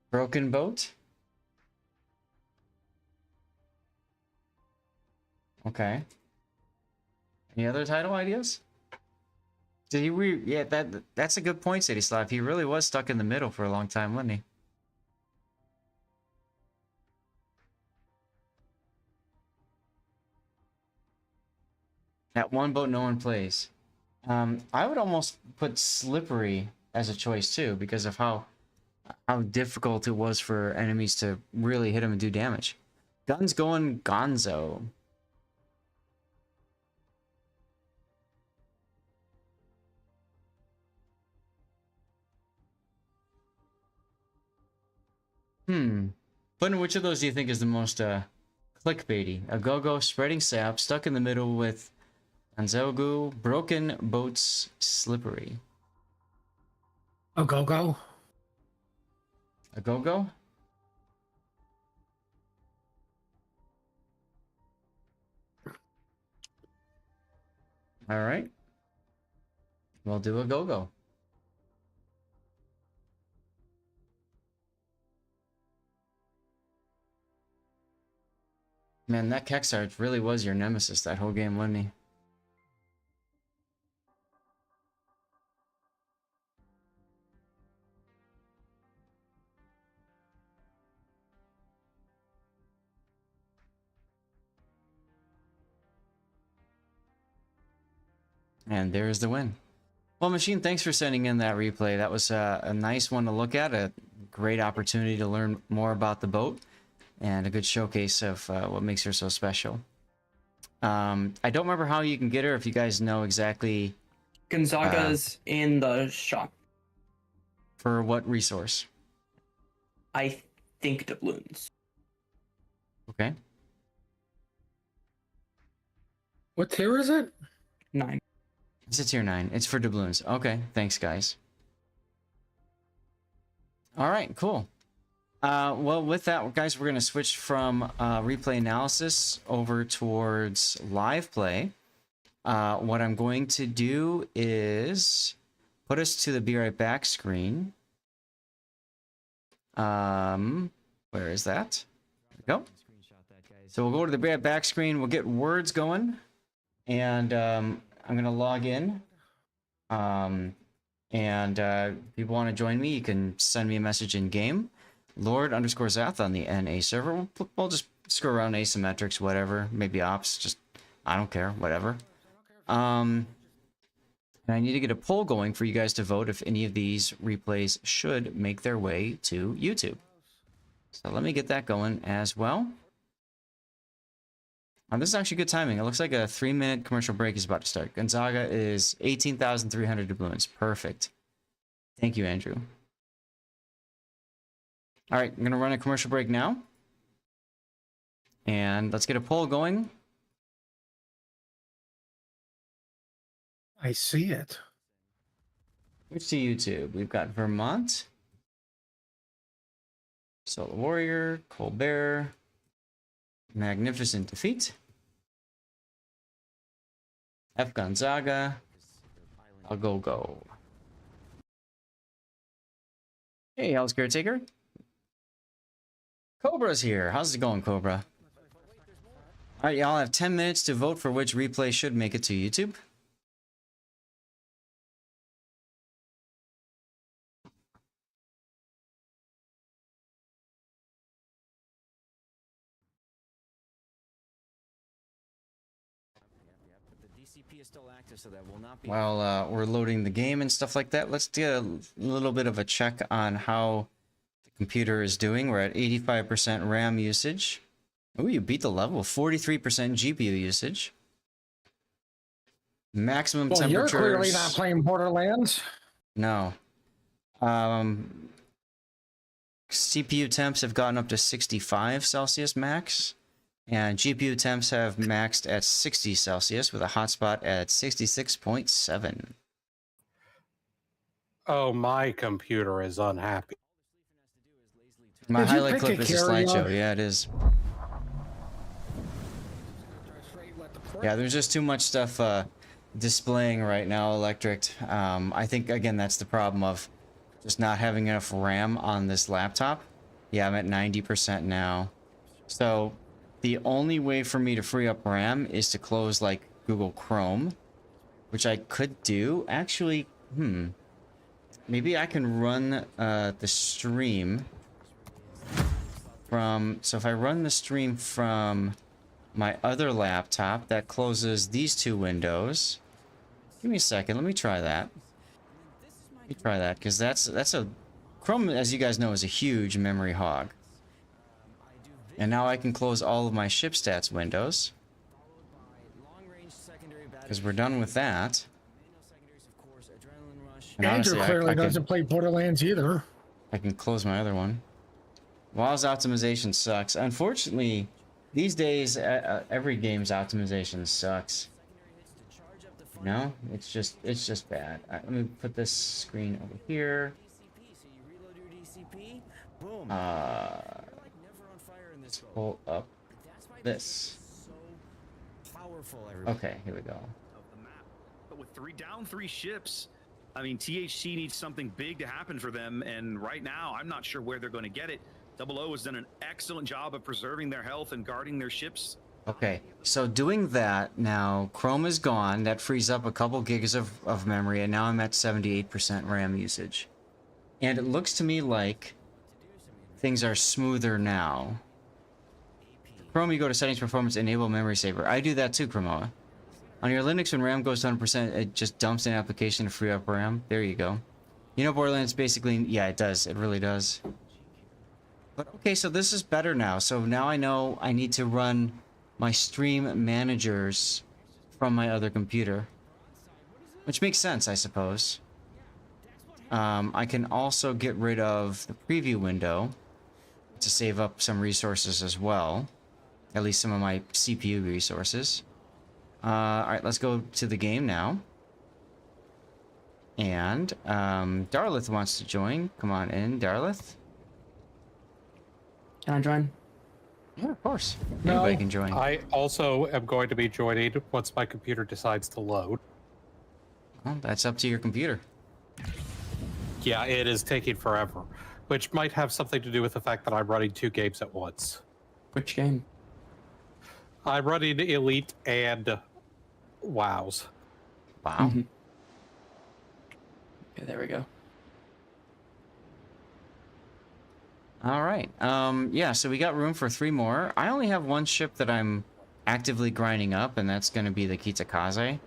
Broken boat? Okay. Any other title ideas? Did he yeah, that's a good point, City Slap. He really was stuck in the middle for a long time, wasn't he? At one boat, no one plays. I would almost put Slippery as a choice too, because of how difficult it was for enemies to really hit him and do damage. Guns going Gonzo. But which of those do you think is the most clickbaity? A go-go spreading sap, stuck in the middle with Anzogu, broken boats, slippery. A go-go. A go-go? All right. We'll do a go-go. Man, that Kexart really was your nemesis that whole game, wasn't he? And there's the win. Well, Machine, thanks for sending in that replay. That was a nice one to look at, a great opportunity to learn more about the boat, and a good showcase of what makes her so special. I don't remember how you can get her, if you guys know exactly. Gonzaga's in the shop. For what resource? I think doubloons. Okay. What tier is it? 9. It's a tier 9. It's for doubloons. Okay, thanks, guys. All right, cool. Well, with that, guys, we're going to switch from replay analysis over towards live play. What I'm going to do is put us to the Be Right Back screen. Where is that? There we go. So we'll go to the Be Right Back screen. We'll get words going. And I'm going to log in. If people want to join me, you can send me a message in game. Lord_Zath on the NA server. We'll just screw around asymmetrics, whatever. Maybe ops, just, I don't care, whatever. And I need to get a poll going for you guys to vote if any of these replays should make their way to YouTube. So let me get that going as well. This is actually good timing. It looks like a 3-minute commercial break is about to start. Gonzaga is 18,300 doubloons. Perfect. Thank you, Andrew. All right, I'm going to run a commercial break now. And let's get a poll going. I see it. Switch to YouTube. We've got Vermont, Solo Warrior, Colbert, Magnificent Defeat, F Gonzaga, I'll go. Hey, how's Caretaker? Cobra's here. How's it going, Cobra? Alright, y'all have 10 minutes to vote for which replay should make it to YouTube. While we're loading the game and stuff like that, let's do a little bit of a check on how the computer is doing. We're at 85% RAM usage. Oh, you beat the level. 43% GPU usage. Maximum Well, temperatures. you're clearly not playing Borderlands. No. CPU temps have gotten up to 65 Celsius max. And GPU temps have maxed at 60 Celsius with a hotspot at 66.7. Oh, my computer is unhappy. My Did you highlight pick clip a is a carrier? slideshow. Yeah, it is. Yeah, there's just too much stuff displaying right now, Electric. I think, again, that's the problem of just not having enough RAM on this laptop. Yeah, I'm at 90% now. So the only way for me to free up RAM is to close, like, Google Chrome, which I could do. Actually, maybe I can run the stream from... So if I run the stream from my other laptop, that closes these two windows. Give me a second. Let me try that. Let me try that, because that's a... Chrome, as you guys know, is a huge memory hog. And now I can close all of my ship stats windows. Because we're done with that. And Andrew honestly, clearly I doesn't play Borderlands either. can close my other one. WoW's optimization sucks. Unfortunately, these days, every game's optimization sucks. No, it's just bad. All right, let me put this screen over here. Let's pull up this. Okay, here we go. But with 3 down, 3 ships, I mean, THC needs something big to happen for them, and right now, I'm not sure where they're going to get it. O has done an excellent job of preserving their health and guarding their ships. Okay, so doing that now, Chrome is gone. That frees up a couple gigs of memory, and now I'm at 78% RAM usage. And it looks to me like things are smoother now. Chrome, you go to settings, performance, enable memory saver. I do that too, Chromoa. On your Linux, when RAM goes to 100%, it just dumps an application to free up RAM. There you go. You know, Borderlands basically, yeah, it does. It really does. But okay, so this is better now. So now I know I need to run my stream managers from my other computer, which makes sense, I suppose. I can also get rid of the preview window to save up some resources as well, at least some of my CPU resources. Alright, let's go to the game now. And Darlith wants to join. Come on in, Darlith. Can I join? Yeah, of course. No. Anybody can join. I also am going to be joining once my computer decides to load. Well, that's up to your computer. Yeah, it is taking forever, which might have something to do with the fact that I'm running 2 games at once. Which game? I'm running Elite and WoWs. Wow. Okay, there we go. All right. Yeah, so we got room for 3 more. I only have 1 ship that I'm actively grinding up, and that's going to be the Kitakaze.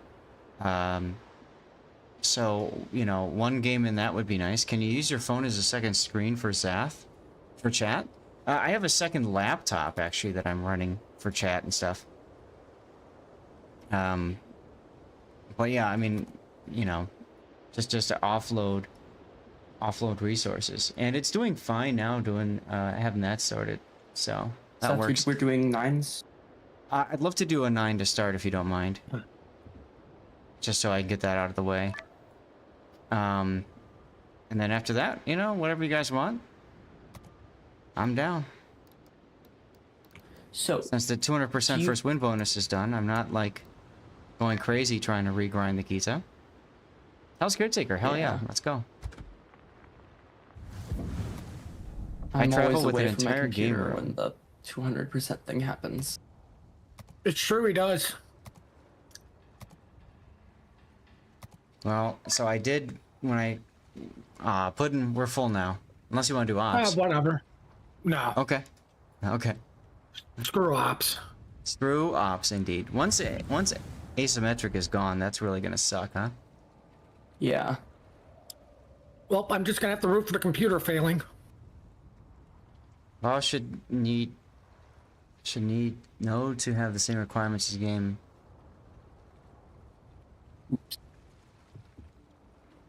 So, you know, 1 game in that would be nice. Can you use your phone as a second screen for Zath? For chat? I have a second laptop, actually, that I'm running for chat and stuff. But yeah, I mean, you know, just to offload resources, and it's doing fine now, having that sorted, so that So works. we're doing 9s. I'd love to do a 9 to start if you don't mind, just so I can get that out of the way. And then after that, you know, whatever you guys want, I'm down. So Since the 200% first win bonus is done, I'm not like going crazy trying to regrind the Kita. Hell's Caretaker, hell yeah, let's go. I I'm travel always with away an from my entire game computer room. when the 200% thing happens. It sure he does. Well, so I did when I Puddin', we're full now. Unless you want to do ops. Whatever. No. Okay. Okay. Screw ops. Screw ops indeed. Once asymmetric is gone, that's really gonna suck, huh? Yeah. Well, I'm just gonna have to root for the computer failing. Well, should need node to have the same requirements as game.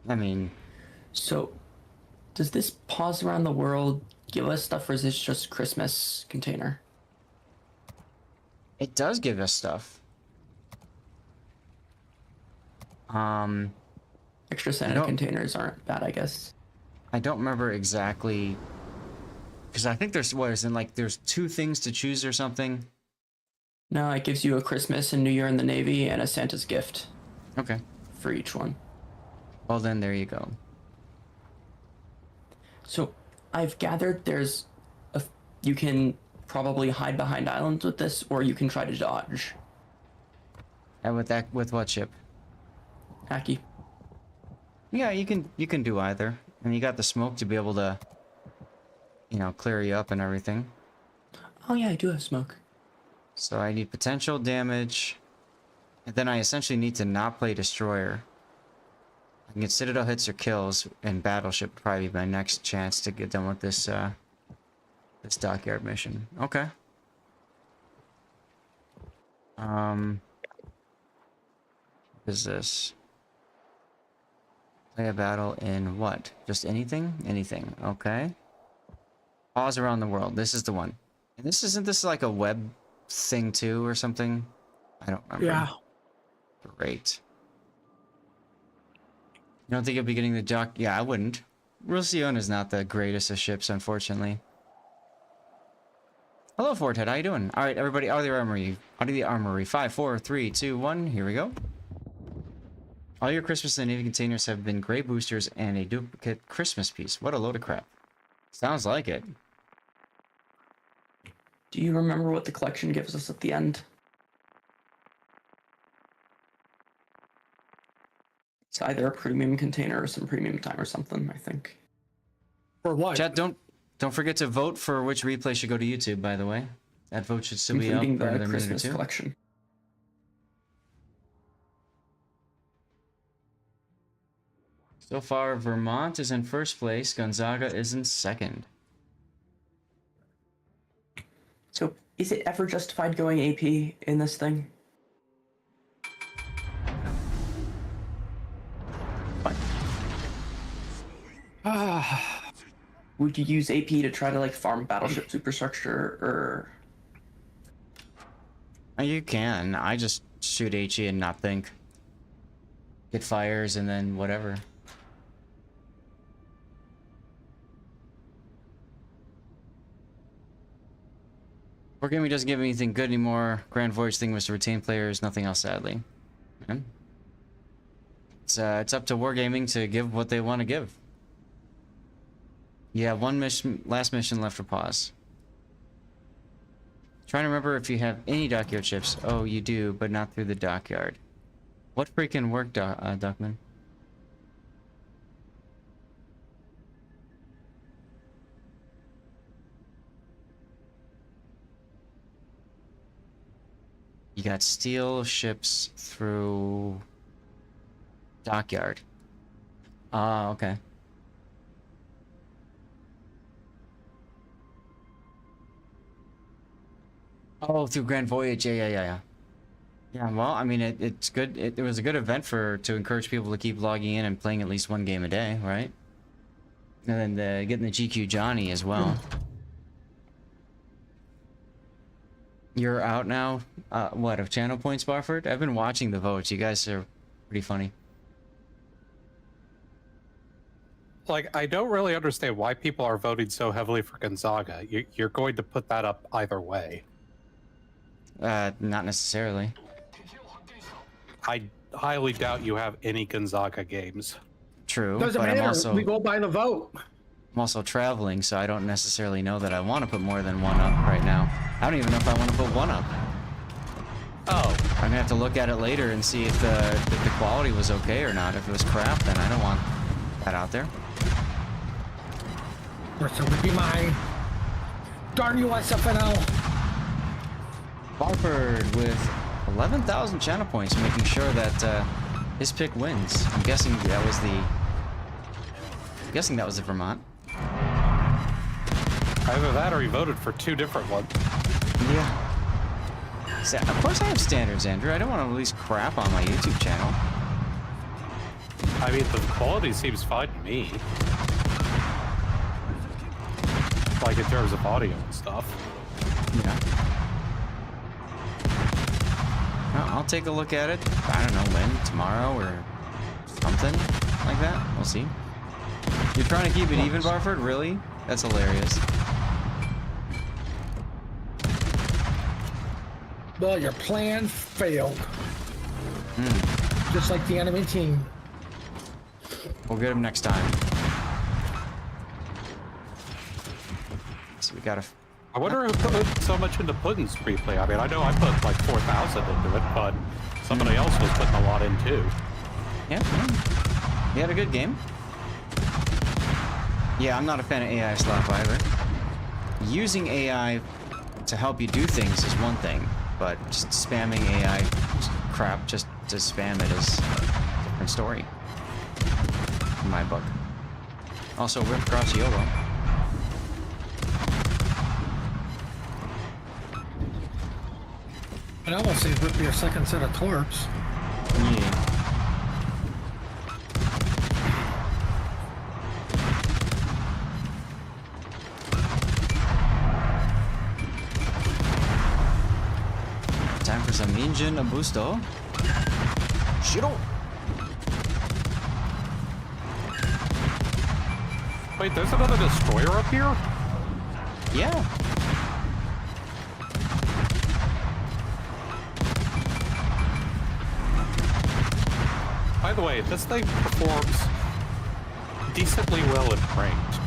I mean, So, does this pause around the world give us stuff, or is this just Christmas container? it does give us stuff. Extra Santa don't- containers aren't bad, I guess. I don't remember exactly, because I think there's there's 2 things to choose or something. No, it gives you a Christmas and New Year in the Navy and a Santa's gift Okay. for each one. Well then, there you go. So, I've gathered you can probably hide behind islands with this, or you can try to dodge. And with what ship? Hacky. Yeah, you can do either, and you got the smoke to be able to, you know, clear you up and everything. Oh yeah, I do have smoke. So I need potential damage, and then I essentially need to not play destroyer. I can get Citadel hits or kills, and battleship would probably be my next chance to get done with this this dockyard mission. Okay. What is this? Play a battle in what? Just anything? Anything. Okay. Pause around the world. This is the one. And isn't this like a web thing too or something? I don't remember. Yeah. Great. You don't think you'll be getting the dock? Yeah, I wouldn't. Roussillon is not the greatest of ships, unfortunately. Hello, Forthead. How you doing? All right, everybody, out of the armory. Out of the armory. 5, 4, 3, 2, 1. Here we go. All your Christmas and Navy containers have been gray boosters and a duplicate Christmas piece. What a load of crap. Sounds like it. Do you remember what the collection gives us at the end? It's either a premium container or some premium time or something, I think. For what? Chat, don't forget to vote for which replay should go to YouTube, by the way. That vote should still be up Including for another the minute or Christmas two. collection. So far, Vermont is in first place. Gonzaga is in second. So, is it ever justified going AP in this thing? Would you use AP to try to like farm battleship superstructure or? You can. I just shoot HE and not think. Get fires and then whatever. Wargaming doesn't give anything good anymore. Grand Voyage thing was to retain players, nothing else, sadly. Yeah. It's up to Wargaming to give what they want to give. Yeah, one mission, last mission left for pause. Trying to remember if you have any dockyard ships. Oh, you do, but not through the dockyard. What freaking work, Duckman? You got steel ships through dockyard. Ah, okay. Oh, through Grand Voyage. Yeah. Yeah, well, I mean, it's good. It was a good event to encourage people to keep logging in and playing at least one game a day, right? And then getting the GQ Johnny as well. You're out now? What, of channel points, Barford? I've been watching the votes. You guys are pretty funny. Like, I don't really understand why people are voting so heavily for Gonzaga. You're going to put that up either way. Not necessarily. I highly doubt you have any Gonzaga games. True, Doesn't but matter. We go by the vote. I'm also traveling, so I don't necessarily know that I want to put more than one up right now. I don't even know if I want to put one up. Oh. I'm gonna have to look at it later and see if the quality was okay or not. If it was crap, then I don't want that out there. First it would be mine. Darn you, SFNL. Barford with 11,000 channel points, making sure that his pick wins. I'm guessing that was the Vermont. Either that or he voted for two different ones. Yeah. So, of course I have standards, Andrew. I don't want to release crap on my YouTube channel. I mean, the quality seems fine to me. Like in terms of audio and stuff. Yeah. Well, I'll take a look at it. I don't know when, tomorrow or something like that. We'll see. You're trying to keep it even, Barford? Really? That's hilarious. Well, your plan failed. Just like the enemy team. We'll get him next time. So we gotta... I wonder who put so much into Puddin's replay. I mean, I know I put like 4,000 into it, but somebody else was putting a lot in too. Yeah, he had a good game. Yeah, I'm not a fan of AI slap either. Using AI to help you do things is one thing, but just spamming AI crap just to spam it is a different story. In my book. Also, rip across YOLO. I almost say rip your second set of torps. Yeah. engine busto. Shiro. Wait, there's another destroyer up here? Yeah. By the way, this thing performs decently well in ranked.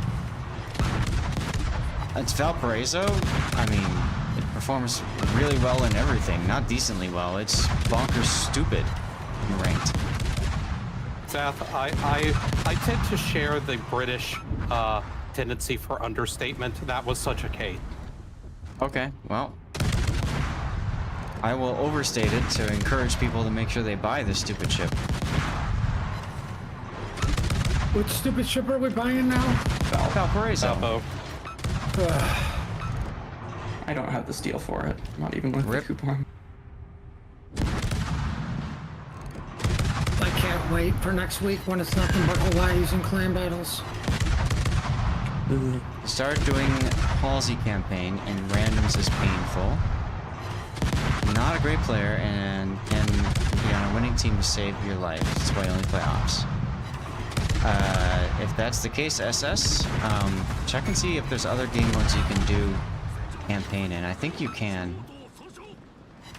It's Valparaiso. I mean, it performs really well in everything. Not decently well. It's bonkers stupid in ranked. Seth, I tend to share the British tendency for understatement. That was such a case. Okay, well, I will overstate it to encourage people to make sure they buy this stupid ship. What stupid ship are we buying now? Valparaiso. Valpo. I don't have the steel for it. Not even with Rip. the coupon. I can't wait for next week when it's nothing but Hawaii's and clan battles. Start doing Halsey campaign and randoms is painful. Not a great player and can be on a winning team to save your life. That's why you only play ops. If that's the case, SS, check and see if there's other game modes you can do campaign in. I think you can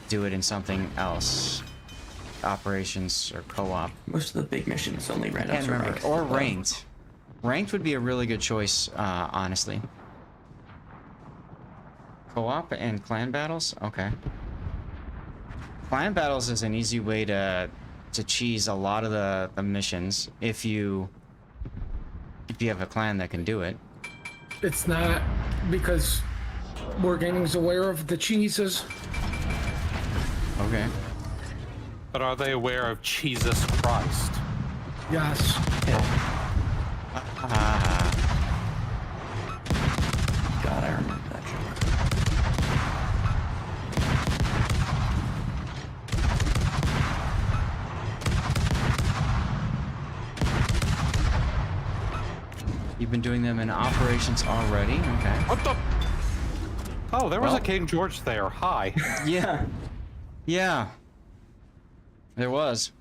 do it in something else. Operations or co-op. Most of the big missions only ran I can't up to remember. rank. Or ranked. Ranked would be a really good choice, honestly. Co-op and clan battles? Okay. Clan battles is an easy way to cheese a lot of the missions if you have a clan that can do it. It's not because Wargaming's aware of the cheeses. Okay. But are they aware of Jesus Christ? Yes. God, I remember that joke. You've been doing them in operations already? Okay. What the? Oh, there was Well. a King George there. Hi. Yeah. Yeah. There was.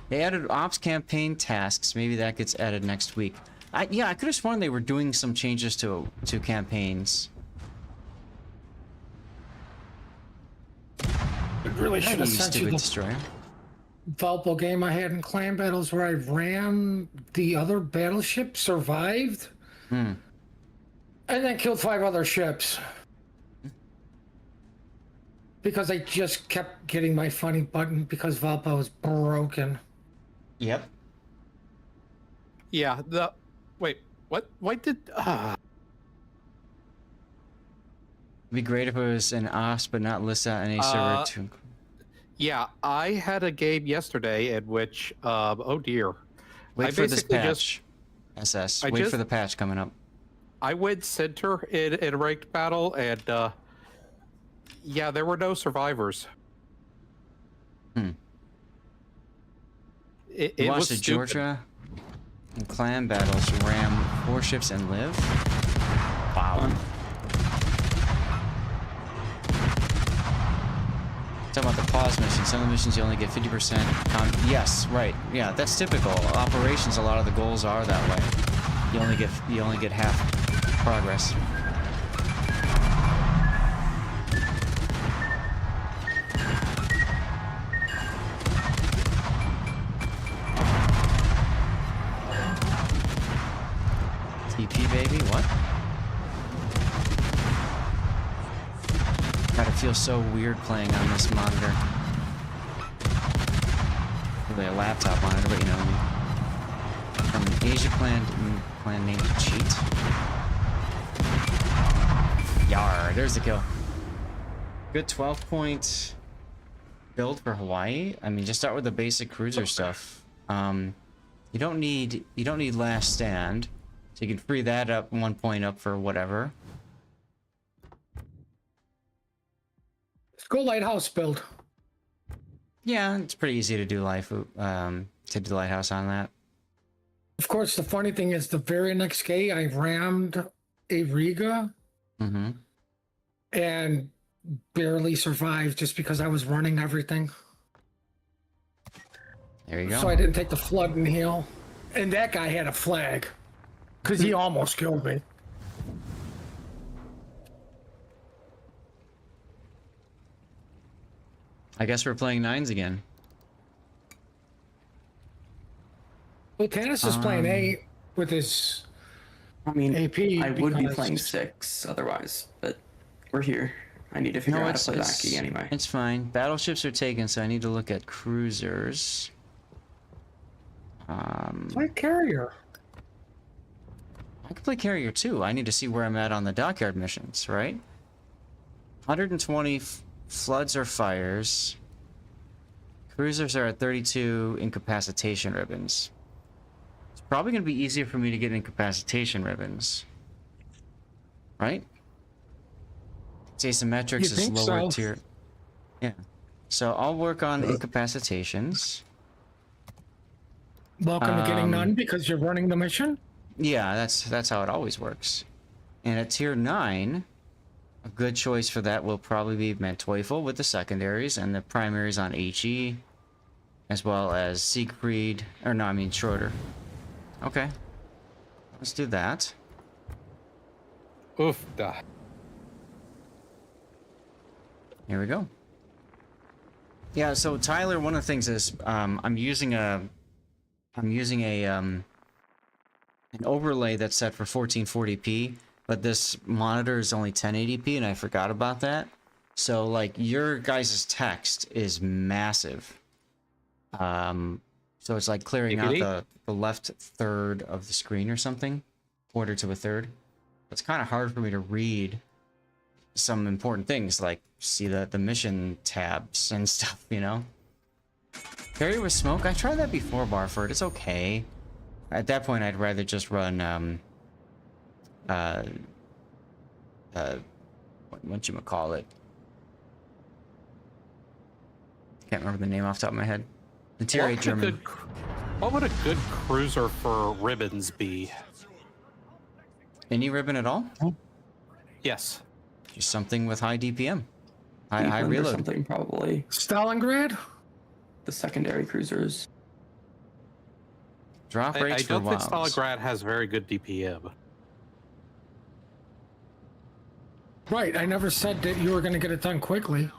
They added ops campaign tasks. Maybe that gets added next week. Yeah, I could have sworn they were doing some changes to campaigns. I really should You have sent you stupid the destroyer. Valpo game I had in clan battles where I ran the other battleship, survived, and then killed 5 other ships. Because I just kept getting my funny button because Valpo was broken. Yep. Yeah. Wait. What? Why did? It'd be great if it was an ops, but not listed on any server to. Yeah, I had a game yesterday in which, oh dear. Wait I for this basically patch. SS. Wait for the patch coming up. I went center in a ranked battle, and yeah, there were no survivors. You It watched was the stupid. Georgia and clan battles ram 4 ships and live? Wow. Talking about the pause mission. Some of the missions you only get 50%. Yes, right. Yeah, that's typical. Operations, a lot of the goals are that way. You only get half progress. TP baby, what? God, it feels so weird playing on this monitor. Really a laptop monitor, but you know what I mean. From an Asia clan named Cheat. Yar, there's the kill. Good 12-point build for Hawaii. I mean, just start with the basic cruiser stuff. You don't need last stand, so you can free that up 1 point up for whatever. Let's go lighthouse build. Yeah, it's pretty easy to do to do lighthouse on that. Of course, the funny thing is the very next day I rammed a Riga. Mm-hmm. And barely survived just because I was running everything. There you go. So I didn't take the flood and heal. And that guy had a flag. Because he almost killed me. I guess we're playing 9s again. Well, Tannis is playing 8 with his I mean, AP. I would be because- playing 6 otherwise, but we're here. I need to figure out how to play Zaki anyway. It's fine. Battleships are taken, so I need to look at cruisers. Play carrier. I could play carrier too. I need to see where I'm at on the dockyard missions, right? 120 floods or fires. Cruisers are at 32 incapacitation ribbons. It's probably going to be easier for me to get incapacitation ribbons. Right? Asymmetrics You is think lower so? tier. Yeah. So I'll work on incapacitations. Welcome to getting none because you're running the mission. Yeah, that's how it always works. And at tier 9, a good choice for that will probably be Manteuffel with the secondaries and the primaries on HE, as well as Siegfried, or no, I mean Schroeder. Okay. Let's do that. Oof. Duh. Here we go. Yeah, so Tyler, one of the things is I'm using an overlay that's set for 1440p, but this monitor is only 1080p, and I forgot about that. So like your guys' text is massive. So it's like clearing out the left third of the screen or something, quarter to a third. It's kind of hard for me to read some important things, like see the mission tabs and stuff, you know? Carrier with smoke, I tried that before, Barford. It's okay. At that point, I'd rather just run, whatchamacallit? Can't remember the name off the top of my head. The tier 8 German. What would a good cruiser for ribbons be? Any ribbon at all? Yes. Just something with high DPM. High England or reload. something probably. Stalingrad? The secondary cruisers. Drop I rates for don't think WoWs. Stalingrad has very good DPM. Right, I never said that you were going to get it done quickly.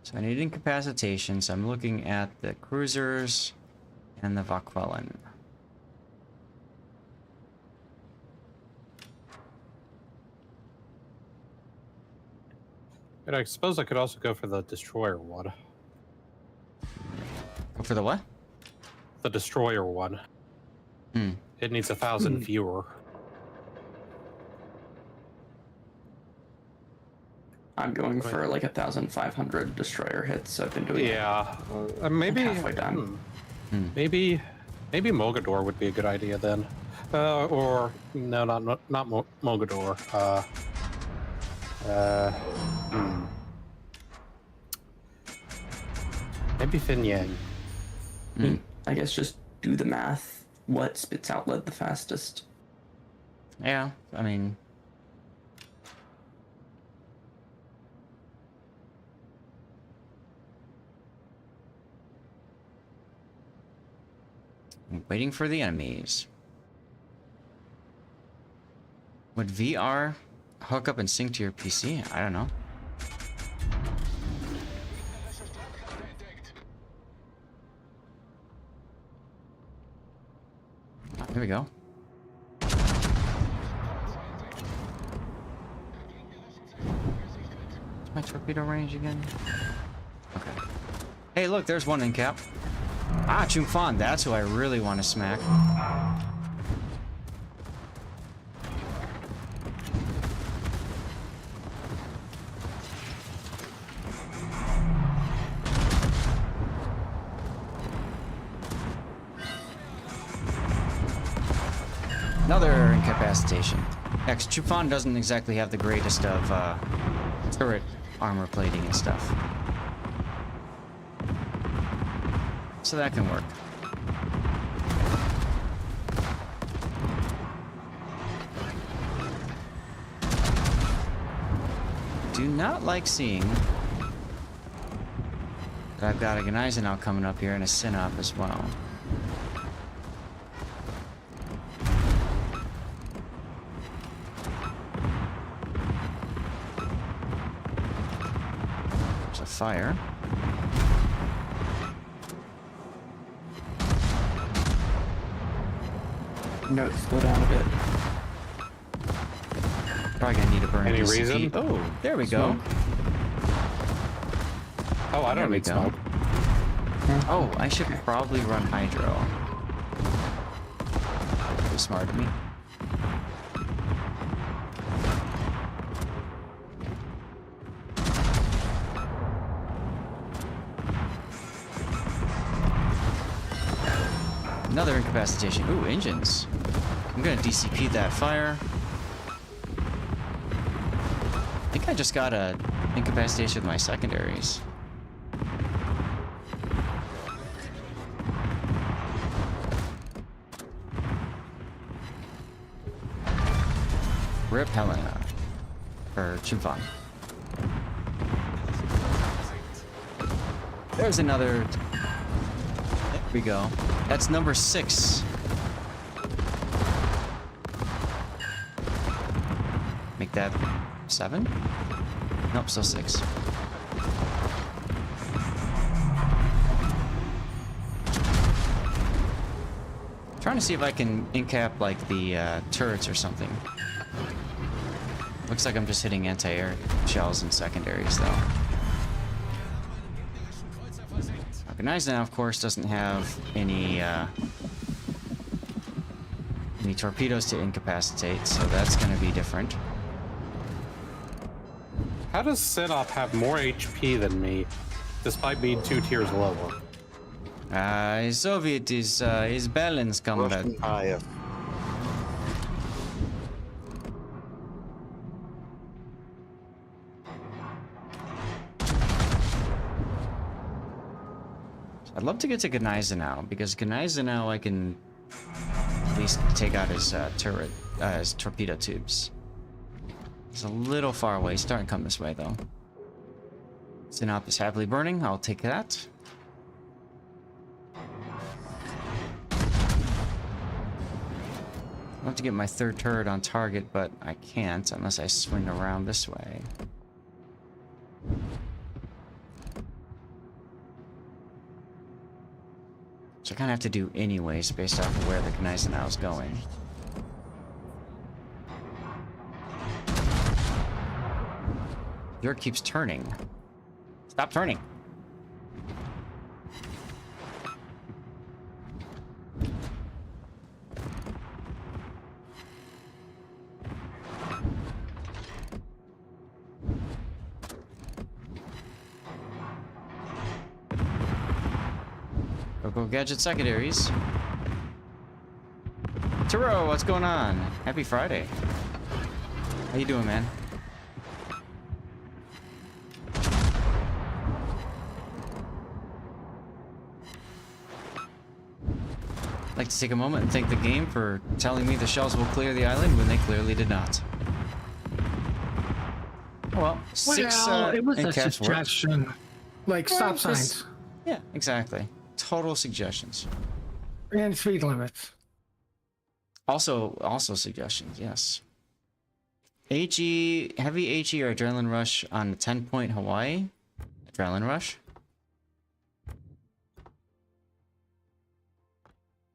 So I need incapacitation, so I'm looking at the cruisers and the Vaquellen. And I suppose I could also go for the destroyer one. Go for the what? The destroyer one. It needs 1,000 fewer. I'm going for like 1,500 destroyer hits. I've been doing Yeah, maybe. halfway done. Maybe Mogador would be a good idea then. Or no, not Mogador. Maybe Finyang. I guess just do the math. What spits out lead the fastest? Yeah, I mean... I'm waiting for the enemies. Would VR hook up and sync to your PC? I don't know. Oh, here we go. Is my torpedo range again? Okay. Hey, look, there's one in cap. Ah, Chumfan, that's who I really want to smack. Another incapacitation. X Chufan doesn't exactly have the greatest of turret armor plating and stuff. So that can work. do not like seeing that I've got a Gneisenau coming up here and a Synop as well. There's a fire. No, slow down a bit. Probably gonna need to burn Any DCP. reason? Oh, there we go. Oh, I There don't we need go. smoke. Oh, I should probably run Hydro. Too smart of me. Another incapacitation. Ooh, engines. I'm gonna DCP that fire. I think I just got a incapacitation with my secondaries. Rip Helena. Or Chimfon. There's another. There we go. That's number 6. Make that 7? Nope, still 6. Trying to see if I can incap like the turrets or something. Looks like I'm just hitting anti-air shells and secondaries though. Organized now, of course, doesn't have any torpedoes to incapacitate, so that's going to be different. How does Synop have more HP than me, despite being 2 tiers lower? Soviet is balanced combat. I'd love to get to Gneisenau, because Gneisenau I can at least take out his turret, his torpedo tubes. He's a little far away. He's starting to come this way, though. Synop is happily burning. I'll take that. I'd love to get my 3rd turret on target, but I can't unless I swing around this way. So I kind of have to do anyways based off of where the Gneisenau is going. Vert keeps turning. Stop turning. Go gadget secondaries. Taro, what's going on? Happy Friday. How you doing, man? I'd like to take a moment and thank the game for telling me the shells will clear the island when they clearly did not. Oh well, 6 it was a incaps work. suggestion. Like stop signs Yeah, exactly. Total suggestions. and speed limits. Also suggestions, yes. HE, heavy HE or adrenaline rush on the 10-point Hawaii? Adrenaline rush?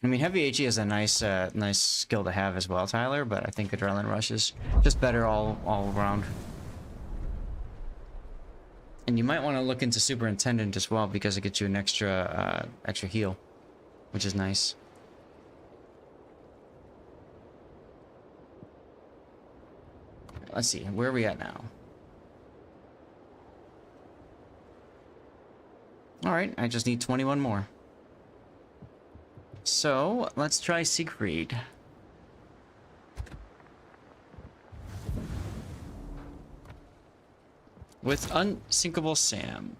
I mean, heavy HE is a nice skill to have as well, Tyler, but I think adrenaline rush is just better all around. And you might want to look into superintendent as well because it gets you an extra heal, which is nice. Let's see, where are we at now? All right, I just need 21 more. So let's try Siegfried. With Unsinkable Sam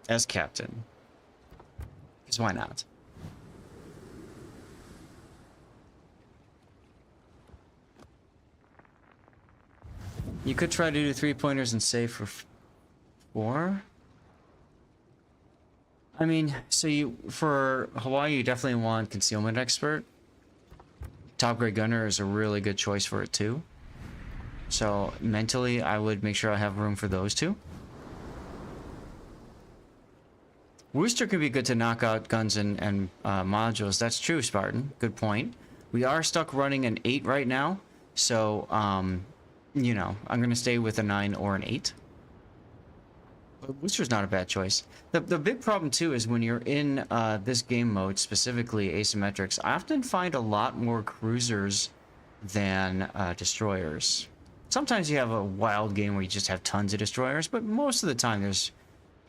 as captain. Because why not? You could try to do 3-pointers and save for 4. I mean, so for Hawaii, you definitely want Concealment Expert. Top Grade Gunner is a really good choice for it too. So mentally, I would make sure I have room for those two. Rooster can be good to knock out guns and modules. That's true, Spartan. Good point. We are stuck running an 8 right now. So, you know, I'm going to stay with a 9 or an 8. But Rooster's not a bad choice. The big problem, too, is when you're in this game mode, specifically asymmetrics, I often find a lot more cruisers than destroyers. Sometimes you have a wild game where you just have tons of destroyers, but most of the time there's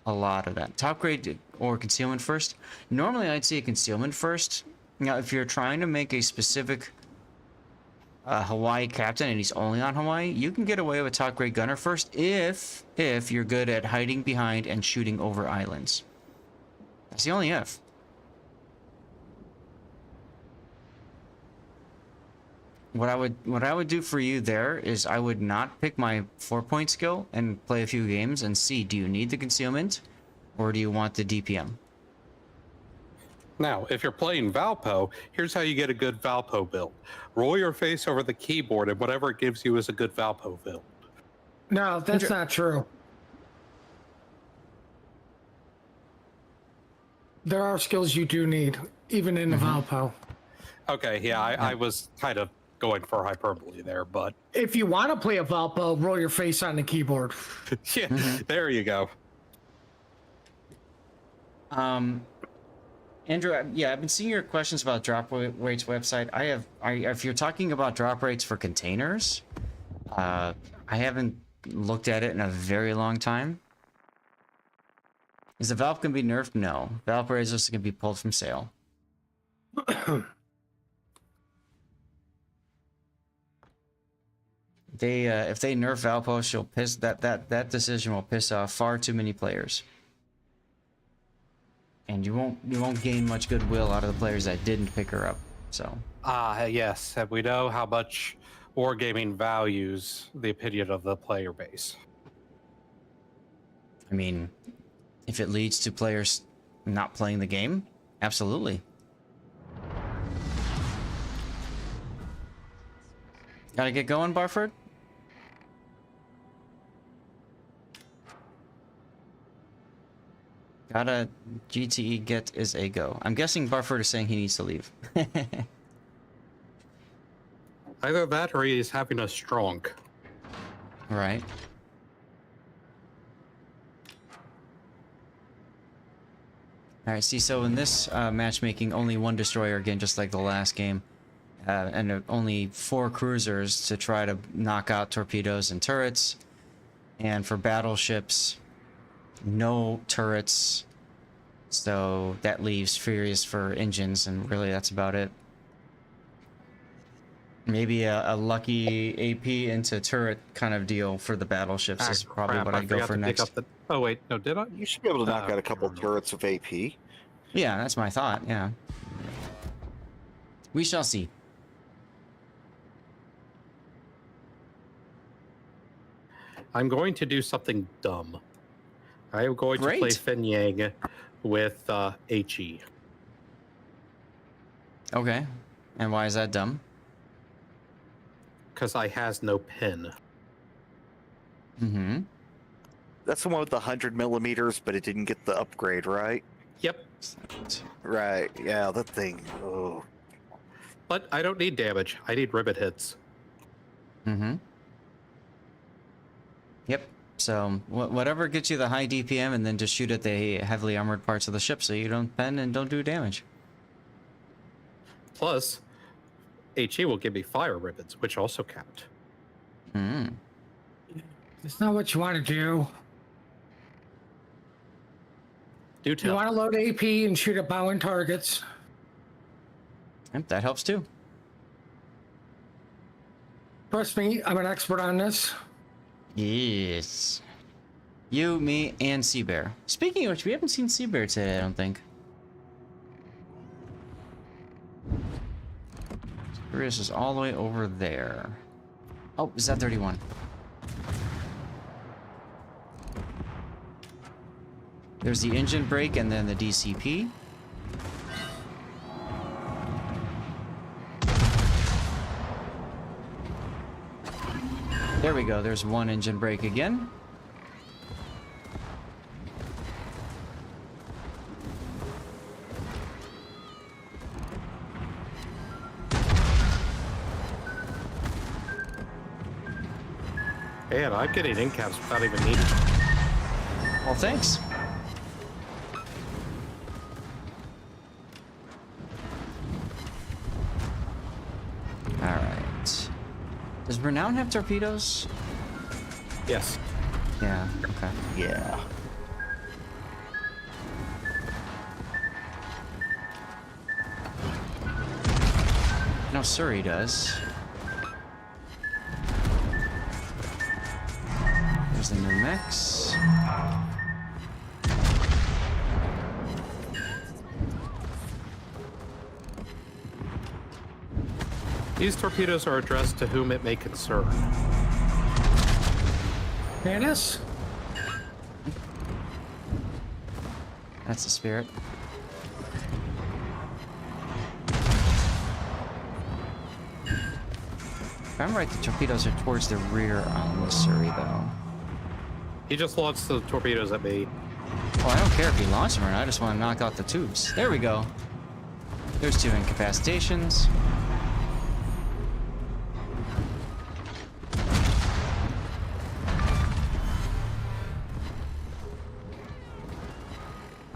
a lot of that. Top grade or concealment first? Normally I'd say concealment first. Now if you're trying to make a specific Hawaii captain and he's only on Hawaii, you can get away with top grade gunner first if you're good at hiding behind and shooting over islands. That's the only if. What I would do for you there is I would not pick my 4-point skill and play a few games and see, do you need the concealment or do you want the DPM? Now, if you're playing Valpo, here's how you get a good Valpo build. Roll your face over the keyboard and whatever it gives you is a good Valpo build. No, that's not true. There are skills you do need, even in the Valpo. Okay, yeah, I was kind of going for hyperbole there, but... If you want to play a Valpo, roll your face on the keyboard. yeah, there you go. Andrew, yeah, I've been seeing your questions about drop rates website. If you're talking about drop rates for containers, I haven't looked at it in a very long time. Is the valve can be nerfed? No. Valve razors can be pulled from sale. If they nerf Valpo, she'll piss that decision will piss off far too many players. And you won't gain much goodwill out of the players that didn't pick her up. So Yes, and we know how much wargaming values the opinion of the player base. I mean, if it leads to players not playing the game, absolutely. Gotta get going, Barford? Gotta GTE get is a go. I'm guessing Barford is saying he needs to leave. Either that or he's having a strong. Right. Alright, see, so in this matchmaking, only one destroyer again, just like the last game. And only 4 cruisers to try to knock out torpedoes and turrets. And for battleships, no turrets. So that leaves Furious for engines, and really that's about it. Maybe a lucky AP into turret kind of deal for the battleships is probably what I'd go for next. Oh wait, no, did I? You should be able to knock out a couple turrets of AP. Yeah, that's my thought, yeah. We shall see. I'm going to do something dumb. I am going Great. to play Fin Yang with HE. Okay. And why is that dumb? Because I has no pin. Mm-hmm. That's the one with the 100 millimeters, but it didn't get the upgrade, right? Yep. Right. Yeah, that thing. Oh. But I don't need damage. I need ribbon hits. Mm-hmm. Yep. So whatever gets you the high DPM, and then just shoot at the heavily armored parts of the ship so you don't bend and don't do damage. Plus, HE will give me fire ribbons, which also count. Hmm. It's not what you want to do. Do You tell. want to load AP and shoot at bowing targets. Yep, that helps too. Trust me, I'm an expert on this. Yes. You, me, and Seabear. Speaking of which, we haven't seen Seabear today, I don't think. Sirius is all the way over there. Oh, is that 31? There's the engine brake and then the DCP. There we go. There's one engine brake again. Man, I'm getting in caps without even needing. Well, thanks. Alright. Does Renown have torpedoes? Yes. Yeah, okay. Yeah. No, Surrey does. There's the new mechs. These torpedoes are addressed to whom it may concern. Dennis? That's the spirit. If I'm right, the torpedoes are towards the rear on the Surrey, though. He just launched the torpedoes at me. Oh, I don't care if he launches them or not. I just want to knock out the tubes. There we go. There's 2 incapacitations.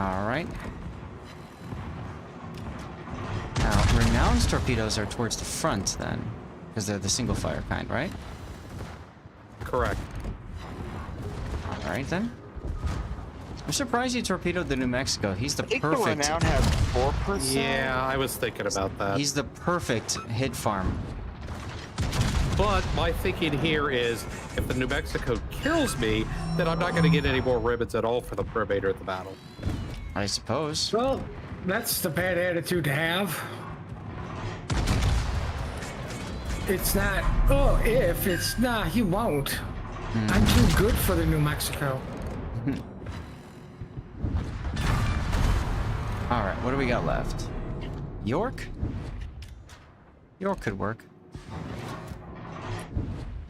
Alright. Now, Renown's torpedoes are towards the front, then. Because they're the single fire kind, right? Correct. Alright, then. I'm surprised you torpedoed the New Mexico. He's the I think perfect... the Renown has 4%. Yeah, I was thinking about that. He's the perfect hit farm. But my thinking here is, if the New Mexico kills me, then I'm not going to get any more ribbons at all for the remainder of the battle. I suppose. Well, that's the bad attitude to have. It's not, oh, if, it's, nah, he won't. I'm too good for the New Mexico. Alright, what do we got left? York? York could work.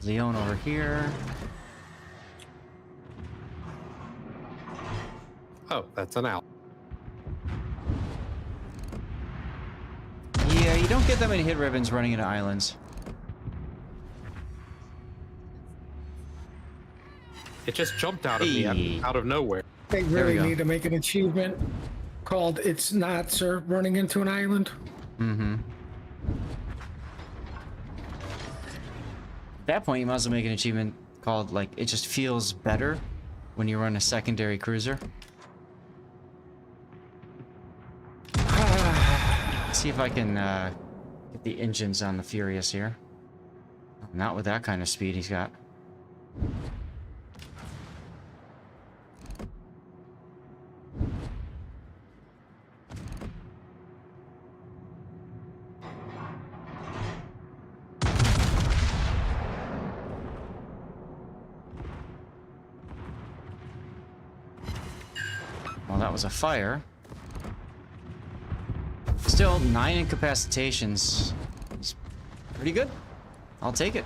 Leon over here. Oh, that's an out. Yeah, you don't get that many hit ribbons running into islands. It just jumped out of me Hey. out of nowhere. They There we really go. need to make an achievement called It's Not, Sir, Running into an Island. Mm-hmm. At that point, you might as well make an achievement called, like, it just feels better when you run a secondary cruiser. Let's see if I can get the engines on the Furious here. Not with that kind of speed he's got. Well, that was a fire. Still, 9 incapacitations. It's pretty good. I'll take it.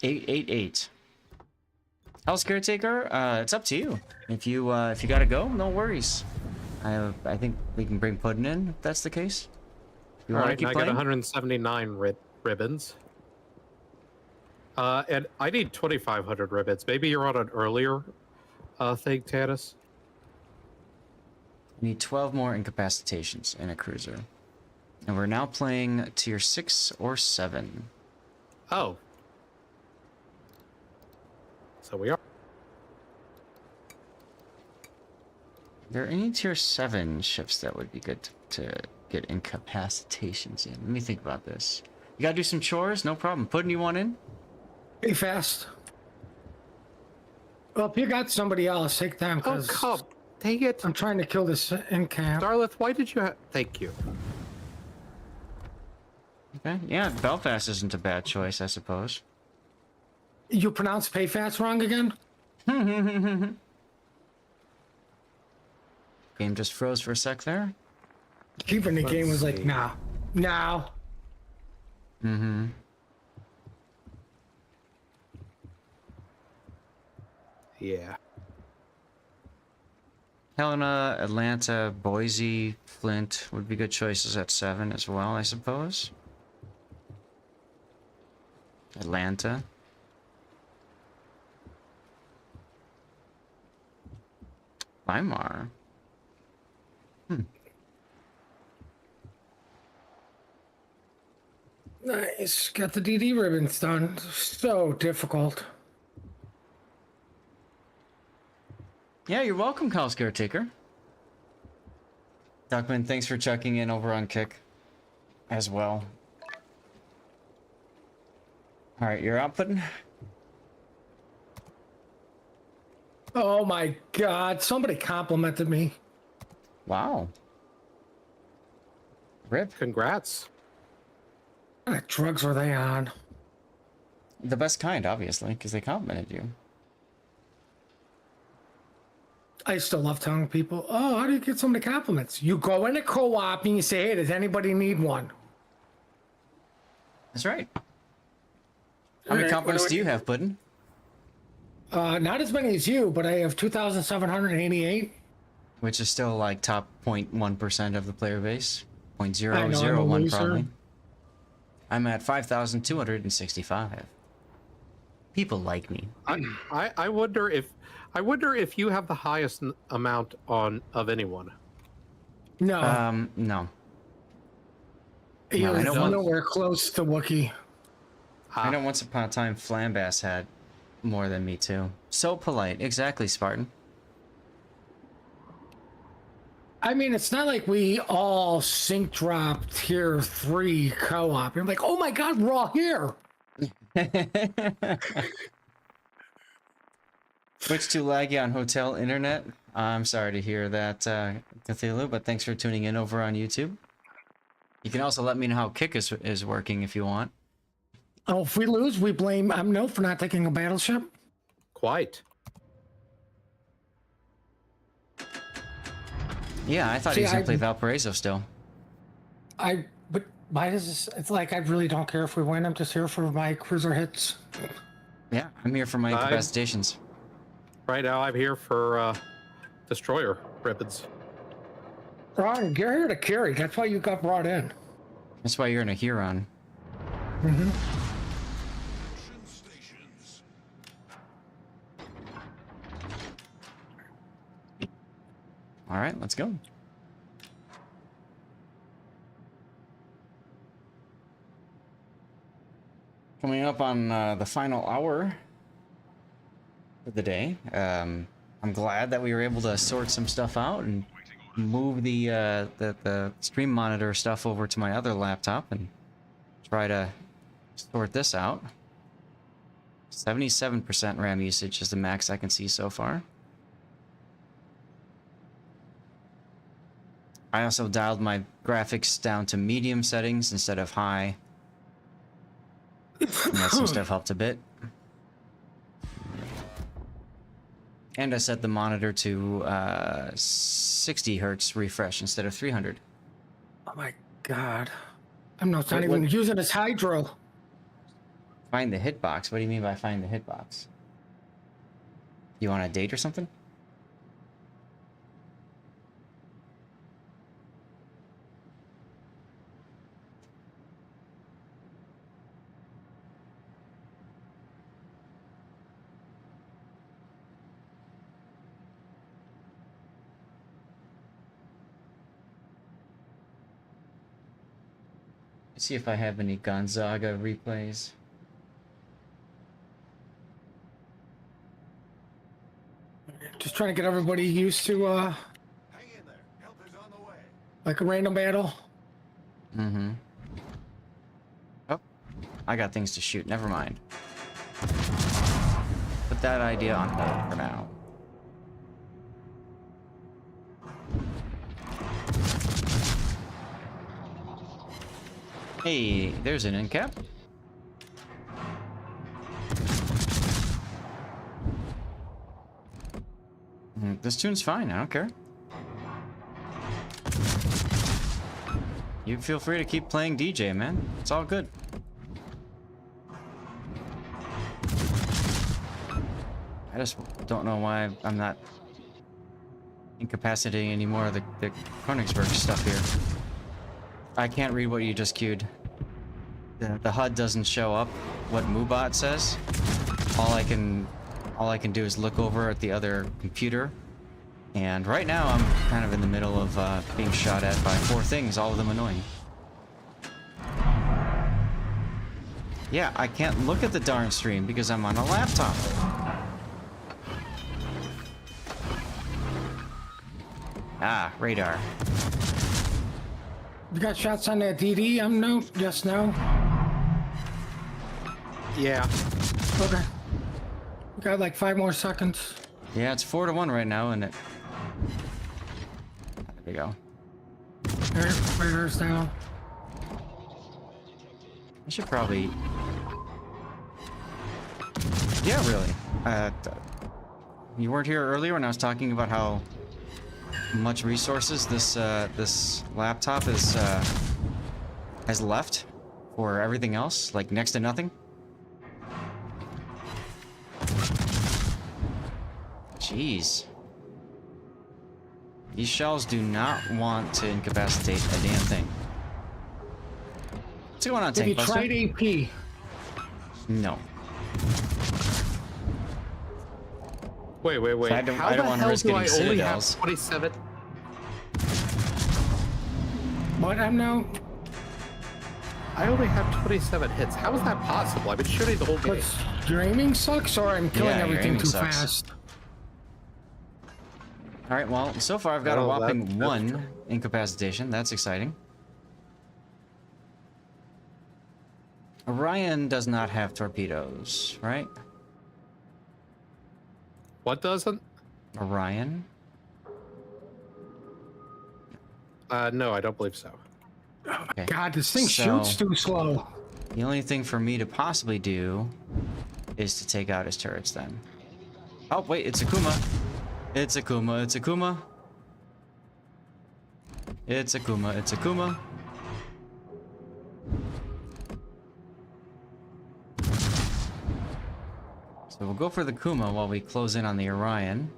$888. House caretaker, it's up to you. If you gotta go, no worries. I think we can bring Puddin in if that's the case. You All want to right, keep I got playing? 179 ribbons. And I need 2,500 ribbons. Maybe you're on an earlier thing, Tanis? We need 12 more incapacitations in a cruiser. And we're now playing tier 6 or 7. Oh. So we are. Are there any tier 7 ships that would be good to get incapacitations in? Let me think about this. You gotta do some chores? No problem. Putting you one in? Be fast. Well, if you got somebody else, take time, Oh, because come Dang it. I'm trying to kill this in camp. Darlith, why did you have... Thank you. Okay. Yeah, Belfast isn't a bad choice, I suppose. You pronounce Payfast wrong again? Game just froze for a sec there. Keeping the game was like, see. nah. Now. Mm-hmm. Yeah. Helena, Atlanta, Boise, Flint would be good choices at 7 as well, I suppose. Atlanta. Weimar. Nice. Got the DD ribbons done. So difficult. Yeah, you're welcome, Kyle's Caretaker. Duckman, thanks for checking in over on Kick as well. Alright, you're outputting. Oh my god, somebody complimented me. Wow. Rip. Congrats. What kind of drugs were they on? The best kind, obviously, because they complimented you. I still love telling people, oh, how do you get so many compliments? You go in a co-op and you say, hey, does anybody need one? That's right. How many compliments do you have, Puddin? Not as many as you, but I have 2,788. Which is still like top 0.1% of the player base. I know, I'm a 0.001 loser. probably. I'm at 5,265. People like me. I wonder if you have the highest amount of anyone. No, No. you're I don't want- nowhere close to Wookiee. I know once upon a time Flambass had more than me too. So polite. Exactly, Spartan. I mean, it's not like we all sync dropped tier 3 co-op. You're like, oh my god, we're all here. Switch to laggy on hotel internet. I'm sorry to hear that, Cthulhu, but thanks for tuning in over on YouTube. You can also let me know how Kick is working if you want. Oh, if we lose, we blame Amno for not taking a battleship. Quite. Yeah, I thought he was gonna play Valparaiso still. But why does this? It's like I really don't care if we win. I'm just here for my cruiser hits. Yeah, I'm here for my incapacitations. Right now, I'm here for destroyer ribbons. Ron, you're here to carry. That's why you got brought in. That's why you're in a Huron. Mm-hmm. All right, let's go. Coming up on the final hour of the day. I'm glad that we were able to sort some stuff out and move the stream monitor stuff over to my other laptop and try to sort this out. 77% RAM usage is the max I can see so far. I also dialed my graphics down to medium settings instead of high. And that seems to have helped a bit. And I set the monitor to 60 hertz refresh instead of 300. Oh my god. I'm not even using this hydro. Find the hitbox? What do you mean by find the hitbox? You on a date or something? Let's see if I have any Gonzaga replays. Just trying to get everybody used to like a random battle. Mm-hmm. Oh, I got things to shoot. Never mind. Put that idea on hold for now. Hey, there's an end cap. This tune's fine, I don't care. You feel free to keep playing DJ, man. It's all good. I just don't know why I'm not incapacitating any more of the Königsberg stuff here. I can't read what you just queued. The HUD doesn't show up what Moobot says. All I can do is look over at the other computer. And right now I'm kind of in the middle of being shot at by 4 things, all of them annoying. Yeah, I can't look at the darn stream because I'm on a laptop. Ah, radar. You got shots on that DD? No, just no. Yeah. Okay. We got like 5 more seconds. Yeah, it's 4-1 right now, and it. There we go. There, radar's down. I should probably. Yeah, really. You weren't here earlier when I was talking about how much resources this laptop has left for everything else, like next to nothing. Jeez. These shells do not want to incapacitate a damn thing. What's going on, Have you Tank tried AP? No. Wait. I don't How the wanna hell risk do I getting only have citadels. 27? What? No. I only have 27 hits. How is that possible? I've been shooting the whole game. Because your aiming sucks, or I'm killing Yeah, your everything aiming too sucks. fast. Alright, well, so far I've got a Well, whopping that's 1 true. incapacitation. That's exciting. Orion does not have torpedoes, right? What doesn't? Orion? No, I don't believe so. Okay. God, this thing So- shoots too slow. The only thing for me to possibly do is to take out his turrets then. Oh, wait, it's Akuma. It's Akuma, it's Akuma. It's Akuma, it's Akuma. So we'll go for the Kuma while we close in on the Orion.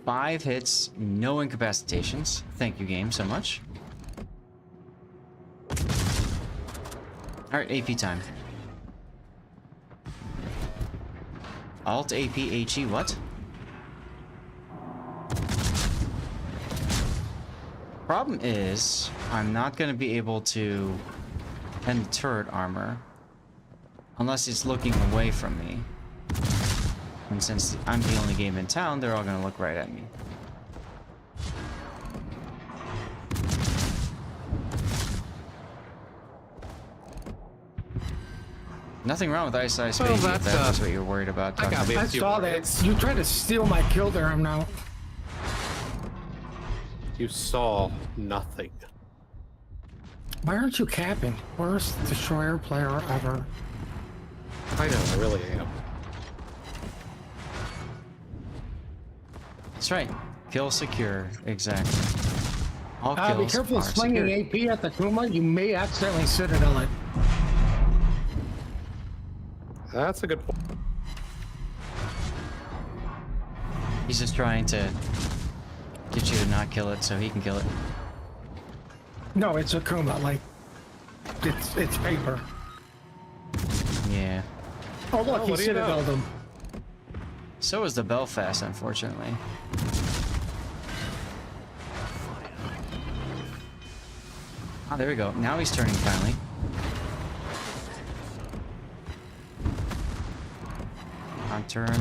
Five hits, no incapacitations. Thank you, game, so much. Alright, AP time. Alt AP HE, what? Problem is, I'm not going to be able to end the turret armor unless it's looking away from me. And since I'm the only game in town, they're all going to look right at me. Nothing wrong with Ice Ice Baby, if that's what you're worried about. I got me I a few saw more that. hits. You tried to steal my kill there, I'm now. You saw nothing. Why aren't you capping? Worst destroyer player ever. I know, I really am. That's right. Kill secure. Exactly. All kills Be careful are slinging secure. AP at the Kuma. You may accidentally citadel it. That's a good point. He's just trying to get you to not kill it so he can kill it. No, it's a Kuma. Like, it's paper. Yeah. Oh, look, Oh, he what do you know? citadeled him. So is the Belfast, unfortunately. Ah, there we go. Now he's turning finally. On turn.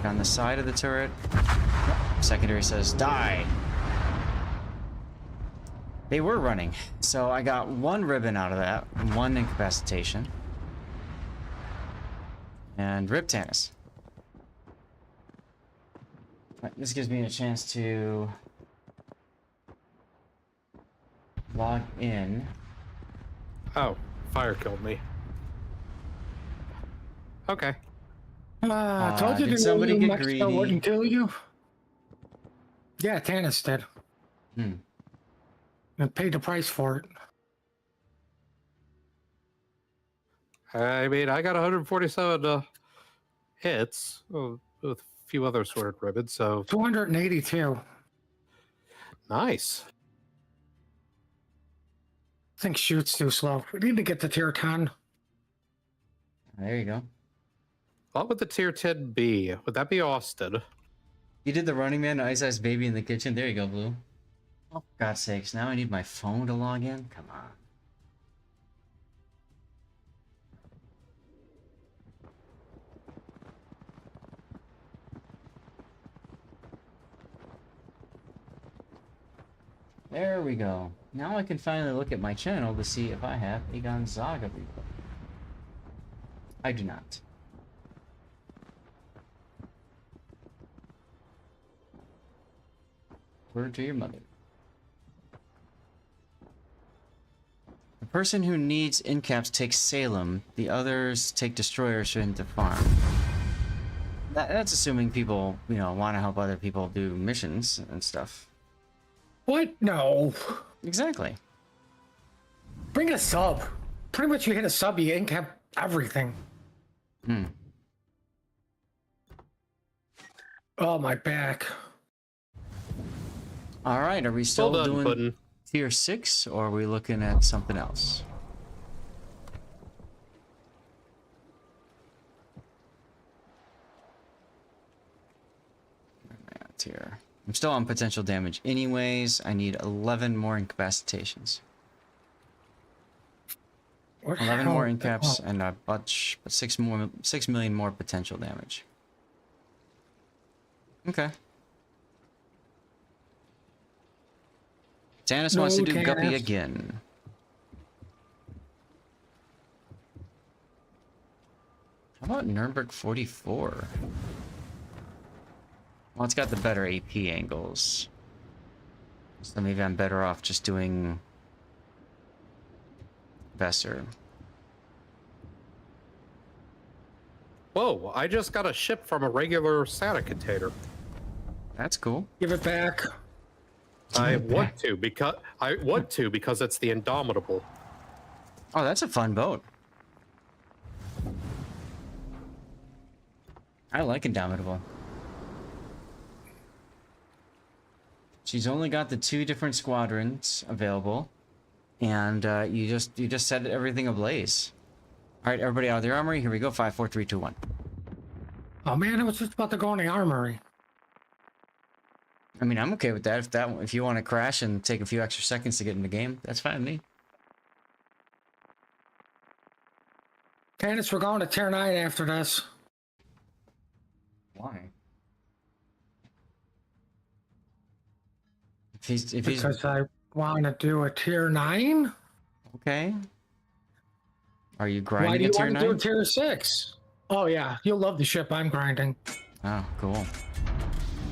Down the side of the turret. Secondary says, die! They were running. So I got 1 ribbon out of that. 1 incapacitation. And Rip Tannis. Right, this gives me a chance to log in. Oh, fire killed me. Okay. I told you did to somebody New get Mexico greedy? wouldn't kill you. Yeah, Tannis did. And paid the price for it. I mean, I got 147 hits with a few other sword ribbons, so 282. nice. I think shoot's too slow. We need to get to tier 10. There you go. What would the tier 10 be? Would that be Austin? You did the Running Man Ice Ice Baby in the kitchen. There you go, Blue. Oh, for God's sakes. Now I need my phone to log in? Come on. There we go. Now I can finally look at my channel to see if I have a Gonzaga replay. I do not. Word to your mother. The person who needs incaps takes Salem. The others take destroyers into farm. That's assuming people, you know, want to help other people do missions and stuff. What? No. Exactly. Bring a sub. Pretty much you hit a sub, you incap everything. Oh, my back. All right, are we still Well done, doing Puddin'. tier 6 or are we looking at something else? Here. I'm still on potential damage anyways. I need 11 more incapacitations. 11 more incaps and a bunch, 6 million more potential damage. Okay. Tannis wants to do Guppy again. How about Nuremberg 44? Well, it's got the better AP angles. So maybe I'm better off just doing Besser. Whoa, I just got a ship from a regular Santa container. That's cool. Give it back. I want to because it's the Indomitable. Oh, that's a fun boat. I like Indomitable. She's only got the 2 different squadrons available, and you just set everything ablaze. All right, everybody out of the armory. Here we go. 5, 4, 3, 2, 1. Oh man, I was just about to go in the armory. I mean, I'm okay with that. If you want to crash and take a few extra seconds to get in the game, that's fine with me. Candace, we're going to tier 9 after this. Why? If he's Because I want to do a tier 9. okay. Are you Why grinding do you a tier want to do a 9? tier 6? Oh yeah, you'll love the ship I'm grinding. Oh, cool.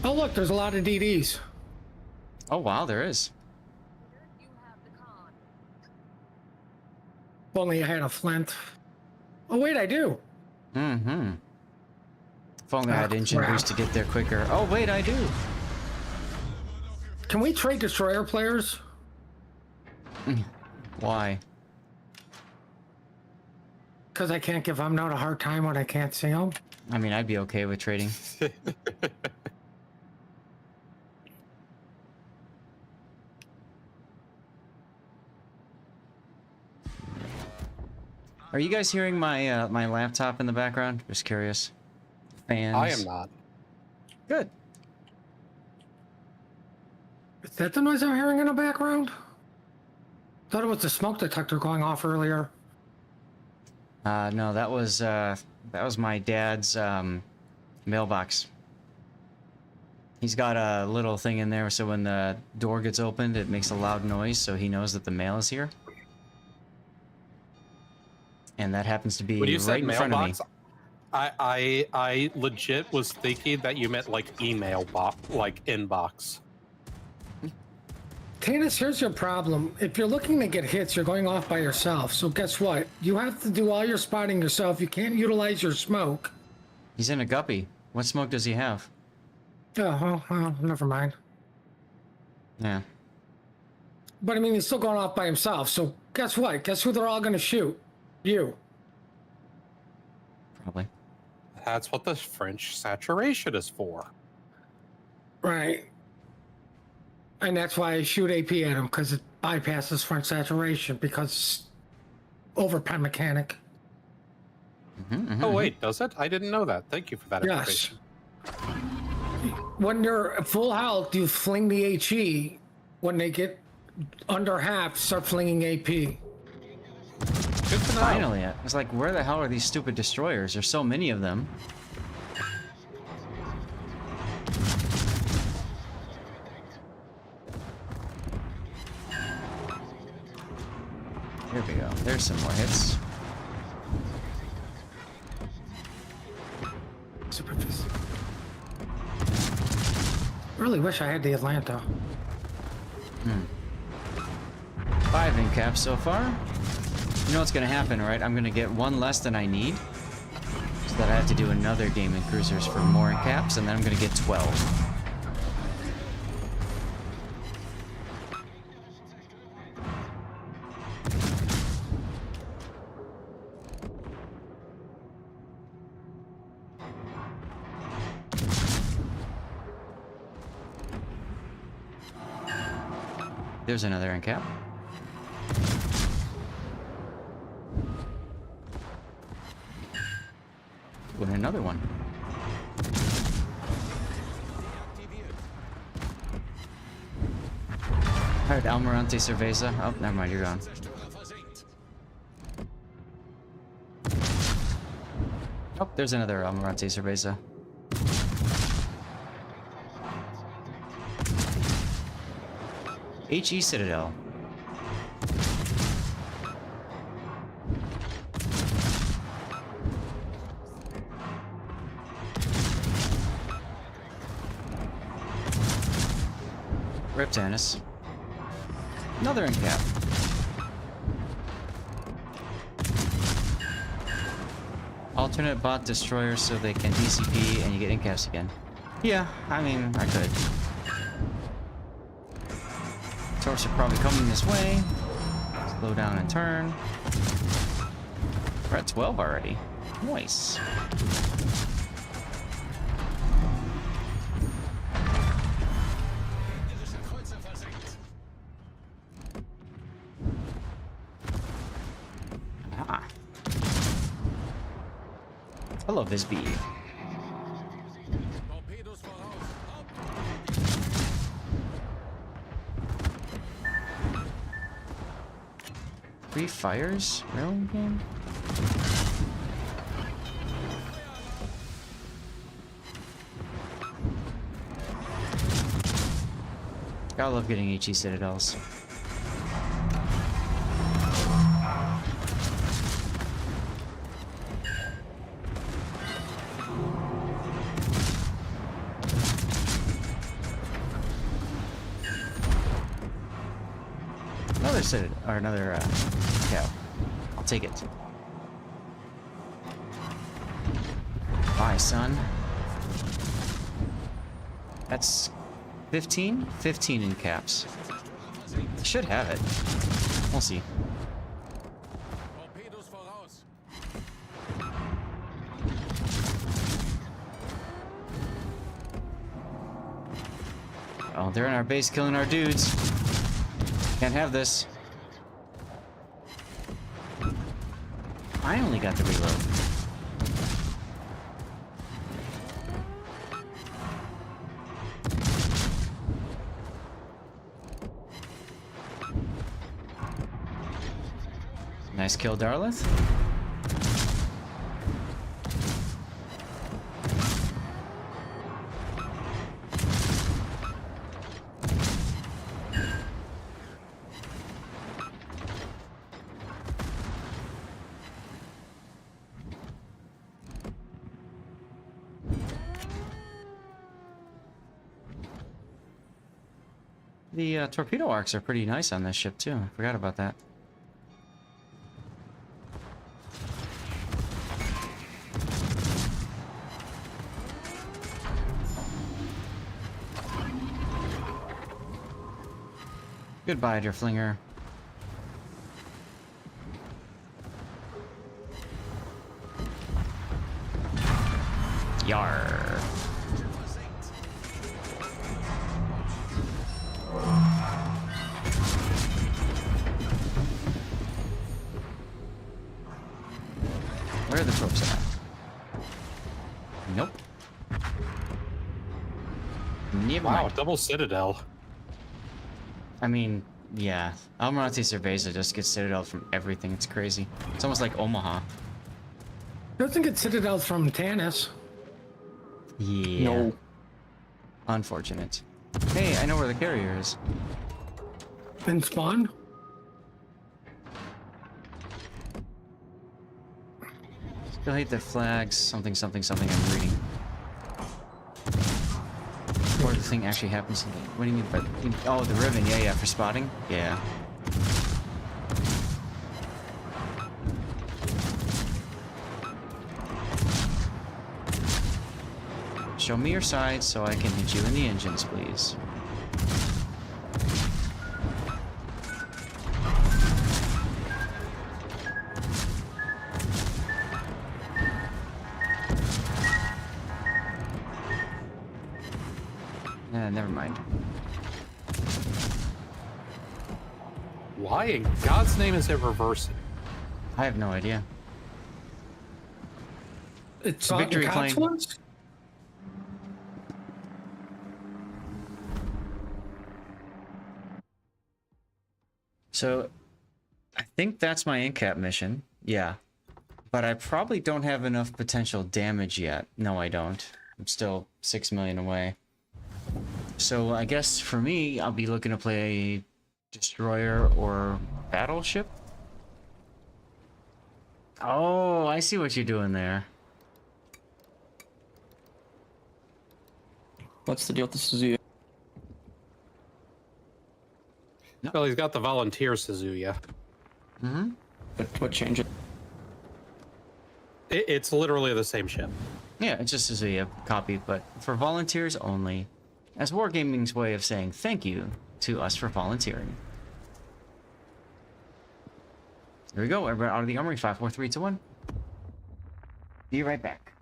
Oh look, there's a lot of DDs. Oh wow, there is. If only I had a flint. Oh wait, I do. Mm-hmm. If only I had Ah, engine crap. boost to get there quicker. Oh wait, I do. Can we trade destroyer players? Why? Because I can't give Umnote a hard time when I can't see him. I mean, I'd be okay with trading. Are you guys hearing my my laptop in the background? Just curious. Fans. I am not. Good. Is that the noise I'm hearing in the background? Thought it was the smoke detector going off earlier. No, that was my dad's mailbox. He's got a little thing in there, so when the door gets opened, it makes a loud noise, so he knows that the mail is here. And that happens to be When you right said in front of me. mailbox, I legit was thinking that you meant like email box, like inbox. Tanis, here's your problem. If you're looking to get hits, you're going off by yourself. So guess what? You have to do all your spotting yourself. You can't utilize your smoke. He's in a guppy. What smoke does he have? Oh, never mind. Yeah. But I mean, he's still going off by himself. So guess what? Guess who they're all going to shoot? You. Probably. That's what the French saturation is for. Right. And that's why I shoot AP at him, because it bypasses front saturation, because overpen mechanic. Oh wait, does it? I didn't know that. Thank you for that Yes. information. When they're at full health, you fling the HE. When they get under half, start flinging AP. Good to know. Finally, I was like, where the hell are these stupid destroyers? There's so many of them. Here we go. There's some more hits. Super fist. Really wish I had the Atlanta. 5 in caps so far. You know what's gonna happen, right? I'm gonna get one less than I need, so that I have to do another game in cruisers for more in caps, and then I'm gonna get 12. There's another in cap. With another one. Alright, Almirante Cerveza. Oh, never mind, you're gone. Oh, there's another Almirante Cerveza. HE Citadel. Rip Tanis. Another in cap. Alternate bot destroyers so they can DCP and you get in caps again. Yeah, I mean, I could. Torps are probably coming this way. Slow down and turn. We're at 12 already. Nice. Ah. I love this bead. Three fires? Really, game? Gotta love getting HE Citadels. Another Citadel, or another, cow. I'll take it. Bye, son. That's 15? 15 in caps. Should have it. We'll see. Oh, they're in our base killing our dudes. Can't have this. I only got the reload. Nice kill, Darlith. The torpedo arcs are pretty nice on this ship too. I forgot about that. Goodbye, dear flinger. Yar. Where are the tropes at? Nope. Never Wow, mind. double Citadel. I mean, yeah. Almirante Cerveza just gets Citadel from everything. It's crazy. It's almost like Omaha. Doesn't get Citadel from Tannis. Yeah. No. Unfortunate. Hey, I know where the carrier is. In spawn? Still hate the flags. Something, something, something I'm reading. Before the thing actually happens. What do you mean by... Oh, the ribbon. Yeah, yeah, for spotting? Yeah. Show me your side so I can hit you in the engines, please. Never mind. Why in God's name is it reversing? I have no idea. It's Victory the claim. Cotswolds? So, I think that's my in-cap mission. Yeah. But I probably don't have enough potential damage yet. No, I don't. I'm still 6 million away. So, I guess for me, I'll be looking to play destroyer or battleship. Oh, I see what you're doing there. What's the deal with the Suzuki? Well, he's got the volunteer Suzuya. Mm-hmm. What change it? It's literally the same ship. Yeah, it's just a copy, but for volunteers only. As Wargaming's way of saying thank you to us for volunteering. Here we go, everybody out of the armory. 5, 4, 3, 2, 1. Be right back.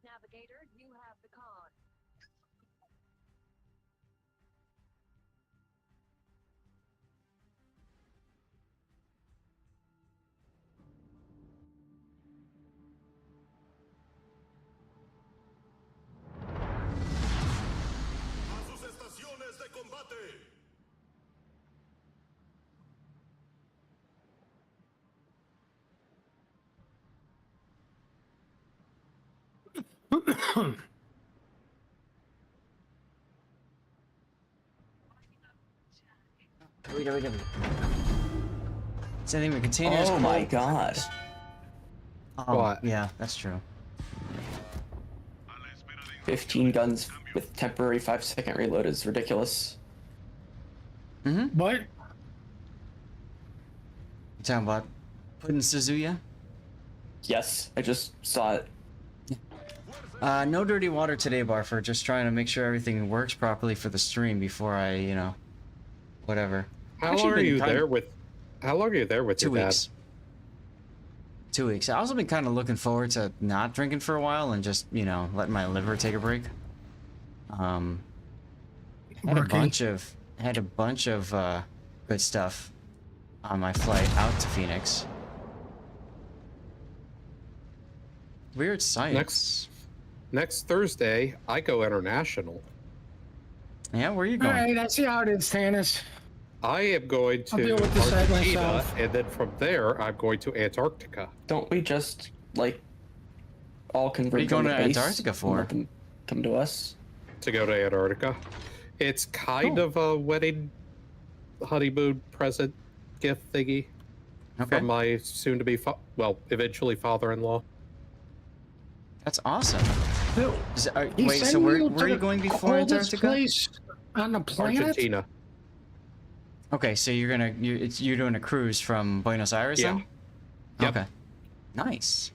Navigator, you have the con. ¡A sus estaciones de combate! Wait. Sending the containers. Oh my god. Oh, What? yeah, that's true. 15 guns with temporary 5-second reload is ridiculous. Mm-hmm. What? You talking about putting Suzuya? Yes, I just saw it. No dirty water today, Barfer. Just trying to make sure everything works properly for the stream before I, you know, whatever. How Actually long are been you kind- there with? How long are you there with 2 your dad? weeks. 2 weeks. I also been kind of looking forward to not drinking for a while and just, you know, letting my liver take a break. Had a bunch of good stuff on my flight out to Phoenix. Weird sights. Next Thursday, I go international. Yeah, where are you All going? right, I see how it is, Tannis. I am going I'll deal with this side Argentina, myself. and then from there, I'm going to Antarctica. Don't we just like all converge? What are you going on the to base Antarctica and for? let them come to us. To go to Antarctica. It's kind of a wedding honeymoon present gift thingy Okay. from my soon-to-be, eventually father-in-law. That's awesome. Dude, he's Wait, so sending where you are to you the going before coldest Antarctica? place on the planet? Argentina. Okay, so you're doing a cruise from Buenos Aires then? Yep. Okay. Nice.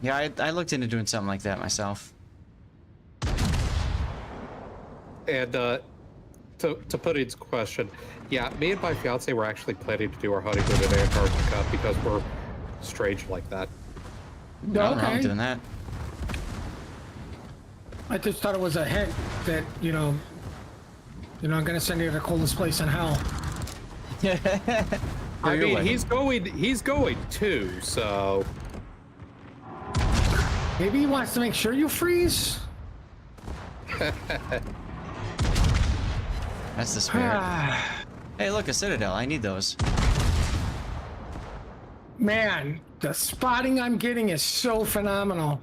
Yeah, I looked into doing something like that myself. And to put into question, yeah, me and my fiance were actually planning to do our honeymoon in Antarctica because we're strange like that. Nothing wrong with doing that. I just thought it was a hint that, I'm gonna send you to the coldest place in hell. I your mean, wedding. he's going too, so Maybe he wants to make sure you freeze? That's the spirit. Hey, look, a citadel. I need those. Man, the spotting I'm getting is so phenomenal.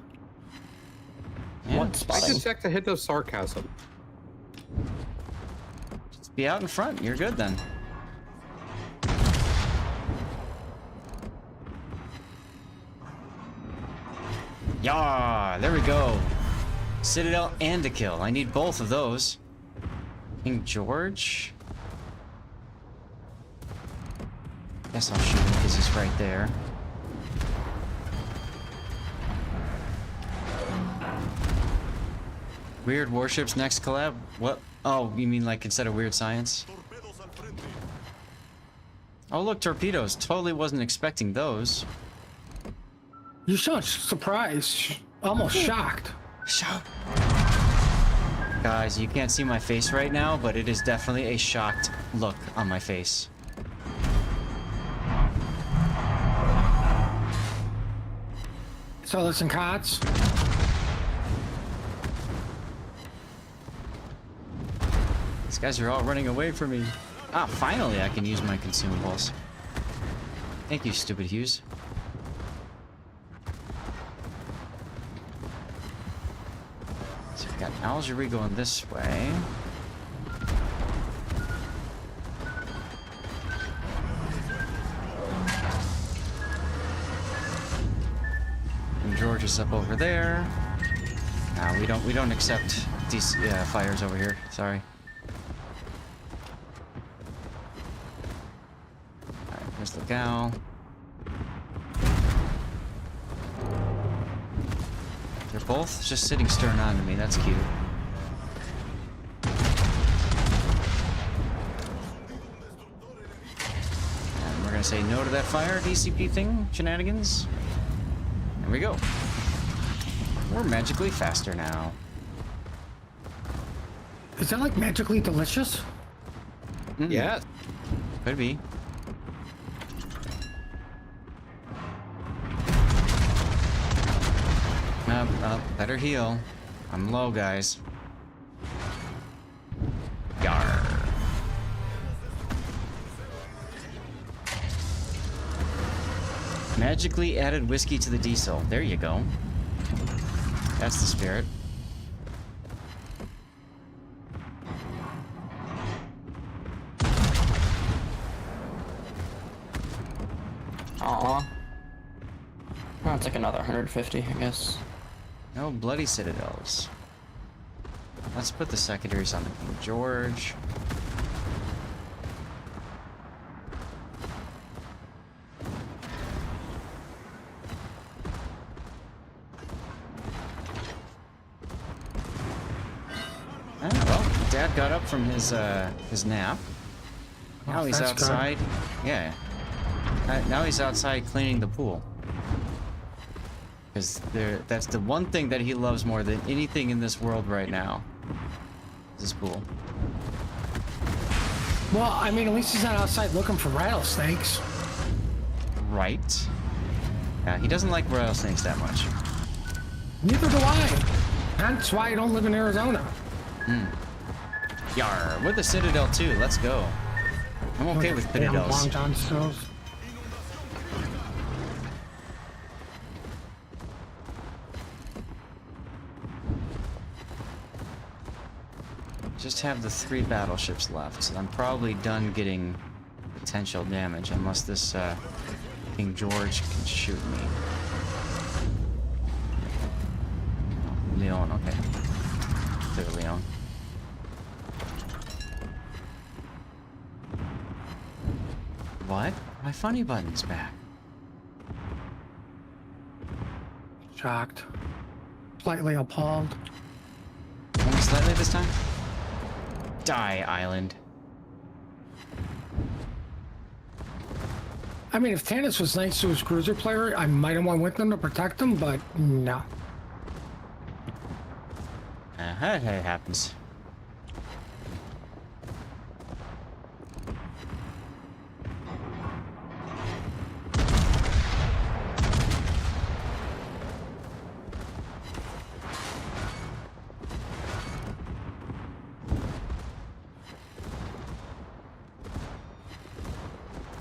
Yeah. What I spotting? can check to hit those sarcasm. Just be out in front. You're good then. Yeah, there we go. Citadel and a kill. I need both of those. King George? Guess I'll shoot him because he's right there. Weird warships next collab? What? Oh, you mean like instead of weird science? Torpedos al frente. Oh look, torpedoes. Totally wasn't expecting those. You sound surprised, almost shocked. Shock. Guys, you can't see my face right now, but it is definitely a shocked look on my face. So listen, Cots. These guys are all running away from me. Ah, finally I can use my consumables. Thank you, stupid Hughes. So we've got Algerie going this way. And George is up over there. No, we don't accept these fires over here. Sorry. Alright, here's the gal. They're both just sitting stern on to me. That's cute. And we're gonna say no to that fire DCP thing, shenanigans. There we go. We're magically faster now. Is that like magically delicious? Yes. Could be. Better heal. I'm low, guys. Yar. Magically added whiskey to the diesel. There you go. That's the spirit. Aw. Well, it's like another 150, I guess. No bloody citadels. Let's put the secondaries on the King George. Well, Dad got up from his nap. Now he's that's good. outside. Yeah. Now he's outside cleaning the pool. Because that's the one thing that he loves more than anything in this world right now. Is his pool. Well, I mean, at least he's not outside looking for rattlesnakes. Right. Yeah, he doesn't like rattlesnakes that much. Neither do I. That's why I don't live in Arizona. Yar, with the Citadel too. Let's go. I'm okay with Damn Citadels. Long John Sills. Just have the 3 battleships left, so I'm probably done getting potential damage unless this King George can shoot me. Leon, okay. Clear Leon. What? My funny button's back. Shocked. Slightly appalled. Only slightly this time? Die, island. I mean, if Tannis was nice to his cruiser player, I might have went with them to protect him, but no. That happens.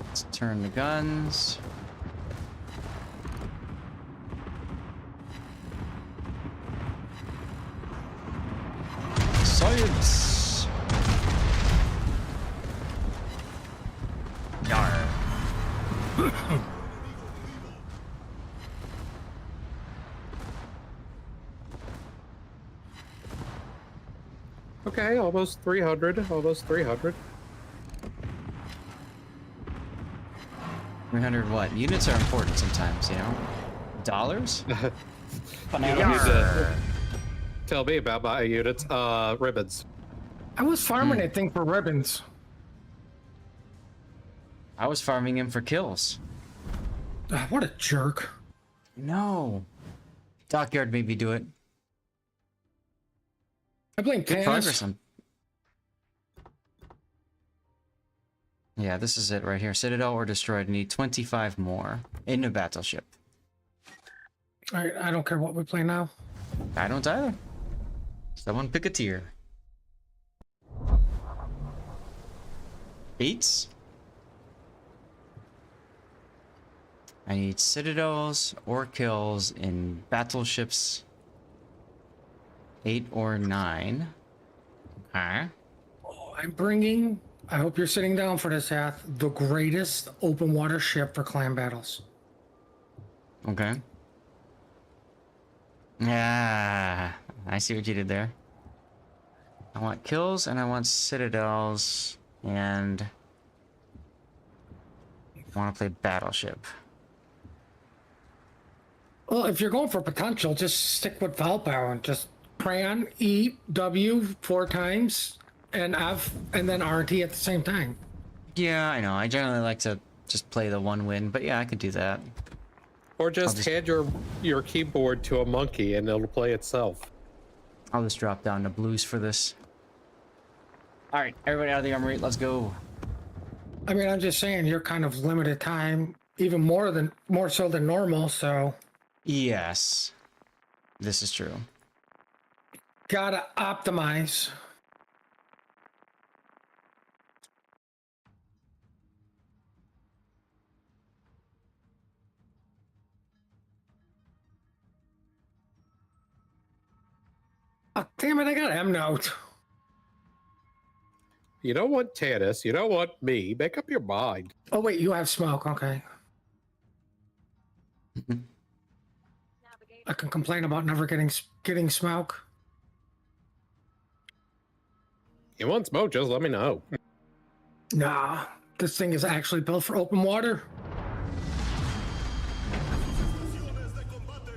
Let's turn the guns. Science! Yarr. Okay, almost 300. Almost 300. 300 what? Units are important sometimes, you know? Dollars? You don't need to tell me about my units. Ribbons. I was farming that thing for ribbons. I was farming him for kills. What a jerk. No. Dockyard made me do it. I blame Good progress Tannis. on... Yeah, this is it right here. Citadel or destroyed. Need 25 more in a battleship. Alright, I don't care what we play now. I don't either. Someone pick a tier. Beats? I need citadels or kills in battleships 8 or 9. Okay. Oh, I'm bringing, I hope you're sitting down for this, Hath, the greatest open water ship for clan battles. Okay. Yeah, I see what you did there. I want kills and I want citadels and I want to play battleship. Well, if you're going for potential, just stick with Valpower and just crayon E, W 4 times, and F, and then RT at the same time. Yeah, I know. I generally like to just play the one win, but yeah, I could do that. Or just hand your keyboard to a monkey and it'll play itself. I'll just drop down to blues for this. All right, everybody out of the armory, let's go. I mean, I'm just saying you're kind of limited time, even more so than normal, so Yes, this is true. gotta optimize. Oh, damn it, I got M note. You don't want Tannis. You don't want me. Make up your mind. Oh wait, you have smoke, okay. I can complain about never getting smoke. You want smoke? Just let me know. Nah, this thing is actually built for open water. Estaciones de combate.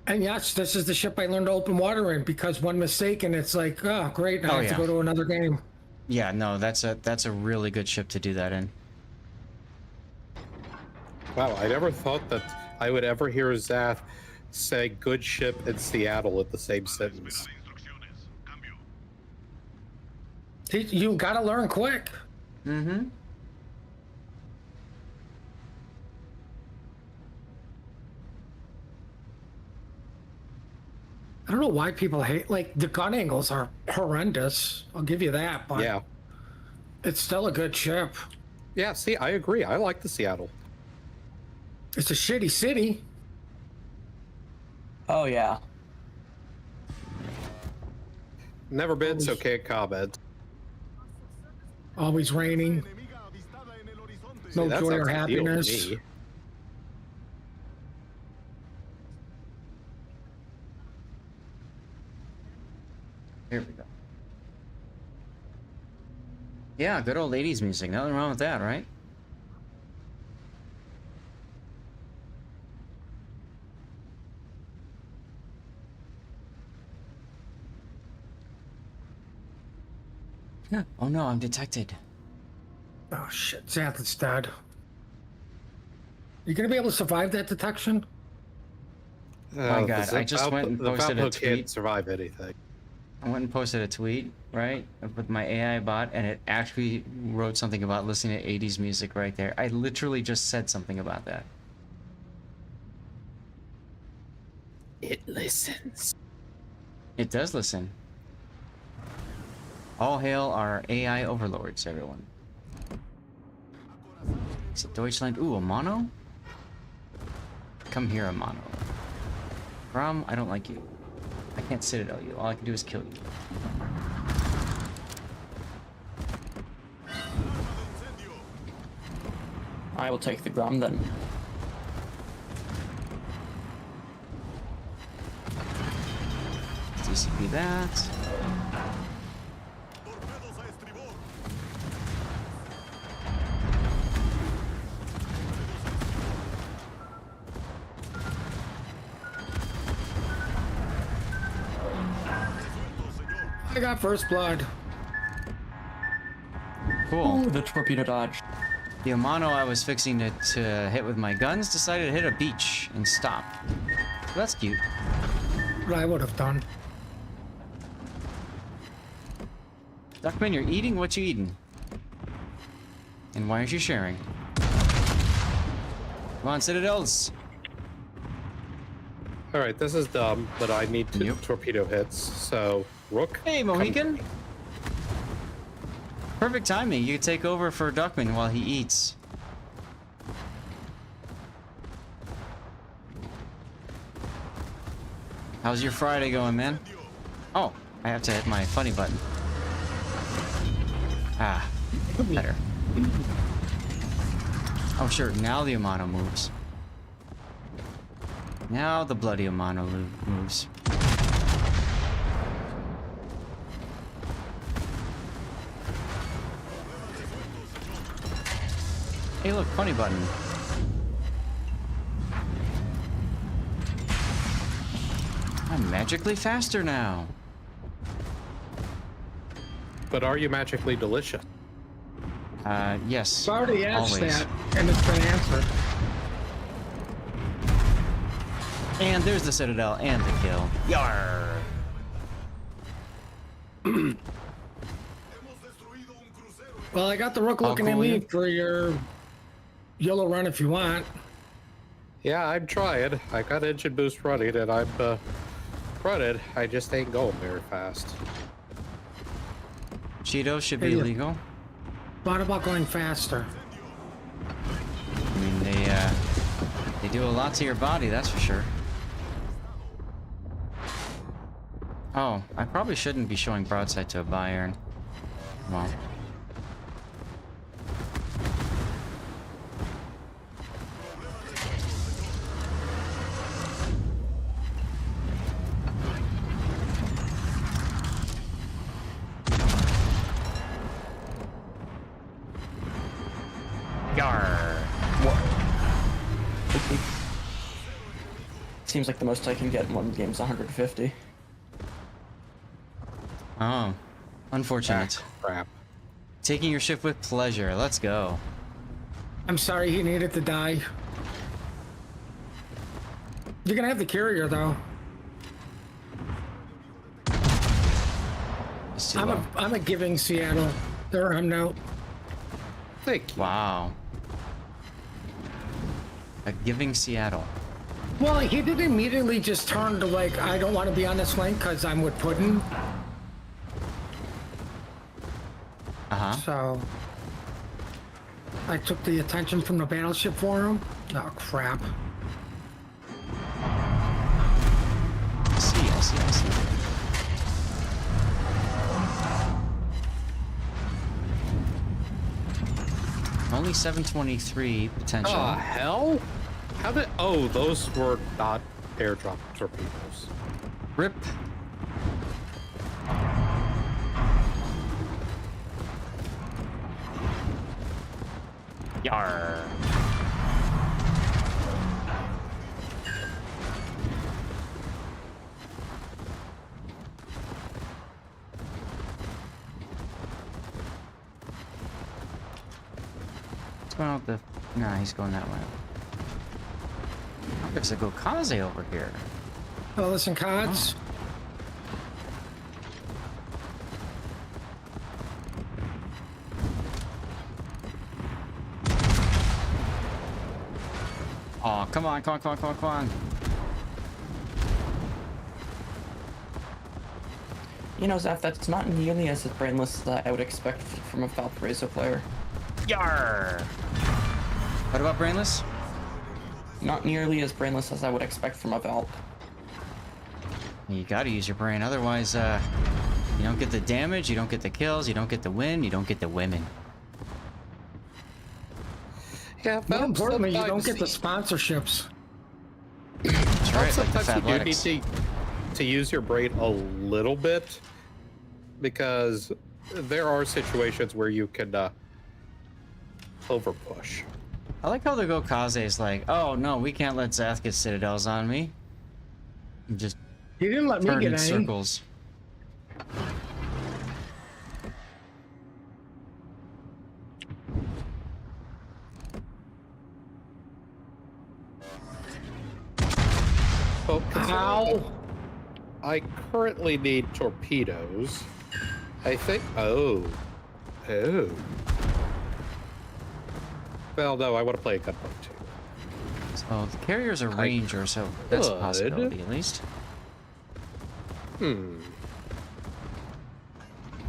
And yes, this is the ship I learned to open water in, because one mistake and it's like, oh great, now I have to go to another game. Yeah, no, that's a really good ship to do that in. Wow, I never thought that I would ever hear Zath say good ship in Seattle in the same sentence. You gotta learn quick. Mm-hmm. I don't know why people hate, like, the gun angles are horrendous. I'll give you that, but Yeah. it's still a good ship. Yeah, see, I agree. I like the Seattle. It's a shitty city. Oh yeah. Never been, so can't comment. Always raining. Enemiga avistada en el horizonte. No That joy or sounds ideal to happiness. me. Here we go. Yeah, good old 80s music. Nothing wrong with that, right? Yeah. Oh no, I'm detected. Oh shit, Xanth's dead. You gonna be able to survive that detection? My God, I just went and posted a can't tweet. survive anything. I went and posted a tweet, right, with my AI bot, and it actually wrote something about listening to 80s music right there. I literally just said something about that. It listens. It does listen. All hail our AI overlords, everyone. Is it Deutschland? Ooh, a mono? Come here, a mono. Grom, I don't like you. I can't citadel you. All I can do is kill you. I will take the Grom then. DCP that. Torpedos a estribor. I got first blood. Cool. Ooh, the torpedo dodge. The Amano I was fixing to hit with my guns decided to hit a beach and stop. So that's cute. What I would have done. Duckman, you're eating? What you eating? And why aren't you sharing? Come on, Citadels. Alright, this is dumb, but I need to Yep. torpedo hits, so Rook. Hey, Mohican. Perfect timing. You take over for Duckman while he eats. How's your Friday going, man? Oh, I have to hit my funny button. Ah, better. Oh, sure. Now the Amano moves. Now the bloody Amano moves. Hey, look, funny button. I'm magically faster now. But are you magically delicious? Yes. I already asked always. that, and it's been answered. And there's the Citadel and the kill. Yarr! Hemos destruido un crucero. Well, I got the Rook looking at cool me you. for your yellow run if you want. Yeah, I'm trying. I got engine boost running, and I'm running. I just ain't going very fast. Cheetos should be Hey, illegal. Thought about going faster. I mean, they do a lot to your body, that's for sure. Oh, I probably shouldn't be showing broadside to a Bayern. Well. Yarr! Seems like the most I can get in one game is 150. Oh, unfortunate. Crap. Taking your ship with pleasure. Let's go. I'm sorry he needed to die. You're gonna have the carrier though. It's too low. I'm a giving Seattle. There I'm no. Thank you. Wow. A giving Seattle. Well, he did immediately just turn to like, I don't want to be on this lane because I'm with Puddin. So I took the attention from the battleship for him. Oh crap. I see. Only 723 potential. Hell? How did? Oh, those were not airdrop torpedoes. Rip. Yar. What's going on with the... Nah, he's going that way. There's a Gokaze over here. Oh, listen, Cods. Oh, come on. You know, Zeph, that's not nearly as brainless as I would expect from a Valparaiso player. Yar! What about brainless? Not nearly as brainless as I would expect from a Valp. You gotta use your brain, otherwise, you don't get the damage, you don't get the kills, you don't get the win, you don't get the women. Yeah, More importantly, you don't get the sponsorships. That's right, like the sometimes you do Fathletics. need to use your brain a little bit, because there are situations where you can overpush. I like how the Gokaze is like, oh no, we can't let Zath get citadels on me. And just He didn't let me turn get in any. circles. Well, Ow! I currently need torpedoes. I think. Oh. Well, no, I want to play a gunboat too. So the carrier's a ranger, so that's a possibility at least.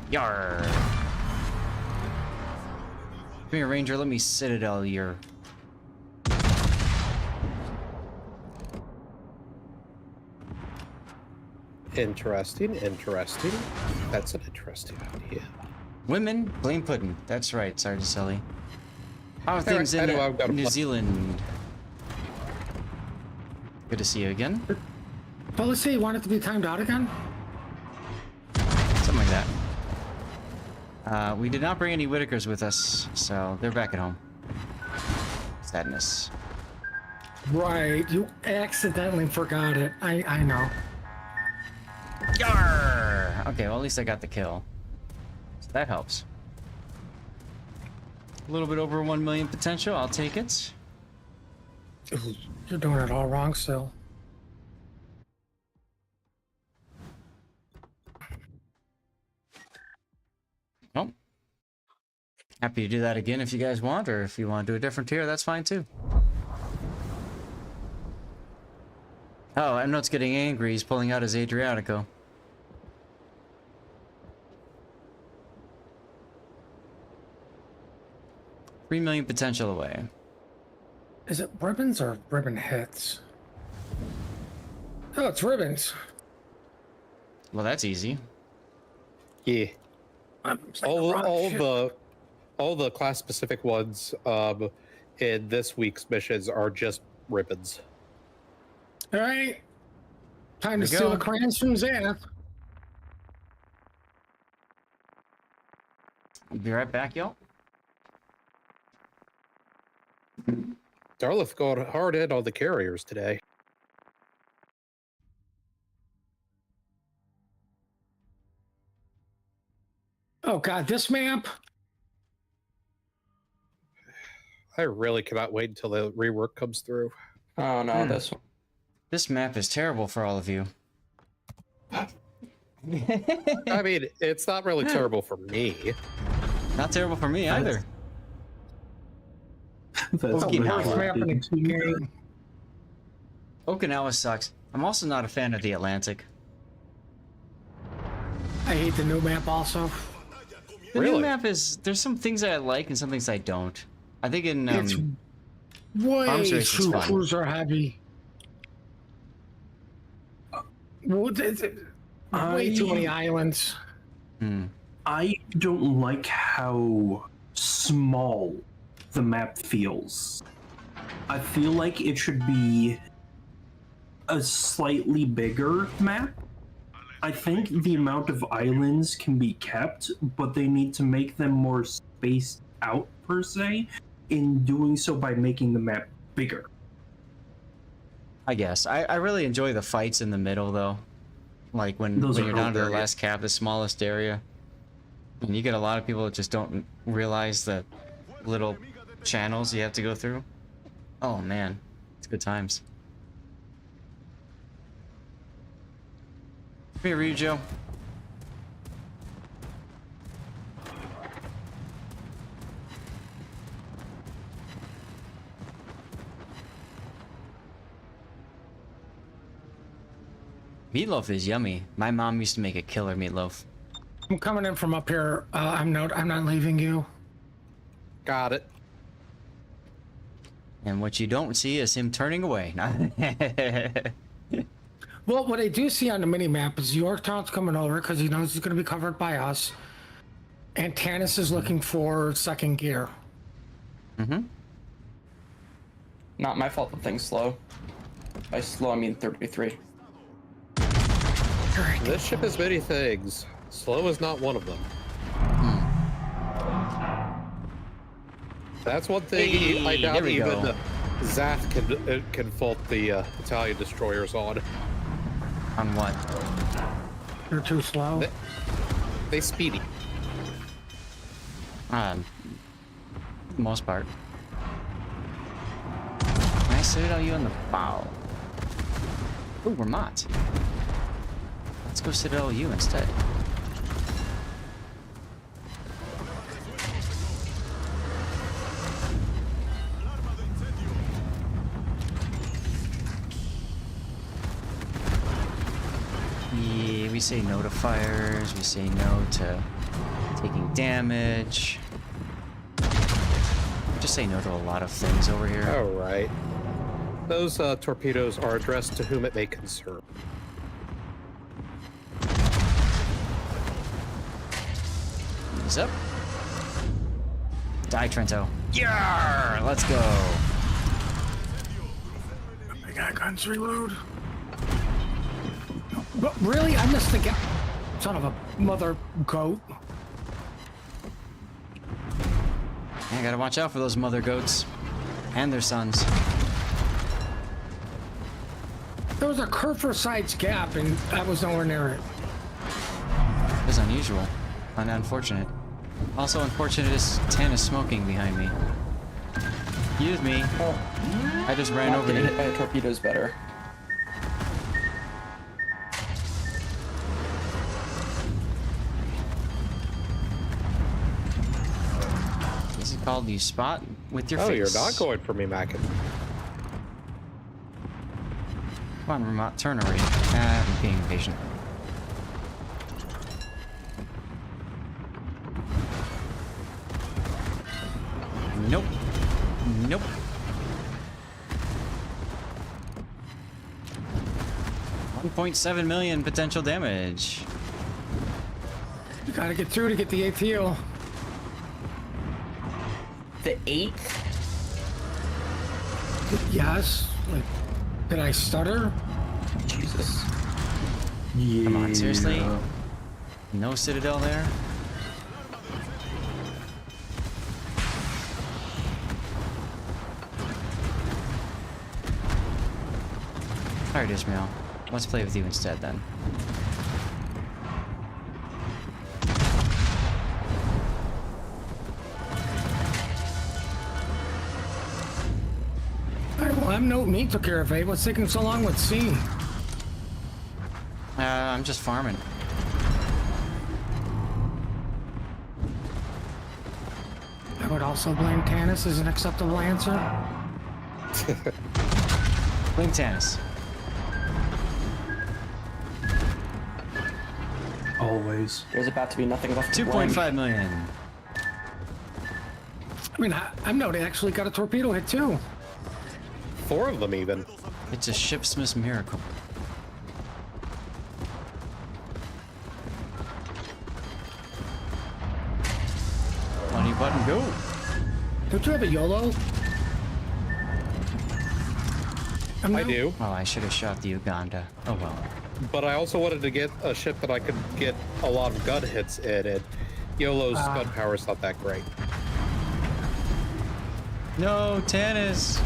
Yar! Come here, ranger, let me citadel your... Interesting. That's an interesting idea. Women, blame pudding. That's right, Sardicelli. How are things I in know I've got a New plan. Zealand? Good to see you again. Well, let's see, you want it to be timed out again? Something like that. We did not bring any Whitakers with us, so they're back at home. Sadness. Right, you accidentally forgot it. I know. Yar! Okay, well at least I got the kill. So that helps. A little bit over 1 million potential, I'll take it. You're doing it all wrong still. Well, happy to do that again if you guys want, or if you want to do a different tier, that's fine too. Oh, I know it's getting angry. He's pulling out his Adriatico. $3 million potential away. Is it ribbons or ribbon hits? Oh, it's ribbons. Well, that's easy. Yeah. I'm saying the wrong shit. all the class specific ones in this week's missions are just ribbons. All right. Time to Here we steal go. the crayons from Xanath. Be right back, y'all. Darlith got hard in on the carriers today. Oh god, this map? I really cannot wait until the rework comes through. Oh no, this one. This map is terrible for all of you. I mean, it's not really terrible for me. Not terrible for me either. That's the worst map in the game. Okinawa sucks. I'm also not a fan of the Atlantic. I hate the new map also. The Really? new map is... There's some things that I like and some things I don't. I think in... It's Arms way race is too fun. cruiser heavy. Well, way too many islands. I don't like how small the map feels. I feel like it should be a slightly bigger map. I think the amount of islands can be kept, but they need to make them more spaced out per se, in doing so by making the map bigger. I guess. I really enjoy the fights in the middle, though. Like when Those you're are down to the hilarious. last cap, the smallest area. And you get a lot of people that just don't realize the little channels you have to go through. Oh, man. It's good times. Come here, Ryujo. Meatloaf is yummy. My mom used to make a killer meatloaf. I'm coming in from up here. I'm not leaving you. Got it. And what you don't see is him turning away. Well, what I do see on the mini map is Yorktown's coming over because he knows he's going to be covered by us, and Tannis is looking for second gear. Not my fault the thing's slow. By slow, I mean 33. This ship has many things. Slow is not one of them. That's one thing I Hey, doubt there we even go. Zath can fault the Italian destroyers on. On what? You're too slow. They speedy. Most part. Can I citadel you on the bow? Ooh, we're Mott. Let's go citadel you instead. Yeah, we say no to fires, we say no to taking damage. Just say no to a lot of things over here. All right. Those torpedoes are addressed to whom it may concern. Ease up. Die, Trento. Yeah, let's go. I got guns reload. But really, I missed the gap. Son of a mother goat. I gotta watch out for those mother goats and their sons. There was a Kerfer-sized gap, and I was nowhere near it. It was unusual and unfortunate. Also unfortunate is Tan is smoking behind me. Excuse me. I just ran Not over getting you. hit by a torpedo is better. This is called you spot with your Oh, face. you're not going for me, Mackin. Come on, remote, turn already. I'm being impatient. Nope. Nope. $1.7 million potential damage. You gotta get through to get the ATO. The 8th? Yes. Like, did I stutter? Jesus. Yeah. Come on, seriously? No citadel there? Alright, Ishmael. Let's play with you instead then. Alright, well, I'm no me took care of A. What's taking so long with C? I'm just farming. I would also blame Tannis as an acceptable answer. Blink Tannis. Always. There's about to be nothing left to blame. 2.5 million. I mean, I'm no, they actually got a torpedo hit too. 4 of them even. It's a shipsmith miracle. Money button, go. Don't you have a YOLO? I do, Oh, I should have shot the Uganda. Oh well. but I also wanted to get a ship that I could get a lot of gun hits in, and YOLO's gun power is not that great. No, tennis.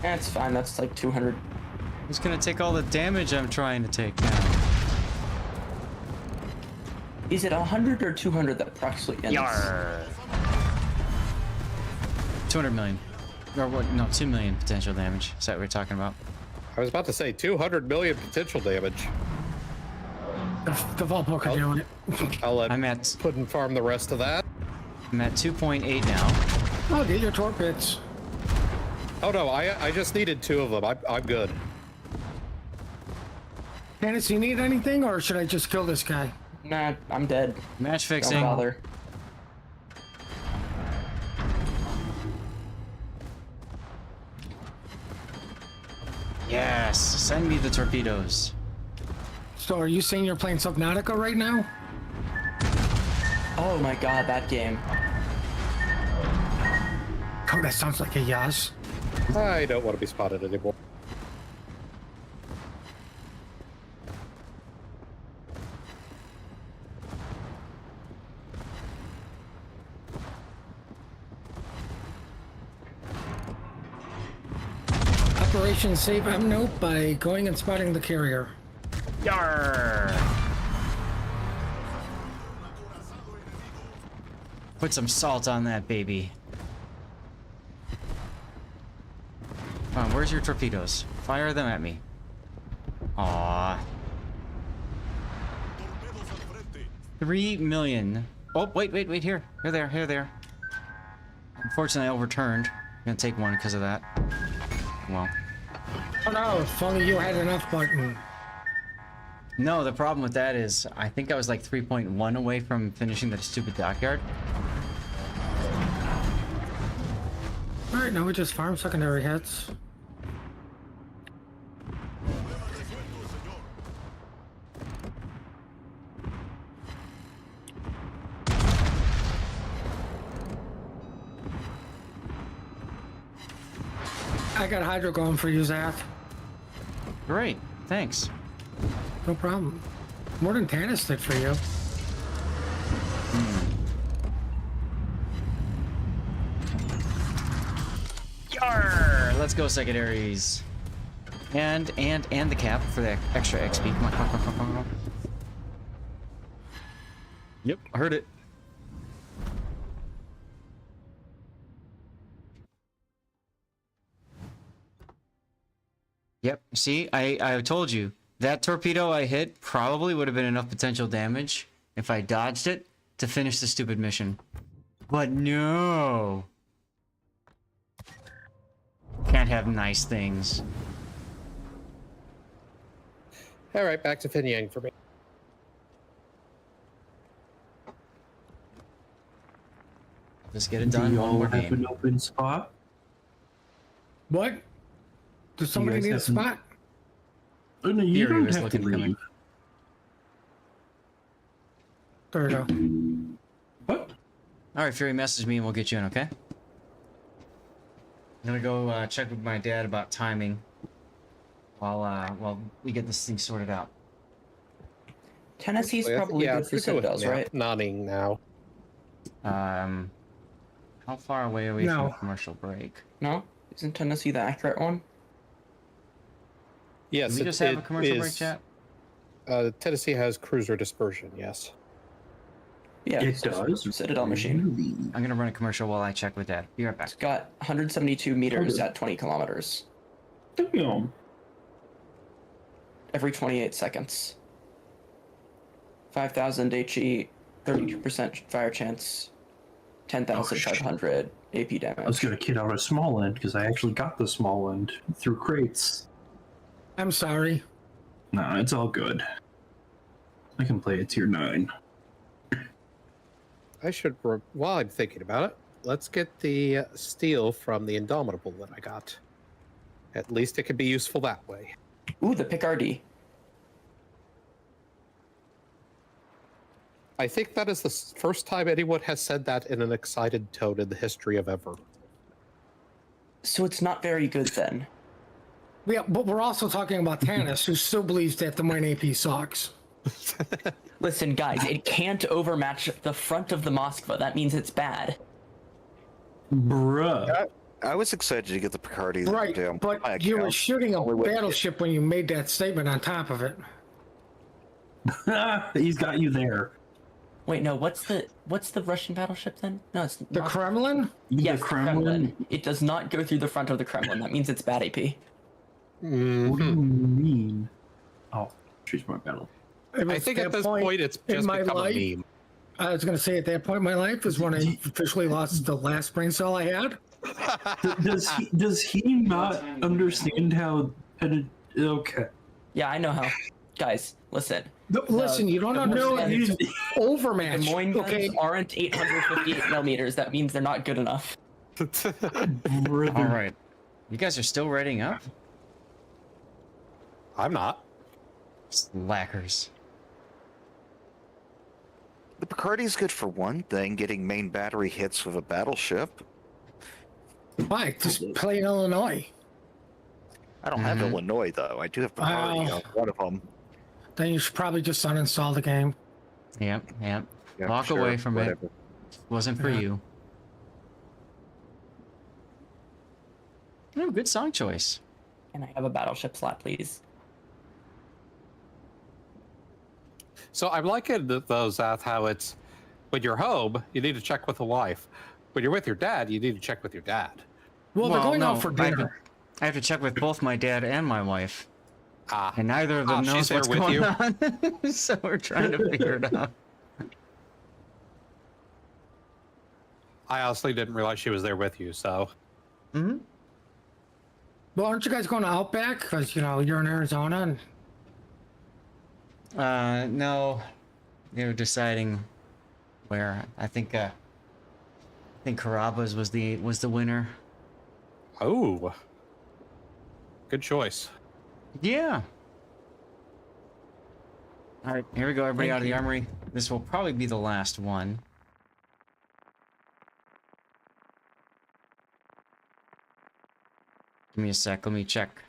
That's fine. That's like 200. Who's gonna take all the damage I'm trying to take now? Is it 100 or 200 that approximately ends? Yarr. 200 million. Or what? No, 2 million potential damage. Is that what we're talking about? I was about to say 200 million potential damage. The Volpoker doing it. I'll let I'm at Puddin farm the rest of that. I'm at 2.8 now. Oh, get your torpedoes. Oh no, I just needed 2 of them. I'm good. Dennis, you need anything, or should I just kill this guy? Nah, I'm dead. Match Don't fixing. bother. Yes, send me the torpedoes. So are you saying you're playing Subnautica right now? Oh my god, that game. Oh, that sounds like a yes. I don't want to be spotted anymore. Operation Save Note by going and spotting the carrier. Yarr! Put some salt on that baby. Come on, where's your torpedoes? Fire them at me. Aww. 3 million. Oh, wait, here. Here there. Unfortunately, I overturned. I'm gonna take one because of that. Well. Oh no, if only you had enough button. No, the problem with that is I think I was like 3.1 away from finishing that stupid dockyard. Alright, now we just farm secondary hits. I got Hydro going for you, Zach. Great, thanks. No problem. More than Tannis did for you. Yarr! Let's go, secondaries. And the cap for the extra XP. Come on. Yep, I heard it. Yep, see, I told you. That torpedo I hit probably would have been enough potential damage if I dodged it to finish the stupid mission. But no! Can't have nice things. Alright, back to Finyang for me. Just get it done. Do you One all more have game. an open spot? What? Does somebody guys need a have some- spot? Oh, no, you Fury don't was have to looking to come in. leave. There we go. What? Alright, Fury, message me and we'll get you in, okay? I'm gonna go check with my dad about timing while we get this thing sorted out. Tennessee's Yeah, probably yeah, good for let's go with citadels, right? Nodding now. How far away are we from a commercial break? No? Isn't Tennessee the accurate one? Yes, Do we just have a commercial break, chat? Tennessee has cruiser dispersion, yes. Yeah, It does. Citadel machine. I'm gonna run a commercial while I check with Dad. Be right back. It's got 172 meters at 20 kilometers. Damn. Every 28 seconds. 5,000 HE, 32% fire chance, 10,500 AP damage. I was gonna kid out a small end because I actually got the small end through crates. I'm sorry. No, it's all good. I can play a tier 9. I should, while I'm thinking about it, let's get the steel from the Indomitable that I got. At least it can be useful that way. Ooh, the Picardy. I think that is the first time anyone has said that in an excited tone in the history of ever. So it's not very good then. Yeah, but we're also talking about Tannis, who still believes that the mine AP sucks. Listen, guys, it can't overmatch the front of the Moskva. That means it's bad. Bruh. I was excited to get the Picardy. Right, down but my you were account. shooting a Only way to get- battleship when you made that statement on top of it. He's got you there. Wait, no, what's the Russian battleship then? No, it's The not. Kremlin? Yes, The Kremlin? It does not go through the front of the Kremlin. That means it's bad AP. What do you mean? Oh, choose my battle. It was I think at this point it's in just my become life, a meme. I was going to say at that point in my life is when I officially lost the last brain cell I had. Does he not understand how? Okay. Yeah, I know how. Guys, listen. Listen, you don't know Des overmatch. Moines guns Okay, aren't 858 millimeters. That means they're not good enough. All right. You guys are still reading up? I'm not. Slackers. The Picardy's good for one thing, getting main battery hits with a battleship. why? Just play in Illinois. I don't have Illinois though. I do have Picardy on one of them. Then you should probably just uninstall the game. Yep. Yeah, Walk sure, away from whatever. it. Wasn't for Yeah. you. Oh, good song choice. Can I have a battleship slot, please? So I'm liking those how it's when you're home, you need to check with the wife. When you're with your dad, you need to check with your dad. Well, they're going out for I have, dinner. to, I have to check with both my dad and my wife. Ah, And neither of them she's knows there what's with going you? on. So we're trying to figure it out. I honestly didn't realize she was there with you, so. Mm-hmm. Well, aren't you guys going to Outback? Because, you know, you're in Arizona. And No. They're deciding where. I think Carrabba's was the winner. Oh. Good choice. Yeah. All right, here we go. Everybody out of the armory. This will probably be the last one. Give me a sec. Let me check.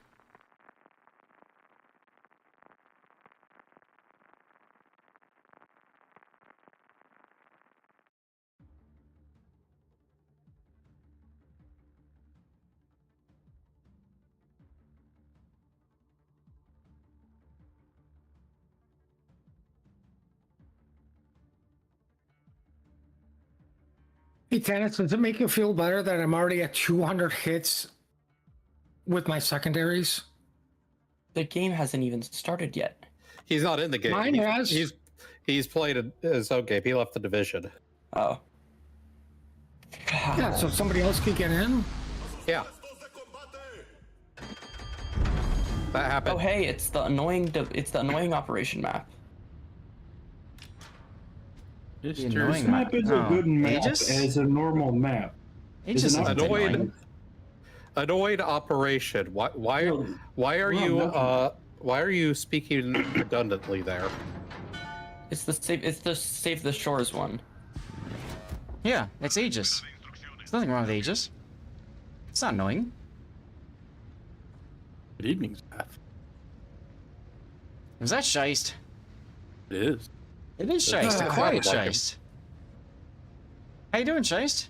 hey, Tannis, does it make you feel better that I'm already at 200 hits with my secondaries? The game hasn't even started yet. He's not in the game. Mine has. He's played his own game. He left the division. Oh. Yeah, so somebody else could get in? Yeah. That happened. Oh, hey, it's the annoying operation map. This The annoying map is map. a good Oh, map Aegis? as a normal map. Aegis Is it isn't not annoying. Annoyed operation. Why are you speaking redundantly there? It's the save the shores one. Yeah, it's Aegis. There's nothing wrong with Aegis. It's not annoying. Good evening, staff. Was that Scheist? It is. It is Scheist, a Ah. quiet Sounded like him. Scheist. How you doing, Scheist?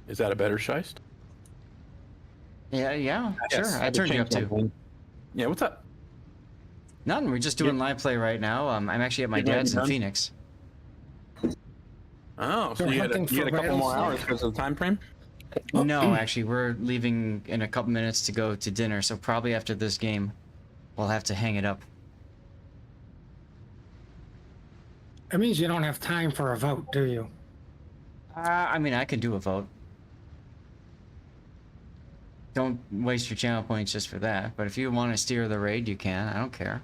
Is that a better Scheist? Yeah, sure. Yes, I turned you up too. Yeah, what's up? Nothing. We're just doing live play right now. I'm actually at my Getting ready dad's to in run? Phoenix. Oh, so They're you had hunting a for couple more hours rattlesnake. because of the time frame? No, actually, we're leaving in a couple minutes to go to dinner, so probably after this game, we'll have to hang it up. It means you don't have time for a vote, do you? I mean, I could do a vote. Don't waste your channel points just for that. But if you want to steer the raid, you can. I don't care.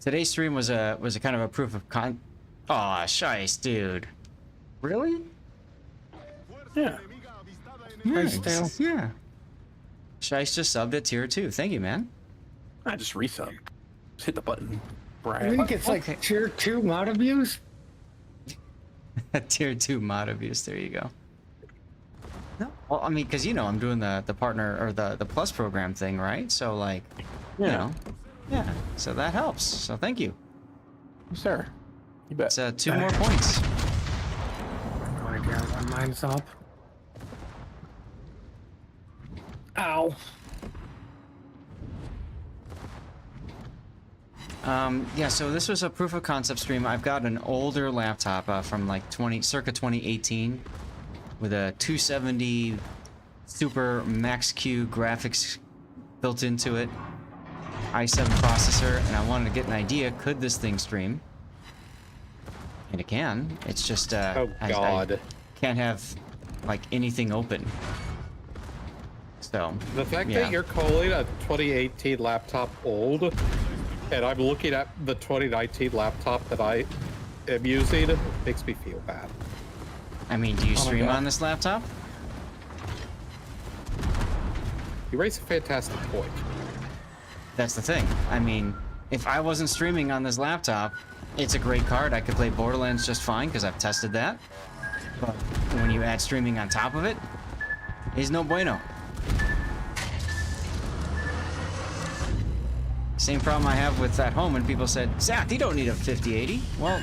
Today's stream was a kind of a proof of Aw, shice, dude. Really? Yeah. Nice, Dale. Yeah. Shice just subbed at tier 2. Thank you, man. I just resub. Just hit the button. I Brag. think it's like tier 2 mod abuse. Tier 2 mod abuse. There you go. No. Well, I mean, because, you know, I'm doing the partner or the plus program thing, right? So, like, you know, yeah. So that helps. So thank you. Sir. You bet. It's 2 more points. I'm going to get one mine's up. Ow. Yeah, so this was a proof of concept stream. I've got an older laptop from like circa 2018 with a 270 Super Max Q graphics built into it, i7 processor, and I wanted to get an idea, could this thing stream? And it can. It's just Oh God. I can't have like anything open. So The fact yeah. that you're calling a 2018 laptop old, and I'm looking at the 2019 laptop that I am using, makes me feel bad. I mean, do you stream on this laptop? You raise a fantastic point. That's the thing. I mean, if I wasn't streaming on this laptop, it's a great card. I could play Borderlands just fine because I've tested that. But when you add streaming on top of it, it's no bueno. Same problem I have with at home when people said, Zach, you don't need a 5080. Well,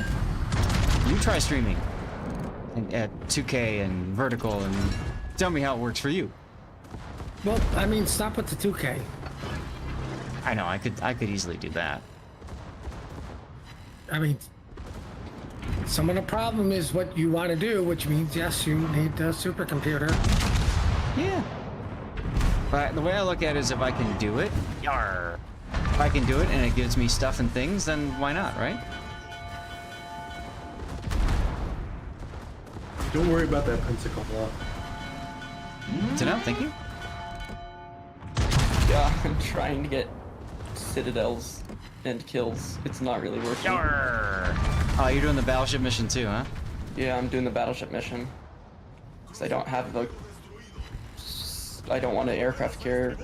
you try streaming at 2K and vertical and tell me how it works for you. Well, I mean, stop with the 2K. I know, I could easily do that. I mean, some of the problem is what you want to do, which means, yes, you need a supercomputer. Yeah. But the way I look at it is if I can do it, yarr. If I can do it and it gives me stuff and things, then why not, right? Don't worry about that Pensacola. So no, thank you. Yeah, I'm trying to get citadels and kills. It's not really working. Yarr. Oh, you're doing the battleship mission too, huh? Yeah, I'm doing the battleship mission. Because I don't have the... I don't want an aircraft carrier.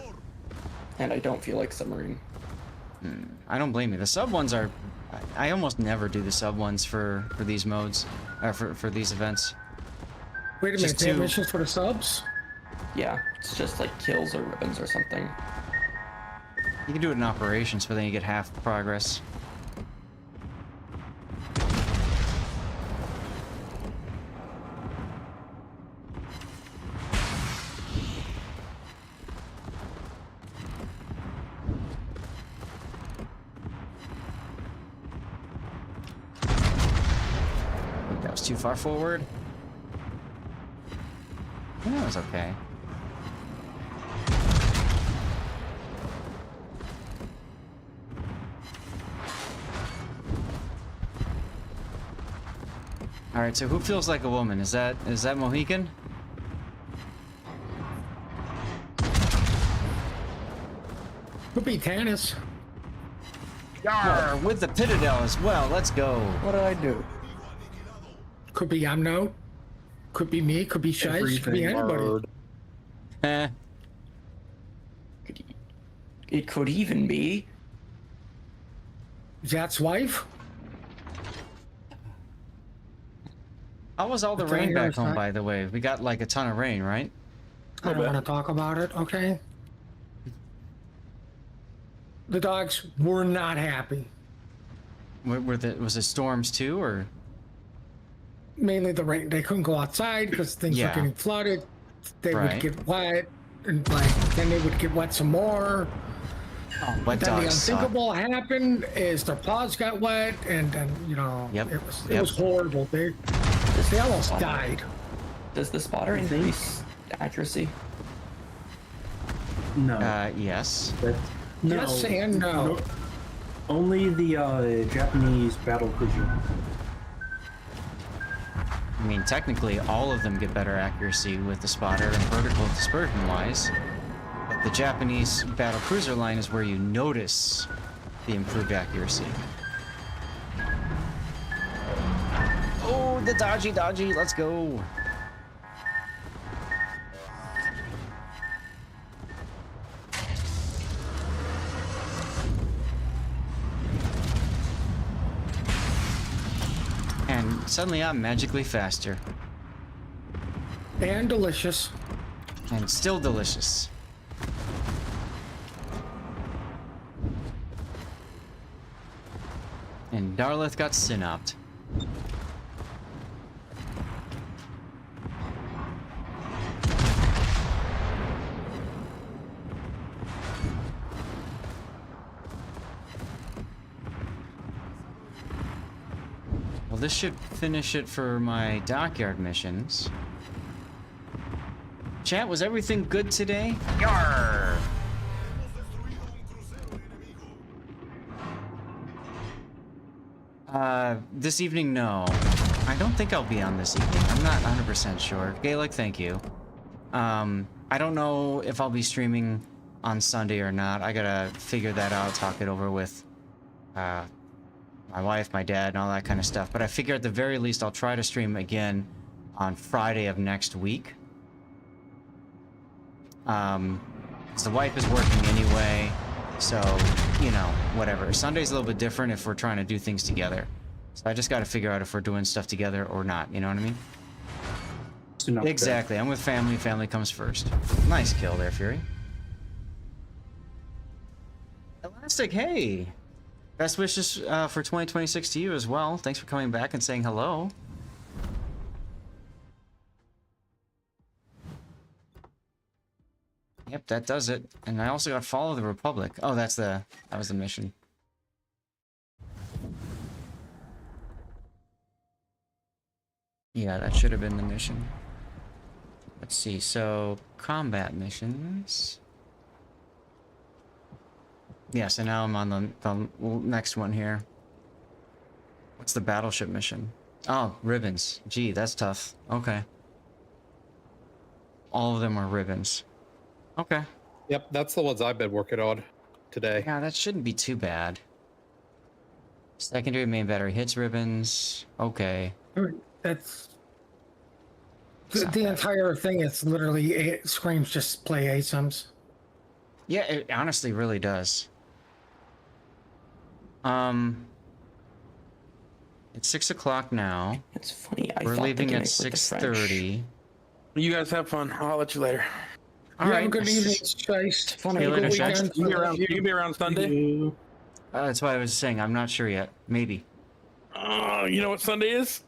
And I don't feel like submarine. I don't blame you. The sub ones are... I almost never do the sub ones for these modes. Or for these events. Wait a minute, they have missions for the subs? Yeah, it's just like kills or ribbons or something. You can do it in operations, but then you get half the progress. That was too far forward. That was okay. All right, so who feels like a woman? Is that Mohican? Could be Tannis. Yarr, with the Pitadel as well. Let's go. What did I do? Could be Amno. Could be me. Could be Shice. Could be anybody. Eh. It could even be Zat's wife. How was all the rain back home, by the way? We got like a ton of rain, right? I don't want to talk about it, okay? The dogs were not happy. Was it storms too, or? Mainly the rain. They couldn't go outside because things Yeah. were getting flooded. They Right. would get wet, and then they would get wet some more. Oh, wet Then the dogs suck. unthinkable happened is their paws got wet, and then Yep. it was horrible. They almost died. Does the spotter increase accuracy? No. Yes. No. Yes and no. Only the Japanese battle cruiser. I mean, technically, all of them get better accuracy with the spotter and vertical dispersion-wise. But the Japanese battle cruiser line is where you notice the improved accuracy. the dodgy. Let's go. And suddenly I'm magically faster. And delicious. And still delicious. And Darlith got synopped. Well, this should finish it for my dockyard missions. Chat, was everything good today? Yarr! This evening, no. I don't think I'll be on this evening. I'm not 100% sure. Gaelic, thank you. I don't know if I'll be streaming on Sunday or not. I gotta figure that out, talk it over with my wife, my dad, and all that kind of stuff. But I figure at the very least I'll try to stream again on Friday of next week. The wife is working anyway, so, you know, whatever. Sunday's a little bit different if we're trying to do things together. So I just gotta figure out if we're doing stuff together or not, you know what I mean? Exactly, I'm with family, family comes first. Nice kill there, Fury. Elastic, hey! Best wishes for 2026 to you as well. Thanks for coming back and saying hello. Yep, that does it. And I also got Follow the Republic. Oh, that was the mission. Yeah, that should have been the mission. Let's see, so combat missions. Yeah, so now I'm on the next one here. What's the battleship mission? Oh, ribbons. Gee, that's tough. Okay. All of them are ribbons. Okay. Yep, that's the ones I've been working on today. Yeah, that shouldn't be too bad. Secondary main battery hits ribbons. Okay. That's the entire thing. It's literally screams just play ASIMs. Yeah, it honestly really does. It's 6 o'clock now. It's funny. We're leaving at 6:30. You guys have fun. I'll let you later. All right. Good evening, Shice. See you later, Shice. You be around Sunday? That's why I was saying I'm not sure yet. Maybe. Oh, you know what Sunday is?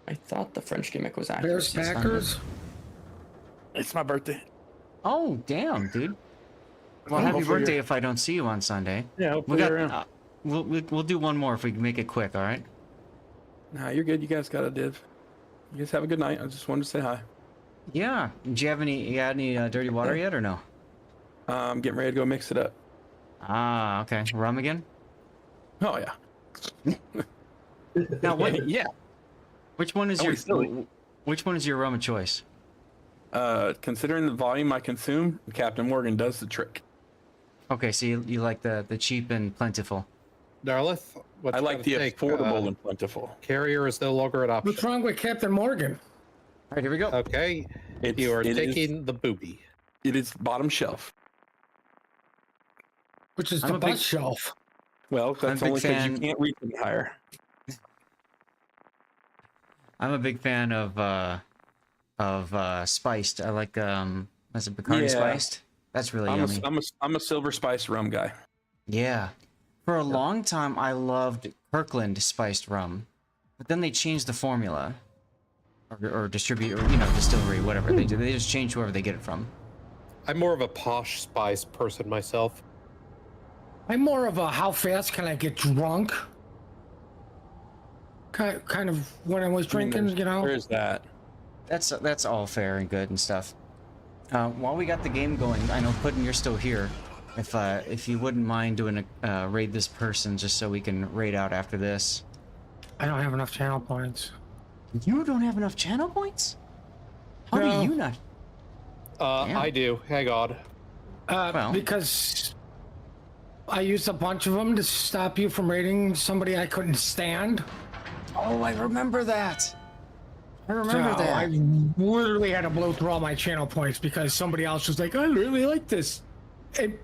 I thought the French gimmick was accurate. Bears Packers. It's my birthday. Oh, damn, dude. Well, happy birthday if I don't see you on Sunday. Yeah, hopefully you're around. We'll do one more if we can make it quick, all right? Nah, you're good. You guys got a div. You guys have a good night. I just wanted to say hi. Yeah. Do you have any dirty water yet or no? I'm getting ready to go mix it up. Ah, okay. Rum again? Oh yeah. Now what? Yeah. Which one is which one is your rum of choice? Considering the volume I consume, Captain Morgan does the trick. Okay, so you like the cheap and plentiful. Darlith, I like the affordable and plentiful. Carrier is no longer an option. What's wrong with Captain Morgan? All right, here we go. Okay, you are taking the booby. It is bottom shelf. Which is the bus shelf. Well, that's only because you can't reach it higher. I'm a big fan of spiced. I like is it Bacardi spiced? That's really yummy. I'm a silver spice rum guy. Yeah. For a long time, I loved Kirkland spiced rum, but then they changed the formula, or distribute, or distillery, whatever they do. They just change whoever they get it from. I'm more of a posh spice person myself. I'm more of a how fast can I get drunk? Kind of when I was drinking, There's that. That's all fair and good and stuff. While we got the game going, I know Puddin', you're still here. If you wouldn't mind doing a raid this person just so we can raid out after this. I don't have enough channel points. You don't have enough channel points? How do you not? I do. Hang on. Because I used a bunch of them to stop you from raiding somebody I couldn't stand. Oh, I remember that. I remember that. I literally had to blow through all my channel points because somebody else was like, I really like this. And,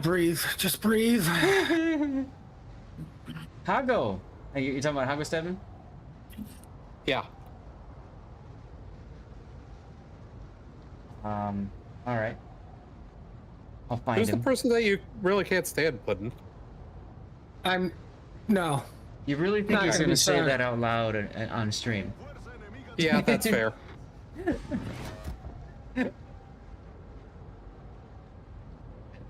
breathe. Just breathe. Hago. Hey, you talking about Hago Steven? Yeah. All right. I'll find Who's him. the person that you really can't stand, Puddin? No. You really think Not he's gonna going be to say sad. that out loud on stream? Yeah, that's fair. Let me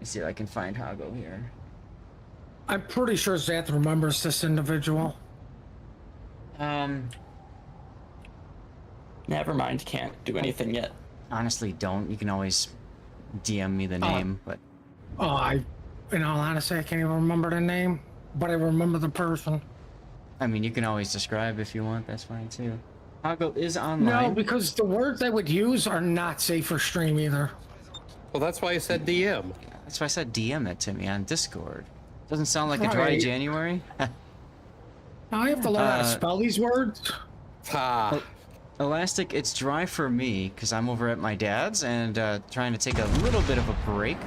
see if I can find Hago here. I'm pretty sure Zath remembers this individual. Never mind, can't do anything yet. Honestly, don't. You can always DM me the name, but In all honesty, I can't even remember the name, but I remember the person. I mean, you can always describe if you want. That's fine too. Hago is online. No, because the words I would use are not safe for stream either. Well, that's why I said DM. That's why I said DM it to me on Discord. Doesn't sound like a dry Right. January. Now I have to learn how to spell these words. Ah. Elastic, it's dry for me because I'm over at my dad's and trying to take a little bit of a break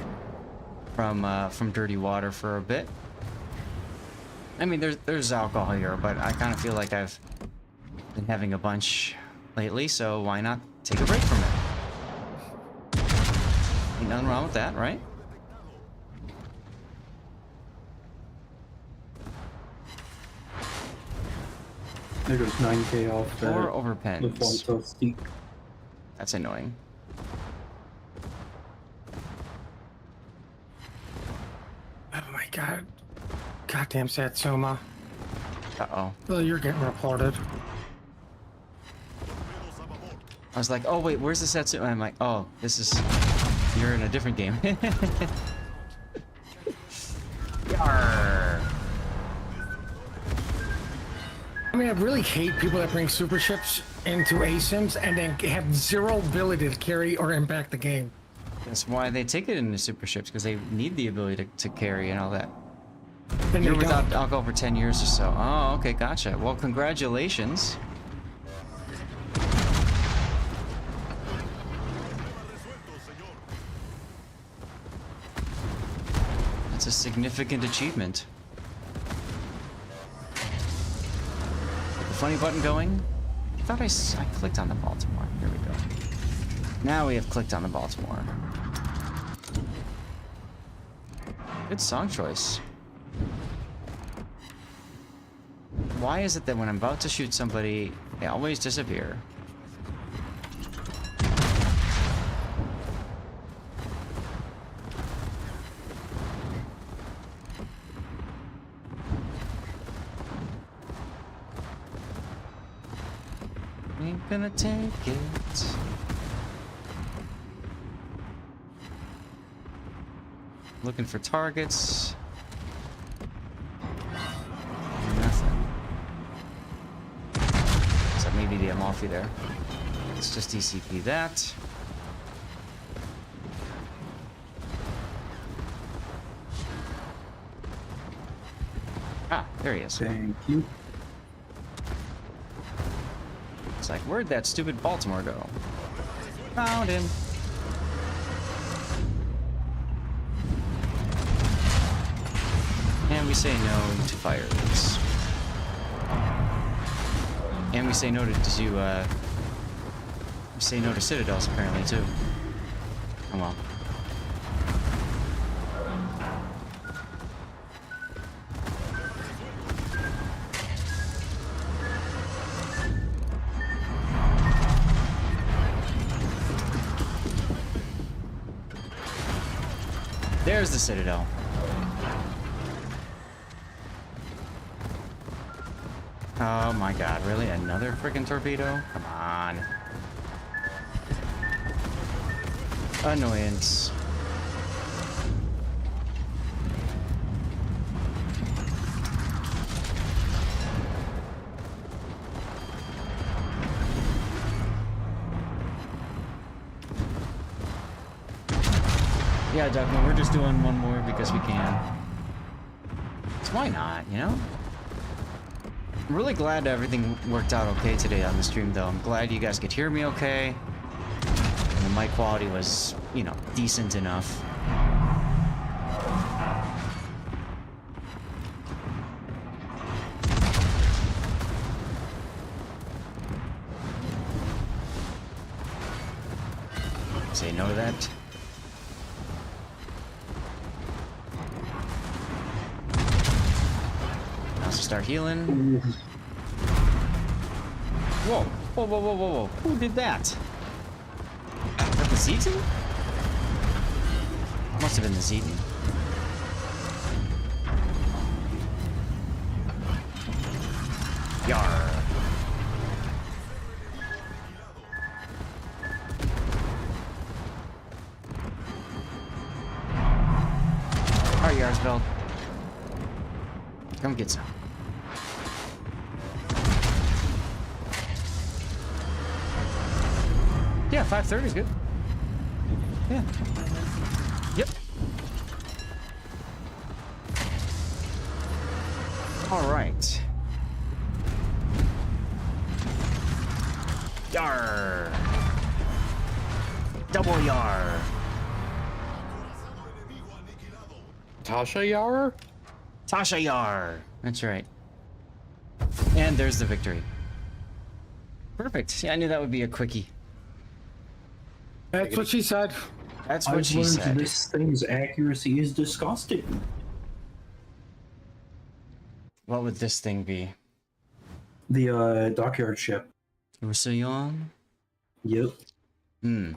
from dirty water for a bit. I mean, there's alcohol here, but I kind of feel like I've been having a bunch lately, so why not take a break from it? Ain't nothing wrong with that, right? There goes 9k off. 4 over The pens. flight of steep. That's annoying. Oh my god. Goddamn Satsuma. Uh-oh. Oh, you're getting reported. I was like, oh wait, where's the Setsu? And I'm like, oh, this is... You're in a different game. Yarr. I mean, I really hate people that bring super ships into ASIMs and then have zero ability to carry or impact the game. That's why they take it into super ships, because they need the ability to carry and all that. Then You're they without don't. alcohol for 10 years or so. Oh, okay, gotcha. Well, congratulations. That's a significant achievement. The funny button going? I thought I clicked on the Baltimore. Here we go. Now we have clicked on the Baltimore. Good song choice. Why is it that when I'm about to shoot somebody, they always disappear? Ain't gonna take it. Looking for targets. Nothing. Except maybe the Amalfi there. Let's just DCP that. Ah, there he is. Thank you. It's like, where'd that stupid Baltimore go? Found him. And we say no to fireworks. And we say no to we say no to citadels apparently too. Oh well. There's the citadel. Oh my god, really? Another freaking torpedo? Come on. Annoyance. Yeah, Duckman, we're just doing one more because we can. So why not, you know? I'm really glad everything worked out okay today on the stream, though. I'm glad you guys could hear me okay. And the mic quality was, you know, decent enough. Say no to that. Also start healing. Whoa. Whoa, whoa, whoa, whoa, whoa. Who did that? Was that the Zetan? Must have been the Zetan. Yar. Alright, Yarsveld. Come get some. Yeah, 5:30 is good. Yeah. Yep. All right. Yar. Double yar. Tasha Yar? Tasha Yar. That's right. And there's the victory. Perfect. Yeah, I knew that would be a quickie. That's what she said. That's what she said. This thing's accuracy is disgusting. What would this thing be? The dockyard ship. You were so young? Yep. Hmm.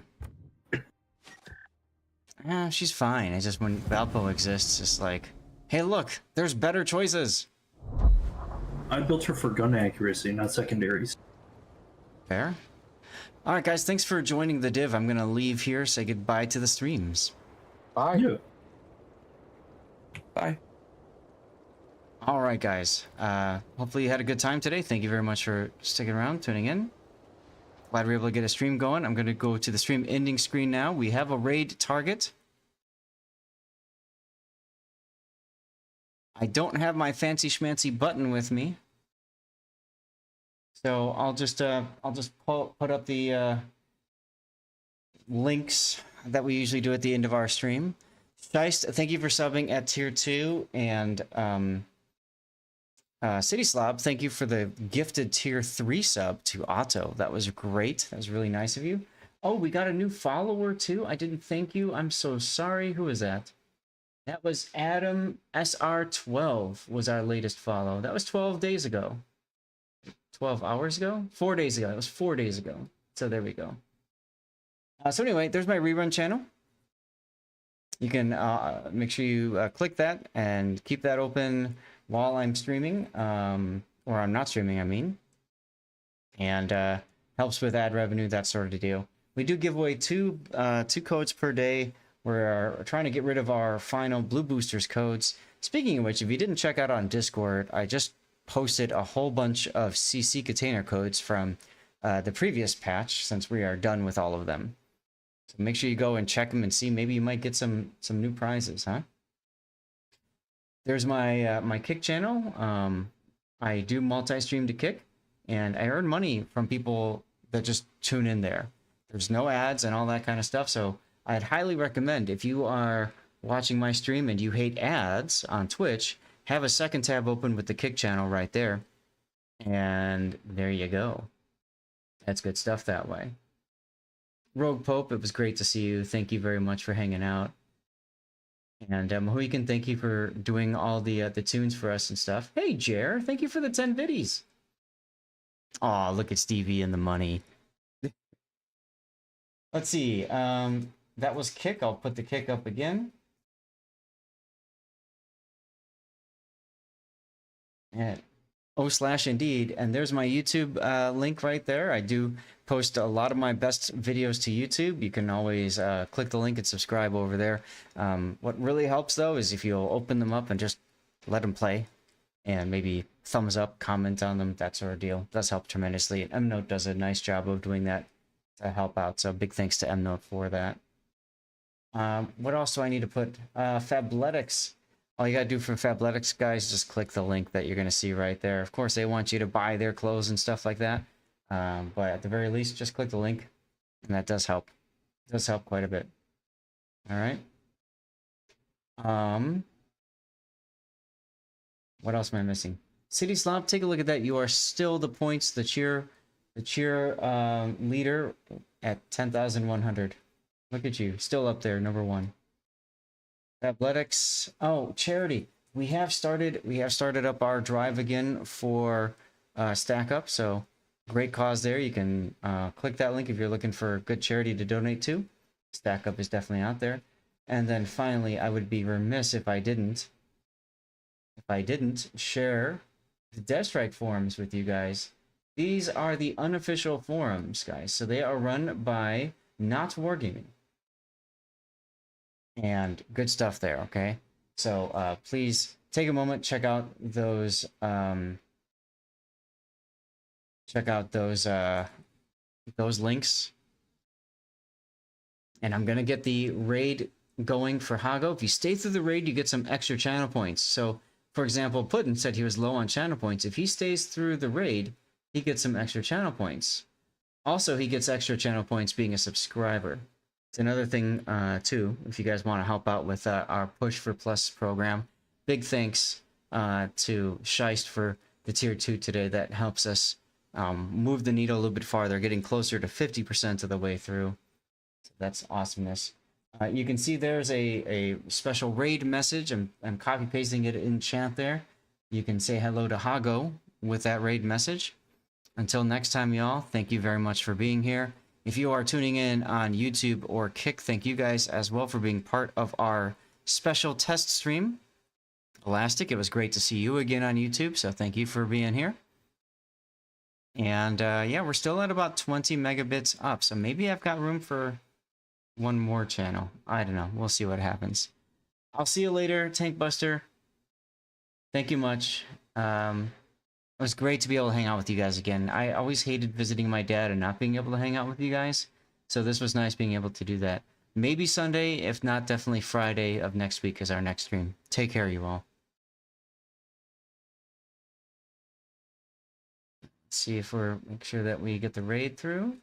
Yeah, she's fine. It's just when Valpo exists, it's like, hey, look, there's better choices. I built her for gun accuracy, not secondaries. Fair. All right, guys, thanks for joining the div. I'm going to leave here, say goodbye to the streams. Bye. Yeah. Bye. All right, guys. Hopefully you had a good time today. Thank you very much for sticking around, tuning in. Glad we were able to get a stream going. I'm going to go to the stream ending screen now. We have a raid target. I don't have my fancy schmancy button with me. So I'll just put up the links that we usually do at the end of our stream. Scheist, thank you for subbing at tier 2, and City Slob, thank you for the gifted tier 3 sub to Otto. That was great. That was really nice of you. Oh, we got a new follower too. I didn't thank you. I'm so sorry. Who is that? That was Adam SR12 was our latest follow. That was 12 days ago. 12 hours ago? 4 days ago. It was 4 days ago. So there we go. So anyway, there's my rerun channel. You can make sure you click that and keep that open while I'm streaming, or I'm not streaming, I mean. And helps with ad revenue, that sort of deal. We do give away two codes per day. We're trying to get rid of our final Blue Boosters codes. Speaking of which, if you didn't check out on Discord, I just posted a whole bunch of CC container codes from the previous patch, since we are done with all of them. So make sure you go and check them and see. Maybe you might get some new prizes, huh? There's my my Kick channel. I do multi-stream to Kick, and I earn money from people that just tune in there. There's no ads and all that kind of stuff, so I'd highly recommend, if you are watching my stream and you hate ads on Twitch, have a second tab open with the Kick channel right there. And there you go. That's good stuff that way. Rogue Pope, it was great to see you. Thank you very much for hanging out. And Mohican, thank you for doing all the tunes for us and stuff. Hey, Jer, thank you for the 10 biddies. Aw, look at Stevie and the money. Let's see. That was Kick. I'll put the Kick up again. Yeah. /indeed, and there's my YouTube link right there. I do post a lot of my best videos to YouTube. You can always click the link and subscribe over there. What really helps though is if you'll open them up and just let them play, and maybe thumbs up, comment on them, that sort of deal. It does help tremendously. And Mnote does a nice job of doing that to help out. So big thanks to Mnote for that. What else do I need to put? Fabletics. all you gotta do for Fabletics, guys, just click the link that you're gonna see right there. Of course, they want you to buy their clothes and stuff like that, but at the very least, just click the link, and that does help. It does help quite a bit. All right. What else am I missing? City Slop, take a look at that. You are still the points, the cheer leader at 10,100. Look at you, still up there, number 1. Athletics. Oh, charity. We have started up our drive again for Stack Up. So great cause there. You can click that link if you're looking for a good charity to donate to. Stack Up is definitely out there. And then finally, I would be remiss if I didn't share the Death Strike forums with you guys. These are the unofficial forums, guys. So they are run by Not Wargaming. And good stuff there, okay? So please take a moment, check out those links. And I'm gonna get the raid going for Hago. If you stay through the raid, you get some extra channel points. So for example, Puddin said he was low on channel points. If he stays through the raid, he gets some extra channel points. Also, he gets extra channel points being a subscriber. It's another thing, too, if you guys want to help out with our Push for Plus program. Big thanks to Scheist for the Tier 2 today. That helps us move the needle a little bit farther, getting closer to 50% of the way through. So that's awesomeness. You can see there's a special raid message. I'm copy-pasting it in chat there. You can say hello to Hago with that raid message. Until next time, y'all, thank you very much for being here. If you are tuning in on YouTube or Kick, thank you guys as well for being part of our special test stream. Elastic, it was great to see you again on YouTube, so thank you for being here. And yeah, we're still at about 20 megabits up, so maybe I've got room for one more channel. I don't know. We'll see what happens. I'll see you later, Tank Buster. Thank you much. It was great to be able to hang out with you guys again. I always hated visiting my dad and not being able to hang out with you guys. So this was nice being able to do that. Maybe Sunday, if not, definitely Friday of next week is our next stream. Take care, you all. Let's see if make sure that we get the raid through.